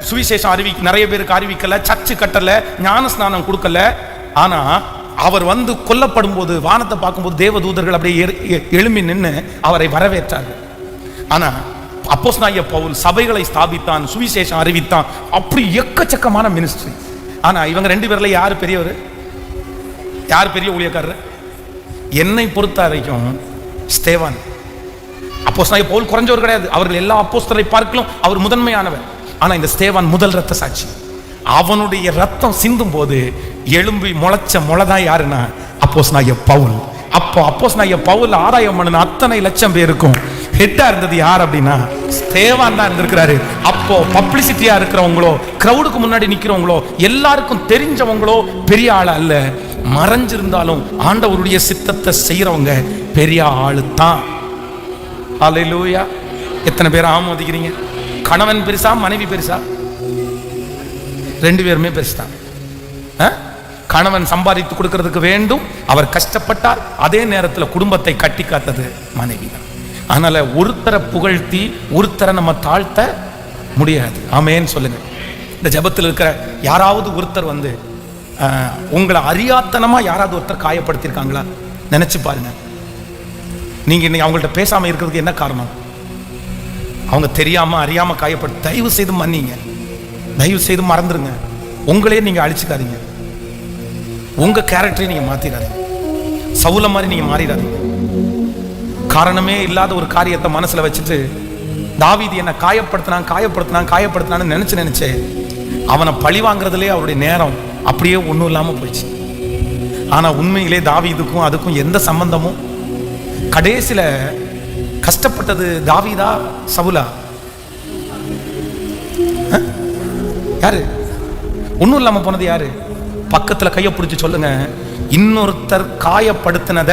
சுவிசேஷம் நிறைய பேருக்கு அறிவிக்கல, சர்ச்சு கட்டல, ஞான ஸ்நானம் கொடுக்கல. ஆனா அவர் வந்து கொல்லப்படும் போது வானத்தை பார்க்கும்போது தேவதூதர்கள் அப்படியே எழும்பி நின்று அவரை வரவேற்றார்கள். ஆனா அப்போஸ்தலனாகிய பவுல் சபைகளை ஸ்தாபித்தான், சுவிசேஷம் அறிவித்தான், அப்படி எக்கச்சக்கமான மினிஸ்ட்ரி. ஆனா இவங்க 2 பேர்ல யாரு பெரியவர், யார் பெரிய ஊழியக்காரர்? என்னை பொறுத்த வரைக்கும் ஸ்தேவான். அப்போஸ்தலனாகிய பவுல் குறைஞ்சவர் கிடையாது, அவர்கள் எல்லா அப்போஸ்தலரை பார்க்கலாம் அவர் முதன்மையானவர். ஆனா இந்த ஸ்தேவான் முதல் ரத்த சாட்சி. அவனுடைய ரத்தம் சிந்தும் போது எழும்பி முளைச்ச முளைதான் யாருன்னா அப்போஸ்தலனாகிய பவுல். அப்போ அப்போஸ்தலனாகிய பவுல் ஆதாயம் பண்ணின அத்தனை லட்சம் பேருக்கும் ஹெட்டா இருந்தது யார் அப்படின்னா ஸ்தேவான் தான் இருந்திருக்கிறாரு. அப்போ பப்ளிசிட்டியா இருக்கிறவங்களோ, கிரௌடுக்கு முன்னாடி நிக்கிறவங்களோ, எல்லாருக்கும் தெரிஞ்சவங்களோ பெரிய ஆள் அல்ல. மறைஞ்சிருந்தாலும் ஆண்டவருடைய சித்தத்தை செய்யறவங்க பெரிய ஆளு தான். ஹல்லேலூயா. எத்தனை பேர் ஆமோதிக்கிறீங்க? கணவன் பெருசா, மனைவி பெருசா? 2 பேருமே பெருசுதான். கணவன் சம்பாதித்து கொடுக்கிறதுக்கு வேண்டும், அவர் கஷ்டப்பட்டார். அதே நேரத்தில் குடும்பத்தை கட்டி காத்தது மனைவி தான். அதனால ஒருத்தரை புகழ்த்தி ஒருத்தரை நம்ம தாழ்த்த முடியாது. ஆமேன்னு சொல்லுங்க. இந்த ஜபத்தில் இருக்கிற யாராவது ஒருத்தர் வந்து உங்களை அறியாத்தனமா யாராவது ஒருத்தர் காயப்படுத்திருக்காங்களா? நினைச்சு பாருங்க. நீங்க இன்னைக்கு அவங்கள்ட்ட பேசாம இருக்கிறதுக்கு என்ன காரணம்? அவங்க தெரியாம அறியாம காயப்பட்டு. தயவு செய்து மன்னிங்க, தயவு செய்து மறந்துருங்க. உங்களே நீங்க அழிச்சுக்காதீங்க, உங்க கேரக்டரை நீங்க மாத்திடாதீங்க, சவுல மாதிரி நீங்க மாறிடாதீங்க. காரணமே இல்லாத ஒரு காரியத்தை மனசுல வச்சுட்டு தாவீது என்ன காயப்படுத்தினான்னு நினைச்சு அவனை பழி வாங்குறதுலே அவருடைய நேரம் அப்படியே ஒன்றும் இல்லாம போயிடுச்சு. ஆனா உண்மையிலே தாவீதுக்கும் அதுக்கும் எந்த சம்பந்தமும்? கடைசியில கஷ்டப்பட்டது தாவீதா சவுலா? யாரு? ஒன்றும் இல்லாம போனது யாரு? பக்கத்துல கையை பிடிச்சு சொல்லுங்க. இன்னொருத்தர் காயப்படுத்தினத,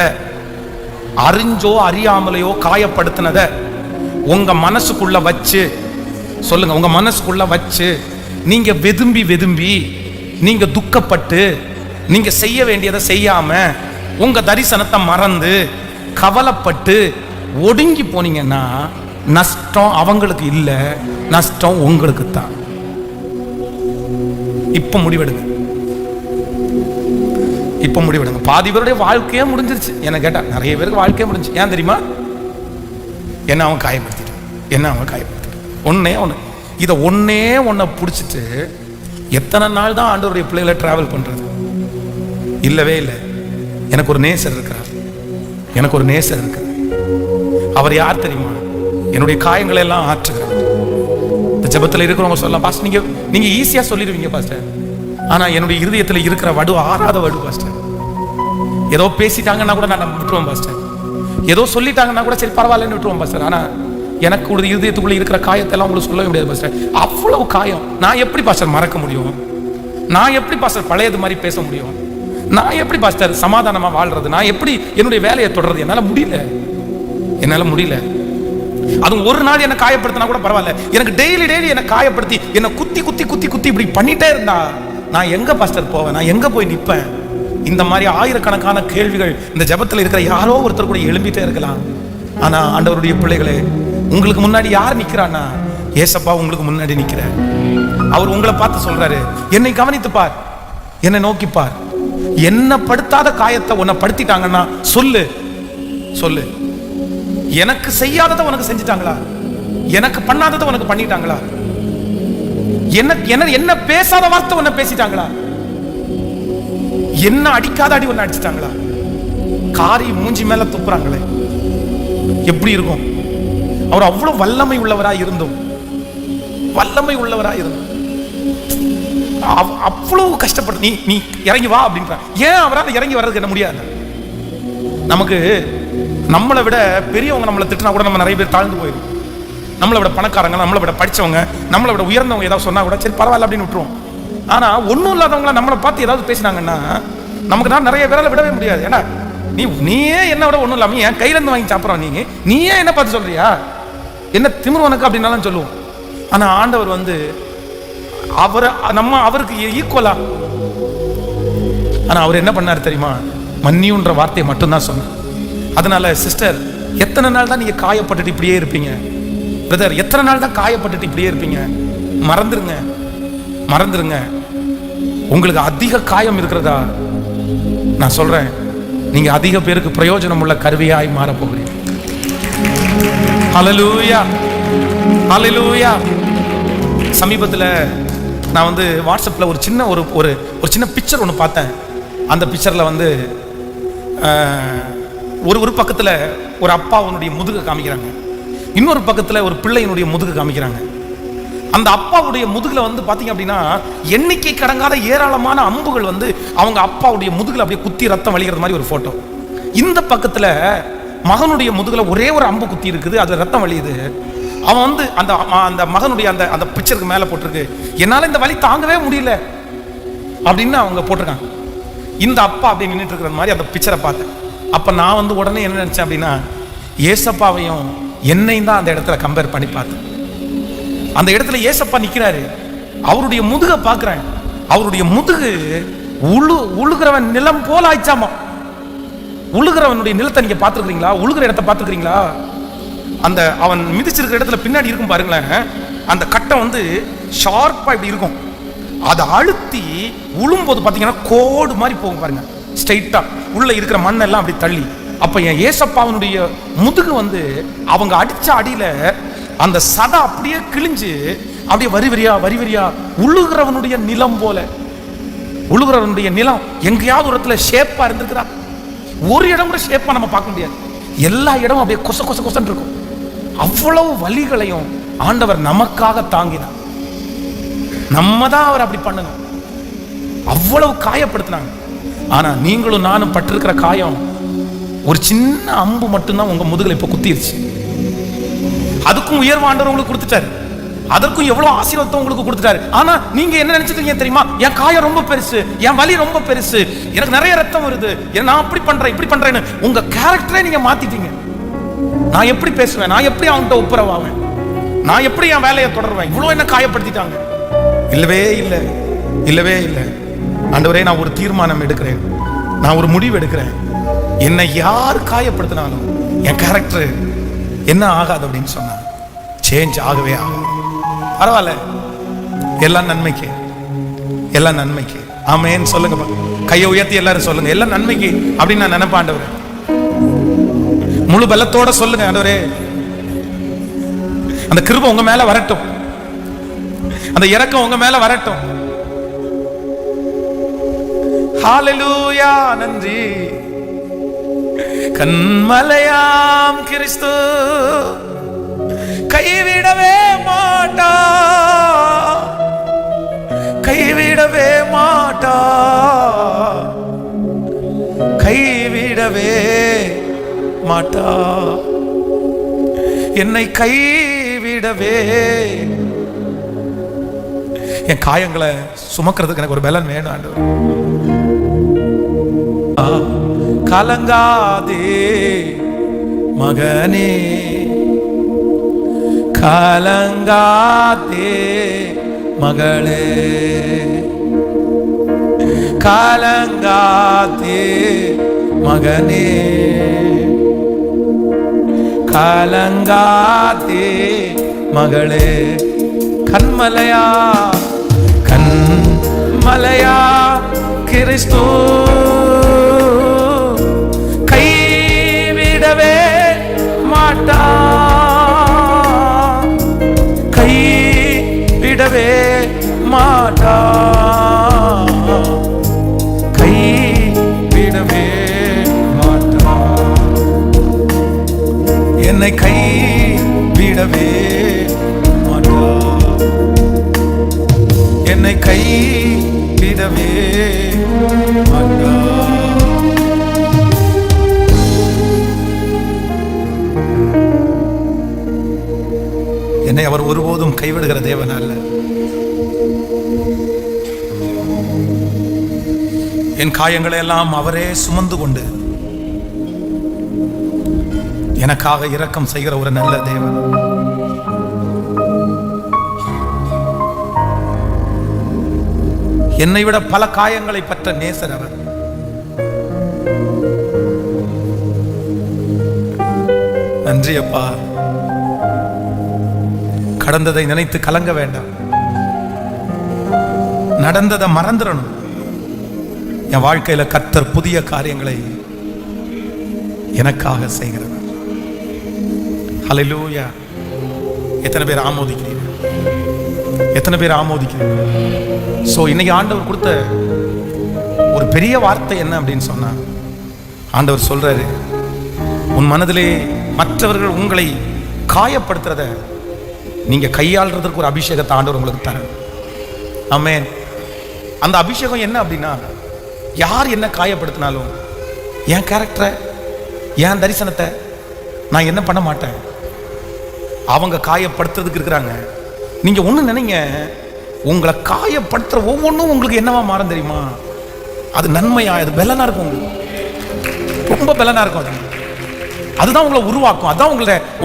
அறிஞ்சோ அறியாமலையோ காயப்படுத்தினத உங்க மனசுக்குள்ள வச்சு சொல்லுங்க. உங்க மனசுக்குள்ள வச்சு நீங்க வெதும்பி நீங்க துக்கப்பட்டு நீங்க செய்ய வேண்டியதை செய்யாம உங்க தரிசனத்தை மறந்து கவலைப்பட்டு ஒடுங்கி போனீங்கன்னா நஷ்டம் அவங்களுக்கு இல்ல, நஷ்டம் உங்களுக்கு தான். இப்ப முடிவெடுங்க, இப்ப முடிவெடுங்க. பாதி பேருடைய வாழ்க்கையே முடிஞ்சிருச்சு. என்ன கேட்டா நிறைய பேருக்கு வாழ்க்கையே முடிஞ்சு. ஏன் தெரியுமா? என்ன அவன் காயப்படுத்திட்டான், ஒன்னே ஒண்ணு. இதை ஒன்னே ஒன்ன பிடிச்சிட்டு எத்தனை நாள் தான் ஆண்டவருடைய பிள்ளைகளை டிராவல் பண்றது? இல்லவே இல்லை. எனக்கு ஒரு நேசர் இருக்கிறார், எனக்கு ஒரு நேசர் இருக்கிறார். அவர் யார் தெரியுமா? என்னுடைய காயங்களை எல்லாம் ஆற்றுகிறார். இந்த ஜெபத்தில் இருக்கிறவங்க சொல்லலாம், பாஸ்டர் நீங்க ஈஸியா சொல்லிடுவீங்க பாஸ்டர், ஆனா என்னுடைய இருதயத்தில் இருக்கிற வடு ஆறாத வடு பாஸ்டர். ஏதோ பேசிட்டாங்கன்னா கூட நான் விட்டுருவோம் பாஸ்டர், ஏதோ சொல்லிட்டாங்கன்னா கூட சரி பரவாயில்லன்னு விட்டுருவோம் பாஸ்டர். ஆனா எனக்கு ஒரு இருதயத்துக்குள்ள இருக்கிற காயத்தை எல்லாம் உங்களுக்கு சொல்லவே முடியாது பாஸ்டர். அவ்வளவு காயம். நான் எப்படி பாஸ்டர் மறக்க முடியும்? நான் எப்படி பாஸ்டர் பழையது மாதிரி பேச முடியும்? நான் எப்படி பாஸ்டர் சமாதானமா வாழ்றது? நான் எப்படி என்னுடைய வேலையை தொடர்றது? என்னால முடியல. அது ஒரு நாள் என்ன காயப்படுத்தினா கூட பரவாயில்ல, எனக்கு டெய்லி என்ன காயப்படுத்தி என்ன குத்தி குத்தி குத்தி குத்தி இப்படி பண்ணிட்டே இருந்தா நான் எங்க பாஸ்டர் போவேன்? நான் எங்க போய் நிப்பேன்? இந்த மாதிரி ஆயிரக்கணக்கான கேள்விகள் இந்த ஜெபத்தில் இருக்கிற யாரோ ஒருத்தர் கூட எழும்பிட்டே இருக்கலாம். ஆனா ஆண்டவருடைய பிள்ளைகளே, உங்களுக்கு முன்னாடி யார் நிக்கிறான்னா ஏசப்பா உங்களுக்கு முன்னாடி நிக்கிறார். அவர் உங்களை பார்த்து சொல்றாரு, என்னை கவனித்து பார், என்னை நோக்கி பார். என்ன படுத்தாத காயத்தை உன்னை படுத்திட்டாங்கன்னா சொல்லு. எனக்கு செய்யாததை உனக்கு செஞ்சுட்டாங்களா? எனக்கு பண்ணாததை உனக்கு பண்ணிட்டாங்களா? என்ன பேசாத வார்த்தை உன்னை பேசிட்டாங்களா? என்ன அடிக்காத அடி உன்னை அடிச்சிட்டாங்களா? காரி மூஞ்சி மேல துப்புறாங்களே, எப்படி இருக்கும்? அவர் அவ்வளவு வல்லமை உள்ளவராய் இருந்தும் அவ்வளவு கஷ்டப்பட்டு நீ இறங்கி வா அப்படின்ற. ஏன் அவரால் இறங்கி வர்றதுக்கு என்ன முடியாது? நமக்கு நம்மளை விட பெரியவங்க நம்மளை திட்டினா கூட நம்ம நிறைய பேர் தாழ்ந்து போயிடும். நம்மளை விட பணக்காரங்க, நம்மளை விட படிச்சவங்க, நம்மளை விட உயர்ந்தவங்க ஏதாவது சொன்னா கூட சரி பரவாயில்ல அப்படின்னு விட்டுருவோம். ஆனா ஒன்றும் இல்லாதவங்கள நம்மளை பார்த்து ஏதாவது பேசினாங்கன்னா நமக்கு நான் நிறைய பேரால விடவே முடியாது. ஏன்னா நீயே என்ன விட ஒன்றும் இல்லாம என் கையில இருந்து வாங்கி சாப்பிட்றோம், நீயே என்ன பார்த்து சொல்றியா, என்ன திமிரு உனக்கு அப்படின்னாலும் சொல்லுவோம். ஆனா ஆண்டவர் வந்து அவருக்கு ஈக்குவலா. ஆனா அவர் என்ன பண்ணாரு தெரியுமா? மன்னியுன்ற வார்த்தையை மட்டும்தான் சொன்னார். அதனால சிஸ்டர், எத்தனை நாள் தான் நீங்க காயப்பட்டுட்டு இப்படியே இருப்பீங்க? பிரதர், எத்தனை நாள் தான் காயப்பட்டுட்டு இப்படியே இருப்பீங்க? மறந்துருங்க. உங்களுக்கு அதிக காயம் இருக்கிறதா? நான் சொல்றேன், நீங்க அதிக பேருக்கு பிரயோஜனம் உள்ள கருவியாய் மாற போகிறீங்க. ஹல்லேலூயா, ஹல்லேலூயா. சமீபத்தில் நான் வந்து வாட்ஸ்அப்பில் ஒரு சின்ன ஒரு சின்ன பிக்சர் ஒன்று பார்த்தேன். அந்த பிக்சரில் வந்து ஒரு பக்கத்தில் ஒரு அப்பாவுடைய முதுகை காமிக்கிறாங்க, இன்னொரு பக்கத்தில் ஒரு பிள்ளையினுடைய முதுகு காமிக்கிறாங்க. அந்த அப்பாவுடைய முதுகில் வந்து பார்த்தீங்க அப்படின்னா எண்ணிக்கை கடங்காத ஏராளமான அம்புகள் வந்து அவங்க அப்பாவுடைய முதுகில் அப்படியே குத்தி ரத்தம் வலிக்கிறது மாதிரி ஒரு ஃபோட்டோ. இந்த பக்கத்தில் மகனுடைய முதுகில் ஒரே ஒரு அம்பு குத்தி இருக்குது, அது ரத்தம் வலியுது. அவன் வந்து அந்த மகனுடைய அந்த பிக்சருக்கு மேலே போட்டிருக்கு, என்னால் இந்த வலி தாங்கவே முடியல அப்படின்னு அவங்க போட்டிருக்காங்க. இந்த அப்பா அப்படி நின்றுட்டு இருக்கிற மாதிரி அந்த பிக்சரை பார்த்தேன். அப்போ நான் வந்து உடனே என்ன நினச்சேன் அப்படின்னா, ஏசப்பாவையும் என்னையும் தான் அந்த இடத்துல கம்பேர் பண்ணி பார்த்தேன். அந்த இடத்துல ஏசப்பா நிற்கிறாரு, அவருடைய முதுகை பார்க்குறேன். அவருடைய முதுகு உழுகிறவன் நிலம் போல ஆயிடுச்சாமா. உழுகிறவனுடைய நிலத்தை நீங்க பார்த்துருக்கீங்களா? உழுகிற இடத்தை பார்த்துருக்கீங்களா? அந்த அவன் மிதிச்சிருக்கிற இடத்துல பின்னாடி இருக்கும் பாருங்களேன், அந்த கட்டம் வந்து ஷார்ப்பா இப்படி இருக்கும். அதை அழுத்தி உழும்போது பார்த்தீங்கன்னா கோடு மாதிரி போகும் பாருங்க, ஸ்ட்ரைட்டா உள்ள இருக்கிற மண்ணெல்லாம் அப்படி தள்ளி. அப்ப என் ஏசப்பாவனுடைய முதுகு வந்து அவங்க அடிச்ச அடியில அந்த சதை அப்படியே கிழிஞ்சு அப்படியே வரி வரியா உழுகிறவனுடைய நிலம் போல. உழுகிறவனுடைய நிலம் எங்கேயாவது ஒரு இடத்துல ஷேப்பா இருந்திருக்கிறா? ஒரு இடம் கூட ஷேப்பா நம்ம பார்க்க முடியாது. எல்லா இடமும் அப்படியே கொச கொச கொசன்னு இருக்கும். அவ்வளவு வலிகளையும் ஆண்டவர் நமக்காக தாங்கினார். நம்ம தான் அவர் அப்படி பண்ணணும். அவ்வளவு காயப்படுத்தினாங்க. ஆனா நீங்களும் நானும் பட்டிருக்கிற காயம் ஒரு சின்ன அம்பு மட்டும்தான் உங்க முதுகுல இப்ப குத்திருச்சு. அதுக்கும் உயர்வு ஆண்டவர் உங்களுக்கு கொடுத்துட்டாரு, அதற்கும் எவ்வளவு ஆசீர்வாதம் உங்களுக்கு கொடுத்துட்டாரு. ஆனா நீங்க என்ன நினைச்சிட்டீங்க தெரியுமா? என் காயம் ரொம்ப பெருசு, என் வலி ரொம்ப பெருசு, எனக்கு நிறைய ரத்தம் வருது, நான் அப்படி பண்றேன் இப்படி பண்றேன்னு உங்க கேரக்டரே நீங்க மாத்திட்டீங்க. நான் எப்படி பேசுவேன், நான் எப்படி அவன்கிட்ட ஒப்புரவாவேன், நான் எப்படி என் வேலையை தொடருவேன், இவ்வளவு என்ன காயப்படுத்திட்டாங்க. இல்லவே இல்லை, இல்லவே இல்லை. ஆண்டவரே, நான் ஒரு தீர்மானம் எடுக்கிறேன், நான் ஒரு முடிவு எடுக்கிறேன். என்னை யார் காயப்படுத்தினாலும் என் கேரக்டர் என்ன ஆகாது அப்படின்னு சொன்னா சேஞ்ச் ஆகவே ஆகும். பரவாயில்ல, எல்லாம் நன்மைக்கு, எல்லாம் நன்மைக்கு. ஆமென் சொல்லுங்க, கையை உயர்த்தி எல்லாரும் சொல்லுங்க, எல்லாம் நன்மைக்கு அப்படின்னு நான் நினைப்பேன். ஆண்டவரே, முழு பலத்தோட சொல்லுங்க, ஆண்டவரே அந்த கிருபை உங்க மேல வரட்டும், அந்த இரக்கம் உங்க மேல வரட்டும். ஹalleluya நன்றி. கண்மலையாம் கிறிஸ்து கைவிடவே மாட்டா, கைவிடவே மாட்டா, கைவிடவே மாட்டா, என்னை கைவிடவே. என் காயங்களை சுமக்கிறதுக்கு எனக்கு ஒரு பலன் வேணும் ஆண்டவர். கலங்காதே மகனே, கலங்காதே மகளே, கலங்காதே மகனே, கலங்காதே மகளே. கண்மலையா கண்மலையா கிறிஸ்து கைவிடவே மாட்டா, கைவிடவே மாட்டா, கைவிடவே மாட்டா, என்னை கைவிடவே மாட்டா, என்னை கைவிடவே மாட்டா. என்னை அவர் ஒருபோதும் கைவிடுகிற தேவன் அல்ல. என் காயங்களை எல்லாம் அவரே சுமந்து கொண்டு எனக்காக இரக்கம் செய்கிற ஒரு நல்ல தேவன். என்னை விட பல காயங்களை பெற்ற நேசர் அவர். நன்றி அப்பா. கடந்ததை நினைத்து கலங்க வேண்டாம், நடந்ததை மறந்துடணும். என் வாழ்க்கையில கர்த்தர் புதிய காரியங்களை எனக்காக செய்கிறவர். ஹல்லேலூயா. எத்தனை பேர் ஆமோதிக்கிறீர்கள்? எத்தனை பேர் ஆமோதிக்கிறீர்கள்? சோ இன்னைக்கு ஆண்டவர் கொடுத்த ஒரு பெரிய வார்த்தை என்ன அப்படின்னு சொன்னா, ஆண்டவர் சொல்றாரு, உன் மனதிலே மற்றவர்கள் உங்களை காயப்படுத்துறத நீங்க கையாளுறதுக்கு ஒரு அபிஷேகத்தை ஆண்டவர் உங்களுக்கு தர. ஆமென். அந்த அபிஷேகம் என்ன அப்படின்னா, யார் என்ன காயப்படுத்தினாலும் என் கேரக்டரை, என் தரிசனத்தை நான் என்ன பண்ண மாட்டேன். அவங்க காயப்படுத்துறதுக்கு இருக்கிறாங்க. நீங்க ஒண்ணு நினைங்க, உங்களை காயப்படுத்துற ஒவ்வொன்றும் உங்களுக்கு என்னவா மாறும் தெரியுமா? அது நன்மையா, அது பலனா இருக்கும், உங்களுக்கு ரொம்ப பலனா இருக்கும். அதுதான் உங்களை உருவாக்கும், அதான்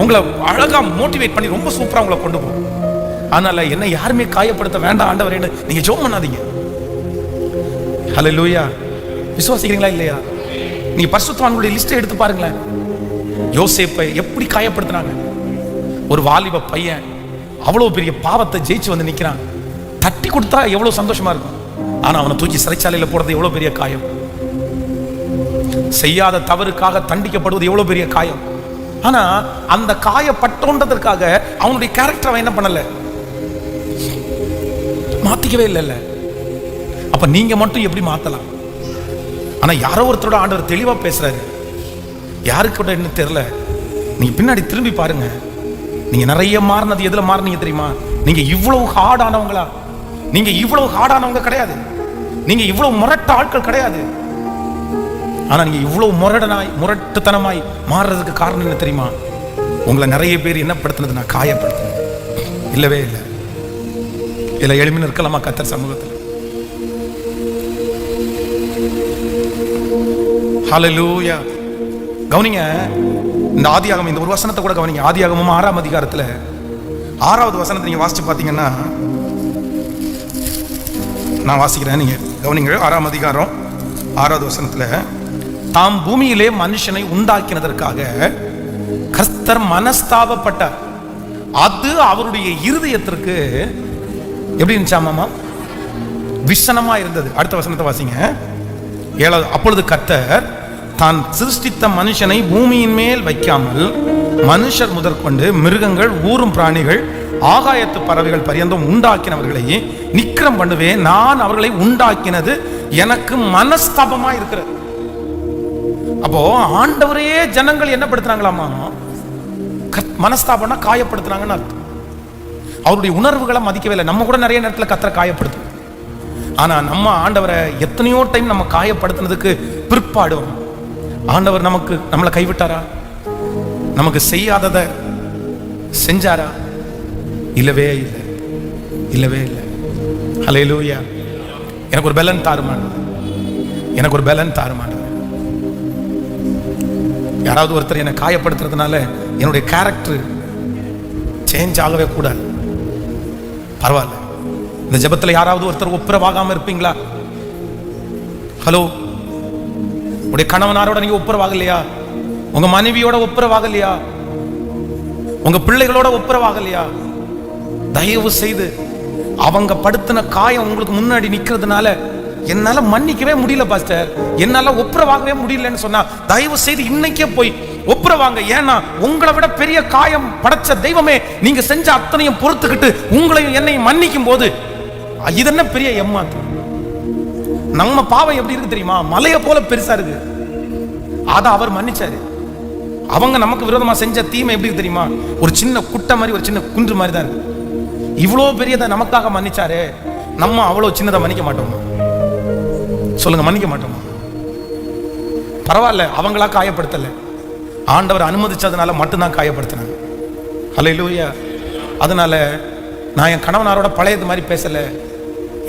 உங்களை அழகா மோட்டிவேட் பண்ணி ரொம்ப சூப்பரா உங்களை கொண்டு போகும். அதனால என்ன யாருமே காயப்படுத்த வேண்டாம் ஆண்டவரேன்னு நீங்க ஜெபம் பண்ணாதீங்க. ஹல்லேலூயா. விசுவாசிக்கிறீங்களா இல்லையா? நீங்க பரிசுத்தவான்களுடைய லிஸ்ட் எடுத்து பாருங்களேன். யோசேப்பை எப்படி காயப்படுத்தினாங்க. ஒரு வாலிப பையன் அவ்வளவு பெரிய பாவத்தை ஜெயிச்சு வந்து நிக்கிறான். தட்டி கொடுத்தா எவ்வளவு சந்தோஷமா இருக்கும். ஆனா அவனை தூக்கி சிறைச்சாலையில போறது எவ்வளவு பெரிய காயம். செய்யாத தவறுக்காக தண்டிக்கப்படுவது எவ்வளவு பெரிய காயம். ஆனா அந்த காயப்பட்டோன்றதற்காக அவனுடைய கேரக்டர் அவன் என்ன பண்ணல, மாத்திக்கவே இல்லைல்ல. அப்ப நீங்க மட்டும் எப்படி மாத்தலாம்? ஆனா யாரோ ஒருத்தரோட ஆண்டவர் தெளிவா பேசுறாரு. யாருக்கு என்ன தெரியல, நீங்க பின்னாடி திரும்பி பாருங்க. நீங்க நிறைய மாறினது எதுல மாறினீங்க தெரியுமா? நீங்க இவ்வளவு ஹார்டானவங்களா? நீங்க இவ்வளவு ஹார்டானவங்க கிடையாது. நீங்க இவ்வளவு முரட்ட ஆட்கள் கிடையாது. ஆனா நீங்க இவ்வளவு முரட்டுத்தனமாய் மாறுறதுக்கு காரணம் என்ன தெரியுமா? உங்களை நிறைய பேர் என்ன படுத்தினது, நான் காயப்படுத்தினது இல்லவே இல்லை. இல்ல எளிமையில் இருக்கலாமா கர்த்தர் சமூகத்தில்? ஹல்லேலூயா. கவனிங்க, இந்த ஆதியாகமம், இந்த ஒரு வசனத்தை கூட கவனிங்க. ஆதியாகமம் 6ஆம் அதிகாரத்துல 6வது வசனத்தை நீங்க வாசிச்சு பார்த்தீங்கன்னா, நான் வாசிக்கிறேன், நீங்க கவனிங்க. 6ஆம் அதிகாரம் 6வது வசனத்துல, தாம் பூமியிலே மனுஷனை உண்டாக்கினதற்காக கர்த்தர் மனஸ்தாபப்பட்டார். அது அவருடைய இருதயத்திற்கு எப்படி இருந்துச்சாமா? விஷனமா இருந்தது. அடுத்த வசனத்தை வாசிங்க. 7. அப்பொழுது கர்த்தர் தான் சிருஷ்டித்த மனுஷனை பூமியின் மேல் வைக்காமல் மனுஷர் முதற்கொண்டு மிருகங்கள், ஊரும் பிராணிகள், ஆகாயத்து பறவைகள் பரியந்தம் உண்டாக்கினவர்களை நிக்கிரம் பண்ணுவேன், நான் அவர்களை உண்டாக்கினது எனக்கு மனஸ்தாபமா இருக்கிறது. அப்போ ஆண்டவரே ஜனங்கள் என்ன படுத்துறாங்களாமா? மனஸ்தாபம்னா காயப்படுத்துறாங்கன்னு அர்த்தம். அவருடைய உணர்வுகளை மதிக்கவே இல்லை. நம்ம கூட நிறைய நேரத்தில் கர்த்தரை காயப்படுத்தும். ஆனா நம்ம ஆண்டவரை எத்தனையோ டைம் நம்ம காயப்படுத்தினதுக்கு பிற்பாடும் ஆண்டவர் நம்மளை கைவிட்டாரா? நமக்கு செய்யாததை செஞ்சாரா? இல்லவே இல்லை, இல்லவே இல்லை. ஹல்லேலூயா. எனக்கு ஒரு பலன் தாருமான, எனக்கு ஒரு பலன் தாருமான. யாராவது ஒருத்தர் என்னை காயப்படுத்துறதுனால என்னுடைய கேரக்டர் சேஞ்ச் ஆகவே கூடாது. பரவாயில்ல. இந்த ஜெபத்தில் யாராவது ஒருத்தர் ஒப்புரவாகாம இருப்பீங்களா? ஹலோ, உடைய கணவனாரோட நீங்க ஒப்புரவாகலையா? உங்க மனைவியோட ஒப்புரவாகலையா? உங்க பிள்ளைகளோட ஒப்புரவாகலையா? தயவு செய்து அவங்க படுத்தின காயம் உங்களுக்கு முன்னாடி நிக்கிறதுனால என்னால மன்னிக்கவே முடியல பாஸ்டர், என்னால ஒப்புரவாகவே முடியலன்னு சொன்னா தயவு செய்து இன்னைக்கே போய் ஒப்புரவாங்க. ஏன்னா உங்களை விட பெரிய காயம் படைச்ச தெய்வமே நீங்க செஞ்ச அத்தனையும் பொறுத்துக்கிட்டு உங்களையும் என்னையும் மன்னிக்கும் போது இது என்ன பெரிய ஏமாற்றம். நம்ம பாவம் எப்படி இருக்கு தெரியுமா? மலையை போல பெருசா இருக்கு. அத அவர் மன்னிச்சாரு. அவங்க நமக்கு விரோதமா செஞ்ச தீமை எப்படி தெரியுமா? ஒரு சின்ன குட்டை மாதிரி, ஒரு சின்ன குன்று மாதிரி தான் இருக்கு. இவ்வளவு பெரியதை நமக்காக மன்னிச்சாரு. நம்ம அவ்வளவு சின்னதை மன்னிக்க மாட்டோமா? சொல்லுங்க, மன்னிக்க மாட்டோமா? பரவாயில்ல, அவங்களா காயப்படுத்தல, ஆண்டவர் அனுமதிச்சதுனால மட்டும்தான் காயப்படுத்தினாங்க. ஹல்லேலூயா. அதனால நான் என் கணவனாரோட பழையது மாதிரி பேசல,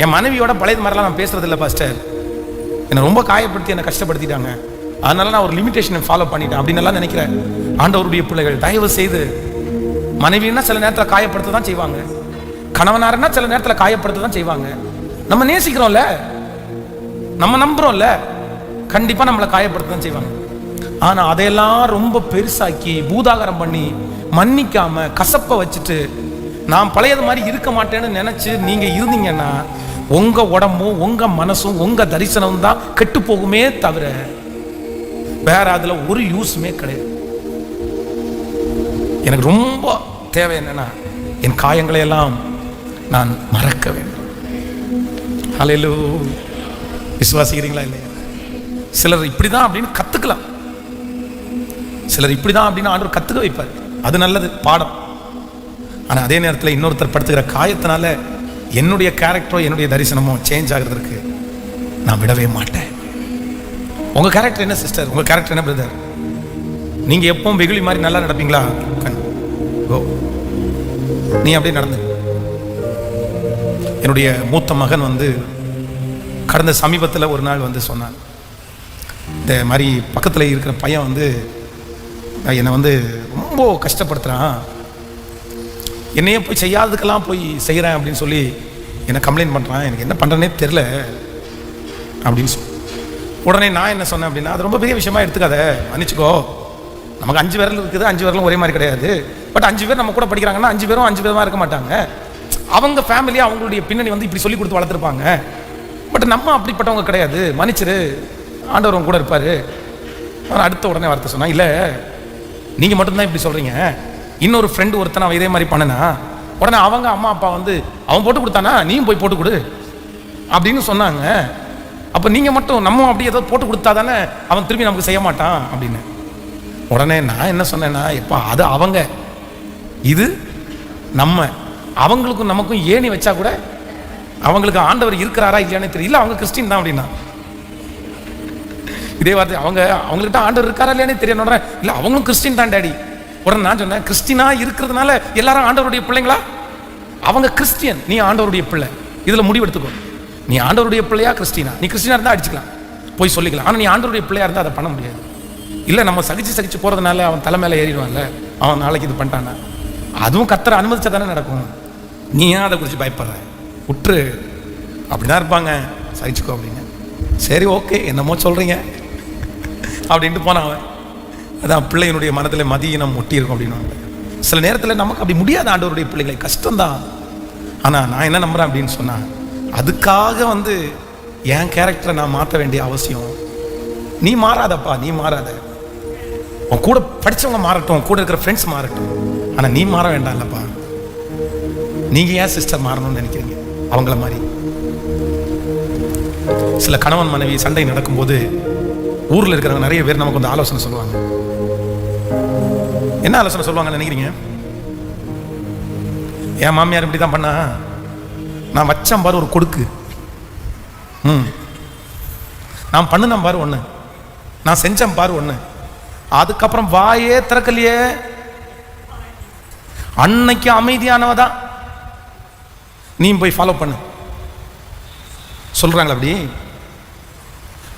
என் மனைவியோட பழையது மாதிரிலாம் நான் பேசுறது இல்லை பாஸ்டர். என்னை ரொம்ப காயப்படுத்தி என்னை கஷ்டப்படுத்திட்டாங்க, அதனால நான் ஒரு லிமிடேஷனை ஃபாலோ பண்ணிட்டேன் அப்படின்னு எல்லாம் நினைக்கிறேன். ஆண்டவருடைய பிள்ளைகள் தயவு செய்து, மனைவின்னா சில நேரத்தில் காயப்படுத்த தான் செய்வாங்க, கணவனாருன்னா சில நேரத்தில் காயப்படுத்த தான் செய்வாங்க. நம்ம நேசிக்கிறோம்ல, நம்ம நம்புறோம்ல, கண்டிப்பா நம்மளை காயப்படுத்த தான் செய்வாங்க. ஆனா அதையெல்லாம் ரொம்ப பெருசாக்கி பூதாகரம் பண்ணி மன்னிக்காம கசப்ப வச்சுட்டு நான் பழையது மாதிரி இருக்க மாட்டேன்னு நினைச்சு நீங்க இருந்தீங்கன்னா உங்க உடம்பும் உங்க மனசும் உங்க தரிசனமும் தான் கெட்டு போகுமே தவிர வேற அதுல ஒரு யூஸுமே கிடையாது. எனக்கு ரொம்ப தேவை என்னன்னா என் காயங்களை எல்லாம் நான் மறக்க வேண்டும். ஹல்லேலூயா. விசுவாசிக்கிறீங்களா இல்லையா? சிலர் இப்படிதான் அப்படின்னு கத்துக்கலாம், சிலர் இப்படிதான் அப்படின்னு ஆண்டவர் கத்துக்க வைப்பார். அது நல்லது, பாடம். ஆனா அதே நேரத்தில் இன்னொருத்தர் படுத்துக்கிற காயத்தினால என்னுடைய கேரக்டரோ என்னுடைய தரிசனமோ சேஞ்ச் ஆகிறதுக்கு நான் விடவே மாட்டேன். உங்க கேரக்டர் என்ன சிஸ்டர்? உங்க கேரக்டர் என்ன பிரதர்? நீங்க எப்பவும் வெகுளி மாதிரி நல்லா நடப்பீங்களா? நீ அப்படியே நடந்து. என்னுடைய மூத்த மகன் வந்து கடந்த சமீபத்தில் ஒரு நாள் வந்து சொன்னான், இந்த மாதிரி பக்கத்தில் இருக்கிற பையன் வந்து என்னை வந்து ரொம்ப கஷ்டப்படுத்துகிறான், என்னையே போய் செய்யாததுக்கெல்லாம் போய் செய்கிறேன் அப்படின்னு சொல்லி என்னை கம்ப்ளைண்ட் பண்ணுறான், எனக்கு என்ன பண்ணுறேனே தெரில அப்படின்னு சொல்லி. உடனே நான் என்ன சொன்னேன் அப்படின்னா, அது ரொம்ப பெரிய விஷயமா எடுத்துக்காத, மன்னிச்சுக்கோ. நமக்கு 5 விரல் இருக்குது, 5 விரலும் ஒரே மாதிரி கிடையாது. பட் 5 பேர் நம்ம கூட படிக்கிறாங்கன்னா 5 பேரும் 5 பேருமா இருக்க மாட்டாங்க. அவங்க ஃபேமிலி அவங்களுடைய பின்னணி வந்து இப்படி சொல்லி கொடுத்து வளர்த்துருப்பாங்க. பட் நம்ம அப்படிப்பட்டவங்க கிடையாது, மன்னிச்சிரு, ஆண்டவர் கூட இருப்பார். ஆனால் அடுத்த உடனே வார்த்தை சொன்னா, இல்லை நீங்கள் மட்டும்தான் இப்படி சொல்கிறீங்க, இன்னொரு ஃப்ரெண்டு ஒருத்தன் அவன் இதே மாதிரி பண்ணனா உடனே அவங்க அம்மா அப்பா வந்து அவன் போட்டு கொடுத்தானா நீயும் போய் போட்டு கொடு அப்படின்னு சொன்னாங்க. அப்போ நீங்கள் மட்டும் நம்ம அப்படி ஏதோ போட்டு கொடுத்தா தானே அவன் திரும்பி நமக்கு செய்ய மாட்டான் அப்படின்னு. உடனே நான் என்ன சொன்னேன்னா, எப்பா அது அவங்க, இது நம்ம, அவங்களுக்கும் நமக்கும் ஏணி வச்சா கூட அவங்களுக்கு ஆண்டவர் இருக்கிறாரா இல்லையானே தெரியல, அவங்க கிறிஸ்டின் தான் அப்படின்னா. இதே வார்த்தை அவங்ககிட்ட ஆண்டவர் இருக்காரா இல்லையானே தெரியணும். இல்லை அவங்களும் கிறிஸ்டின் தான் டேடி. உடனே நான் சொன்னேன், கிறிஸ்டினா இருக்கிறதுனால எல்லாரும் ஆண்டவருடைய பிள்ளைங்களா? அவங்க கிறிஸ்டியன், நீ ஆண்டவருடைய பிள்ளை, இதுல முடிவெடுத்துக்கோ. நீ ஆண்டவருடைய பிள்ளையா கிறிஸ்டினா? நீ கிறிஸ்டினா இருந்தா அடிச்சுக்கலாம், போய் சொல்லிக்கலாம். ஆனால் நீ ஆண்டவருடைய பிள்ளையா இருந்தால் அதை பண்ண முடியாது. இல்லை நம்ம சகிச்சு போறதுனால அவன் தலை மேலே ஏறிடுவான்ல, அவன் நாளைக்கு இது பண்ணிட்டானா, அதுவும் கர்த்தரை அனுமதிச்சா தானே நடக்கும். நீ ஏன் அதை குறித்து பயப்படுற? உற்று அப்படிதான் இருப்பாங்க, சகிச்சுக்கோ அப்படின்னு. சரி ஓகே, என்னமோ சொல்றீங்க அப்படின்ட்டு போனான் அவன். அதான் பிள்ளையினுடைய மனதில் மதியினம் ஒட்டி இருக்கும் அப்படின்னு. சில நேரத்தில் நமக்கு அப்படி முடியாத ஆண்டவருடைய பிள்ளைகளை, கஷ்டம்தான். ஆனால் நான் என்ன நம்புறேன் அப்படின்னு சொன்னா, அதுக்காக வந்து என் கேரக்டரை நான் மாற்ற வேண்டிய அவசியம். நீ மாறாதப்பா, நீ மாறாத. உன் கூட படித்தவங்க மாறட்டும், கூட இருக்கிற ஃப்ரெண்ட்ஸ் மாறட்டும், ஆனால் நீ மாற வேண்டாம் இல்லப்பா. நீங்க ஏன் சிஸ்டர் மாறணும்னு நினைக்கிறீங்க? அவங்கள மாதிரி சில கணவன் மனைவி சண்டை நடக்கும்போது ஊர்ல இருக்கிறவங்க நிறைய பேர் நமக்கு வந்து ஆலோசனை சொல்லுவாங்க. என்ன ஆலோசனை சொல்லுவாங்கன்னு நினைக்கிறீங்க? என் மாமியார் இப்படி தான் பண்ணா, நான் வச்சேன் பாரு ஒரு கொடுக்கு, நான் பண்ணுனேன் பாரு ஒண்ணு, நான் செஞ்சேன் பாரு ஒண்ணு, அதுக்கப்புறம் வாயே திறக்கலையே, அன்னைக்கு அமைதியானவ தான், நீ போய் ஃபாலோ பண்ணு சொல்றாங்களா அப்படி?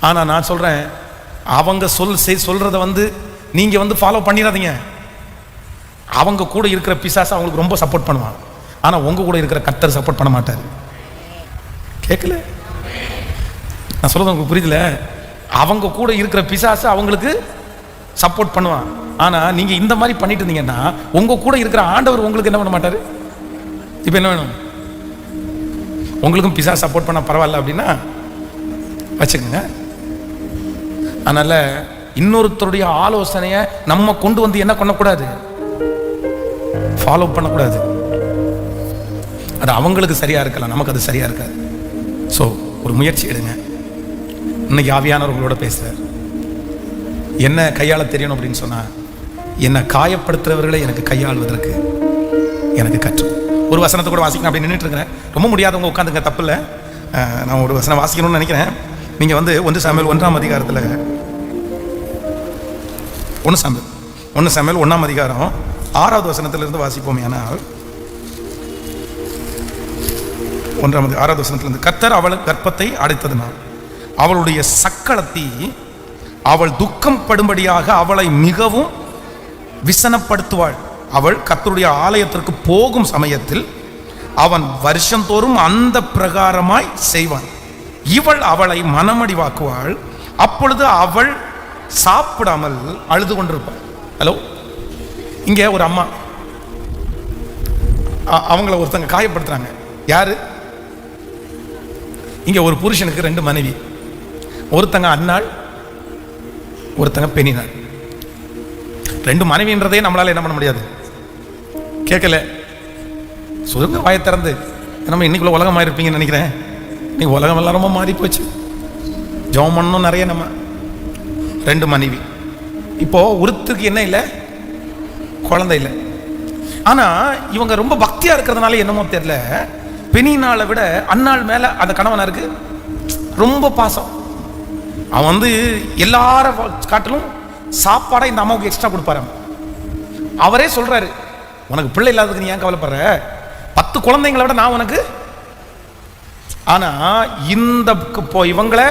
ஆனா நான் சொல்றேன், அவங்க சொல்றத வந்து நீங்க வந்து ஃபாலோ பண்ணிடாதீங்க. அவங்க கூட இருக்கிற பிசாசு அவங்களுக்கு ரொம்ப சப்போர்ட் பண்ணுவான், ஆனா உங்க கூட இருக்கிற கர்த்தர் சப்போர்ட் பண்ண மாட்டாரு. கேட்கல? நான் சொல்றது உங்களுக்கு புரியுதுல? அவங்க கூட இருக்கிற பிசாசு அவங்களுக்கு சப்போர்ட் பண்ணுவான், ஆனா நீங்க இந்த மாதிரி பண்ணிட்டு இருந்தீங்கன்னா உங்க கூட இருக்கிற ஆண்டவர் உங்களுக்கு என்ன பண்ண மாட்டாரு. இப்ப என்ன வேணும்? உங்களுக்கும் பிசாசு சப்போர்ட் பண்ண பரவாயில்ல அப்படின்னா வச்சுக்கோங்க. அதனால இன்னொருத்தருடைய ஆலோசனையை நம்ம கொண்டு வந்து என்ன பண்ணக்கூடாது, ஃபாலோ பண்ணக்கூடாது. அது அவங்களுக்கு சரியா இருக்கலாம், நமக்கு அது சரியா இருக்காது. ஸோ ஒரு முயற்சி எடுங்க. இன்னைக்கு ஆவியானவர்களோட பேசுறார். என்ன கையாள தெரியணும் அப்படின்னு சொன்னா, என்னை காயப்படுத்துறவர்களை எனக்கு கையாளுவதற்கு எனக்கு கற்று. ஒரு வசனத்தை கூட வாசிக்கணும் அப்படின்னு நின்றுட்டு இருக்கிறேன். ரொம்ப முடியாதவங்க உட்காந்துங்க, தப்பு இல்லை. நான் ஒரு வசனம் வாசிக்கணும்னு நினைக்கிறேன். நீங்க வந்து 1 சாமுவேல் 1ஆம் அதிகாரத்தில் 1 சாமுவேல் 1ஆம் அதிகாரம் 6வது வசனத்திலிருந்து வாசிப்போம். ஆனால் 6வது வசனத்திலிருந்து, கர்த்தர் அவள் கர்ப்பத்தை அடைத்ததினால் அவளுடைய சக்களத்தி அவள் துக்கம் படும்படியாக அவளை மிகவும் விசனப்படுத்துவாள். அவள் கர்த்தருடைய ஆலயத்திற்கு போகும் சமயத்தில் அவன் வருஷந்தோறும் அந்த பிரகாரமாய் செய்வான். இவள் அவளை மனமடிவாக்குவாள். அப்பொழுது அவள் சாப்பிடாமல் அழுது கொண்டிருப்பாள். ஹலோ, இங்க ஒரு அம்மா, அவங்கள ஒருத்தங்க காயப்படுத்துறாங்க. யாரு? இங்க ஒரு புருஷனுக்கு 2 மனைவி, ஒருத்தங்க அன்னாள், ஒருத்தங்க பெண்ணினாள். 2 மனைவின்றதே நம்மளால என்ன பண்ண முடியாது. கேட்கல? சொல்லுங்க வாயை திறந்து. நம்ம இன்னைக்குள்ள உலகம் மாறி இருப்பீங்கன்னு நினைக்கிறேன். இன்னைக்கு உலகம் எல்லாம் ரொம்ப மாறி போச்சு. ஜெபம் பண்ணணும் நிறைய. நம்ம 2 மனைவி. இப்போ ஒருத்தருக்கு என்ன இல்லை, குழந்தை இல்லை. ஆனா இவங்க ரொம்ப பக்தியா இருக்கிறதுனால என்னமோ தெரியல, பெண்ணினால விட அன்னாள் மேல அந்த கணவனாருக்கு ரொம்ப பாசம். அவன் வந்து எல்லாரும் காட்டிலும் சாப்பாடை இந்த அம்மாவுக்கு எக்ஸ்ட்ரா கொடுப்பாரு. அவரே சொல்றாரு, உனக்கு பிள்ளை இல்லாததுக்கு நீ ஏன் கவலைப்படுற, 10 குழந்தைங்களை விட நான் உனக்கு. ஆனா இந்த இவங்களை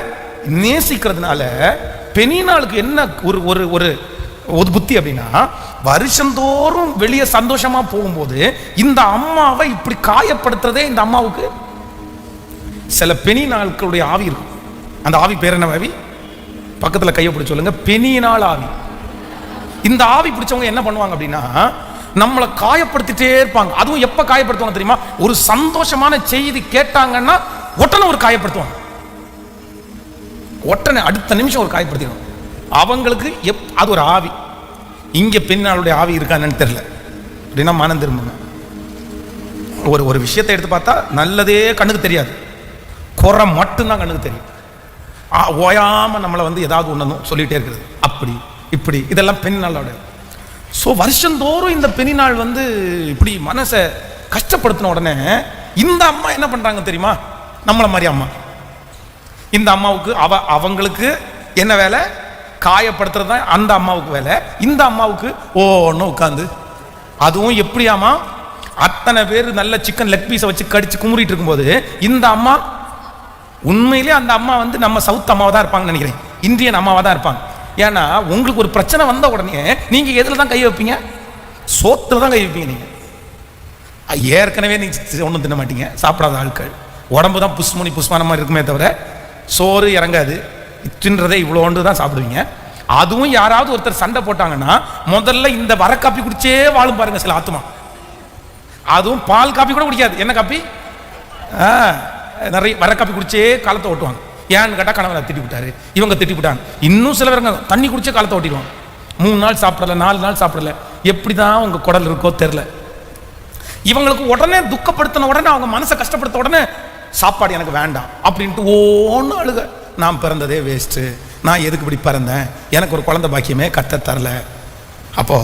நேசிக்கிறதுனால பெண்ணினாளுக்கு என்ன ஒரு ஒரு ஒரு புத்தி அப்படின்னா, வருஷந்தோறும் வெளியே சந்தோஷமா போகும்போது இந்த அம்மாவை இப்படி காயப்படுத்துறதே இந்த அம்மாவுக்கு. சில பெண்ணினாளுடைய ஆவி இருக்கும். அந்த ஆவி பேர் என்ன ஆவி? பக்கத்துல கையை பிடிச்சு சொல்லுங்க, பெண்ணினால் ஆவி. இந்த ஆவி பிடிச்சவங்க என்ன பண்ணுவாங்க அப்படின்னா, நம்மளை காயப்படுத்திட்டே இருப்பாங்க. அதுவும் எப்ப காயப்படுத்துவாங்க தெரியுமா? ஒரு சந்தோஷமான செய்தி கேட்டாங்கன்னா உடனே ஒரு காயப்படுத்துவாங்க. உடனே அடுத்த நிமிஷம் ஒரு காயப்படுத்திடும். அவங்களுக்கு அது ஒரு ஆவி. இங்க பெண்ணாளுடைய ஆவி இருக்கான்னு தெரியல அப்படின்னா மனம் திரும்புங்க. ஒரு விஷயத்தை எடுத்து பார்த்தா நல்லதே கண்ணுக்கு தெரியாது, குறை மட்டும்தான் கண்ணுக்கு தெரியும். ஓயாம நம்மளை வந்து ஏதாவது ஒண்ணு சொல்லிட்டே இருக்கிறது, அப்படி இப்படி, இதெல்லாம் பெண்ணாளோட. ஸோ வருஷந்தோறும் இந்த பெண்ணினாள் வந்து இப்படி மனசை கஷ்டப்படுத்தின உடனே இந்த அம்மா என்ன பண்றாங்க தெரியுமா? நம்மள மாதிரி அம்மா. இந்த அம்மாவுக்கு அவங்களுக்கு என்ன வேலை? காயப்படுத்துறது தான் அந்த அம்மாவுக்கு வேலை. இந்த அம்மாவுக்கு ஒன்று உட்காந்து, அதுவும் எப்படியாமா, அத்தனை பேர் நல்ல சிக்கன் லெக் பீஸை வச்சு கடிச்சு குமுறிட்டு இருக்கும்போது இந்த அம்மா, உண்மையிலே அந்த அம்மா வந்து நம்ம சவுத் அம்மாவா தான் இருப்பாங்கன்னு நினைக்கிறேன், இந்தியன் அம்மாவா தான் இருப்பாங்க. ஏன்னா உங்களுக்கு ஒரு பிரச்சனை வந்த உடனே நீங்க எதுல தான் கை வைப்பீங்க? சோத்துல தான் கை வைப்பீங்க. நீங்க ஏற்கனவே நீங்க ஒன்றும் தின்ன மாட்டீங்க, சாப்பிடாத ஆட்கள், உடம்பு தான் புஷ்மான மாதிரி இருக்குமே தவிர சோறு இறங்காது, தின்றதே இவ்வளோண்டு தான் சாப்பிடுவீங்க. அதுவும் யாராவது ஒருத்தர் சண்டை போட்டாங்கன்னா முதல்ல இந்த வர காப்பி குடிச்சே வாழும் பாருங்க சில ஆத்மா. அதுவும் பால் காப்பி கூட குடிக்காது. என்ன காப்பி? நிறைய வர காப்பி குடிச்சே காலத்தை ஓட்டுவாங்க. ஏன்னு கேட்டால் கணவனை திட்டி விட்டாரு, இவங்க திட்டி விட்டாங்க. இன்னும் சில பேருங்க தண்ணி குடிச்சே காலத்தை ஓட்டிடுவாங்க. 3 நாள் சாப்பிடல, 4 நாள் சாப்பிடல. எப்படி தான் உங்க குடல் இருக்கோ தெரியல. இவங்களுக்கு உடனே துக்கப்படுத்தின உடனே, அவங்க மனசை கஷ்டப்படுத்த உடனே சாப்பாடு எனக்கு வேண்டாம் அப்படின்ட்டு ஒன்று அழுக. நான் பிறந்ததே வேஸ்ட்டு, நான் எதுக்கு இப்படி பிறந்தேன், எனக்கு ஒரு குழந்தை பாக்கியமே கத்த தரல. அப்போ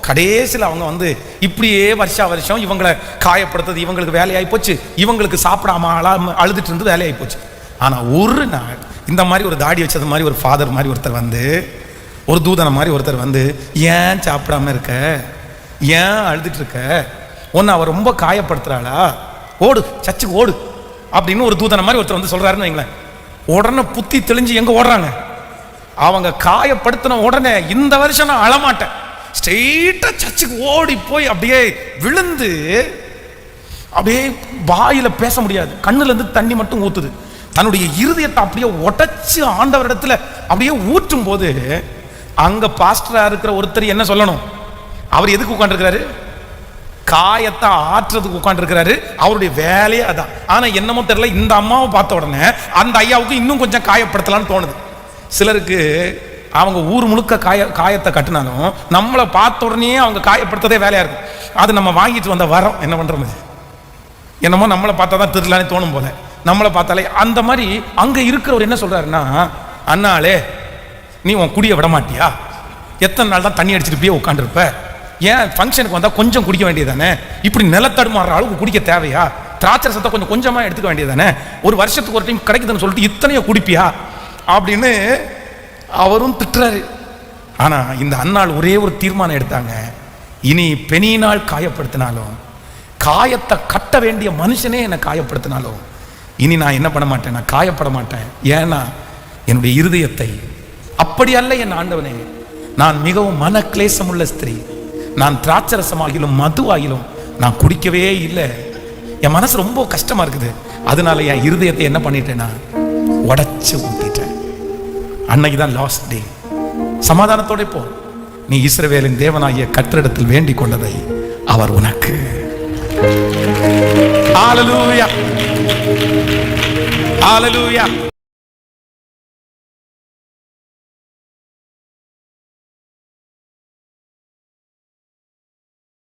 கடைசியில் அவங்க வந்து இப்படியே வருஷம் இவங்களை காயப்படுத்துறது இவங்களுக்கு வேலையாகி போச்சு. இவங்களுக்கு சாப்பிடாம அழுதுட்டு இருந்து வேலையாகி போச்சு. ஆனால் ஒரு நாள் இந்த மாதிரி ஒரு தாடி வச்சது மாதிரி ஒரு ஃபாதர் மாதிரி ஒருத்தர் வந்து, ஒரு தூதனை மாதிரி ஒருத்தர் வந்து, ஏன் சாப்பிடாம இருக்க, ஏன் அழுதுட்டு இருக்க, ஒன்று அவர் ரொம்ப காயப்படுத்துறாளா, ஓடு சர்ச்சுக்கு ஓடு அப்படின்னு ஒரு தூதனை மாதிரி ஒருத்தர் வந்து சொல்றாருன்னு வைங்களேன். உடனே புத்தி தெளிஞ்சு எங்க ஓடுறாங்க. அவங்க காயப்படுத்தின உடனே இந்த வருஷம் நான் அழமாட்டேன், ஸ்ட்ரெயிட்டா சர்ச்சுக்கு ஓடி போய் அப்படியே விழுந்து, அப்படியே வாயில பேச முடியாது, கண்ணுல இருந்து தண்ணி மட்டும் ஊத்துது. தன்னுடைய இருதயத்தை அப்படியே உடைச்சு ஆண்டவரிடத்துல அப்படியே ஊற்றும் போது, அங்க பாஸ்டரா இருக்கிற ஒருத்தர் என்ன சொல்லணும், அவர் எதுக்கு உட்கார்ந்துருக்கிறாரு, காயத்தை ஆற்றுறதுக்கு உட்கார்ந்துருக்கிறாரு, அவருடைய வேலையே அதான். ஆனா என்னமோ தெரியல, இந்த அம்மாவை பார்த்த உடனே அந்த ஐயாவுக்கு இன்னும் கொஞ்சம் காயப்படுத்தலாம்னு தோணுது. சிலருக்கு அவங்க ஊர் முழுக்க காயத்தை கட்டினாலும் நம்மளை பார்த்த உடனே அவங்க காயப்படுத்ததே வேலையா இருக்கும். அது நம்ம வாங்கிட்டு வந்த வரோம், என்ன பண்றது, என்னமோ நம்மளை பார்த்தா தான் திருடலான்னு தோணும் போல, நம்மளை பார்த்தாலே அந்த மாதிரி. அங்க இருக்கிறவர் என்ன சொல்றாருன்னா, அண்ணாளே நீ உன் குடியை விட மாட்டியா, எத்தனை நாள் தான் தண்ணி அடிச்சுட்டு போய் உட்காந்துருப்ப, ஏன் ஃபங்க்ஷனுக்கு வந்தா கொஞ்சம் குடிக்க வேண்டியதானே, இப்படி நிலத்தடுமாறுற அளவுக்கு குடிக்க தேவையா, திராட்சை ரசத்தை கொஞ்சம் கொஞ்சமா எடுத்துக்க வேண்டியதானே, ஒரு வருஷத்துக்கு ஒரு டைம் கிடைக்குதுன்னு சொல்லிட்டு இத்தனையோ குடிப்பியா அப்படின்னு அவரும் திட்டுறாரு. ஆனா இந்த அண்ணாள் ஒரே ஒரு தீர்மானம் எடுத்தாங்க, இனி பெனியினால் காயப்படுத்தினாலும், காயத்தை கட்ட வேண்டிய மனுஷனே என்னை காயப்படுத்தினாலும் இனி நான் என்ன பண்ண மாட்டேன், நான் காயப்பட மாட்டேன். ஏன்னா என்னுடைய இருதயத்தை, அப்படி அல்ல என் ஆண்டவனே, நான் மிகவும் மன கிளேசம் உள்ள ஸ்திரீ, நான் திராட்சரசமாகிலும் மதுவாகிலும் நான் குடிக்கவே இல்லை, என் மனசு ரொம்ப கஷ்டமா இருக்குது, அதனால என் இருதயத்தை என்ன பண்ணிட்டேன்னா உடைச்சு ஊத்திட்டேன். அன்னைக்கு தான் லாஸ்ட் டே. சமாதானத்தோட போ, நீ இஸ்ரவேலின் தேவனாகிய கர்த்தரிடத்தில் வேண்டிக் கொண்டதை அவர் உனக்கு. ஹல்லேலூயா, ஹல்லேலூயா.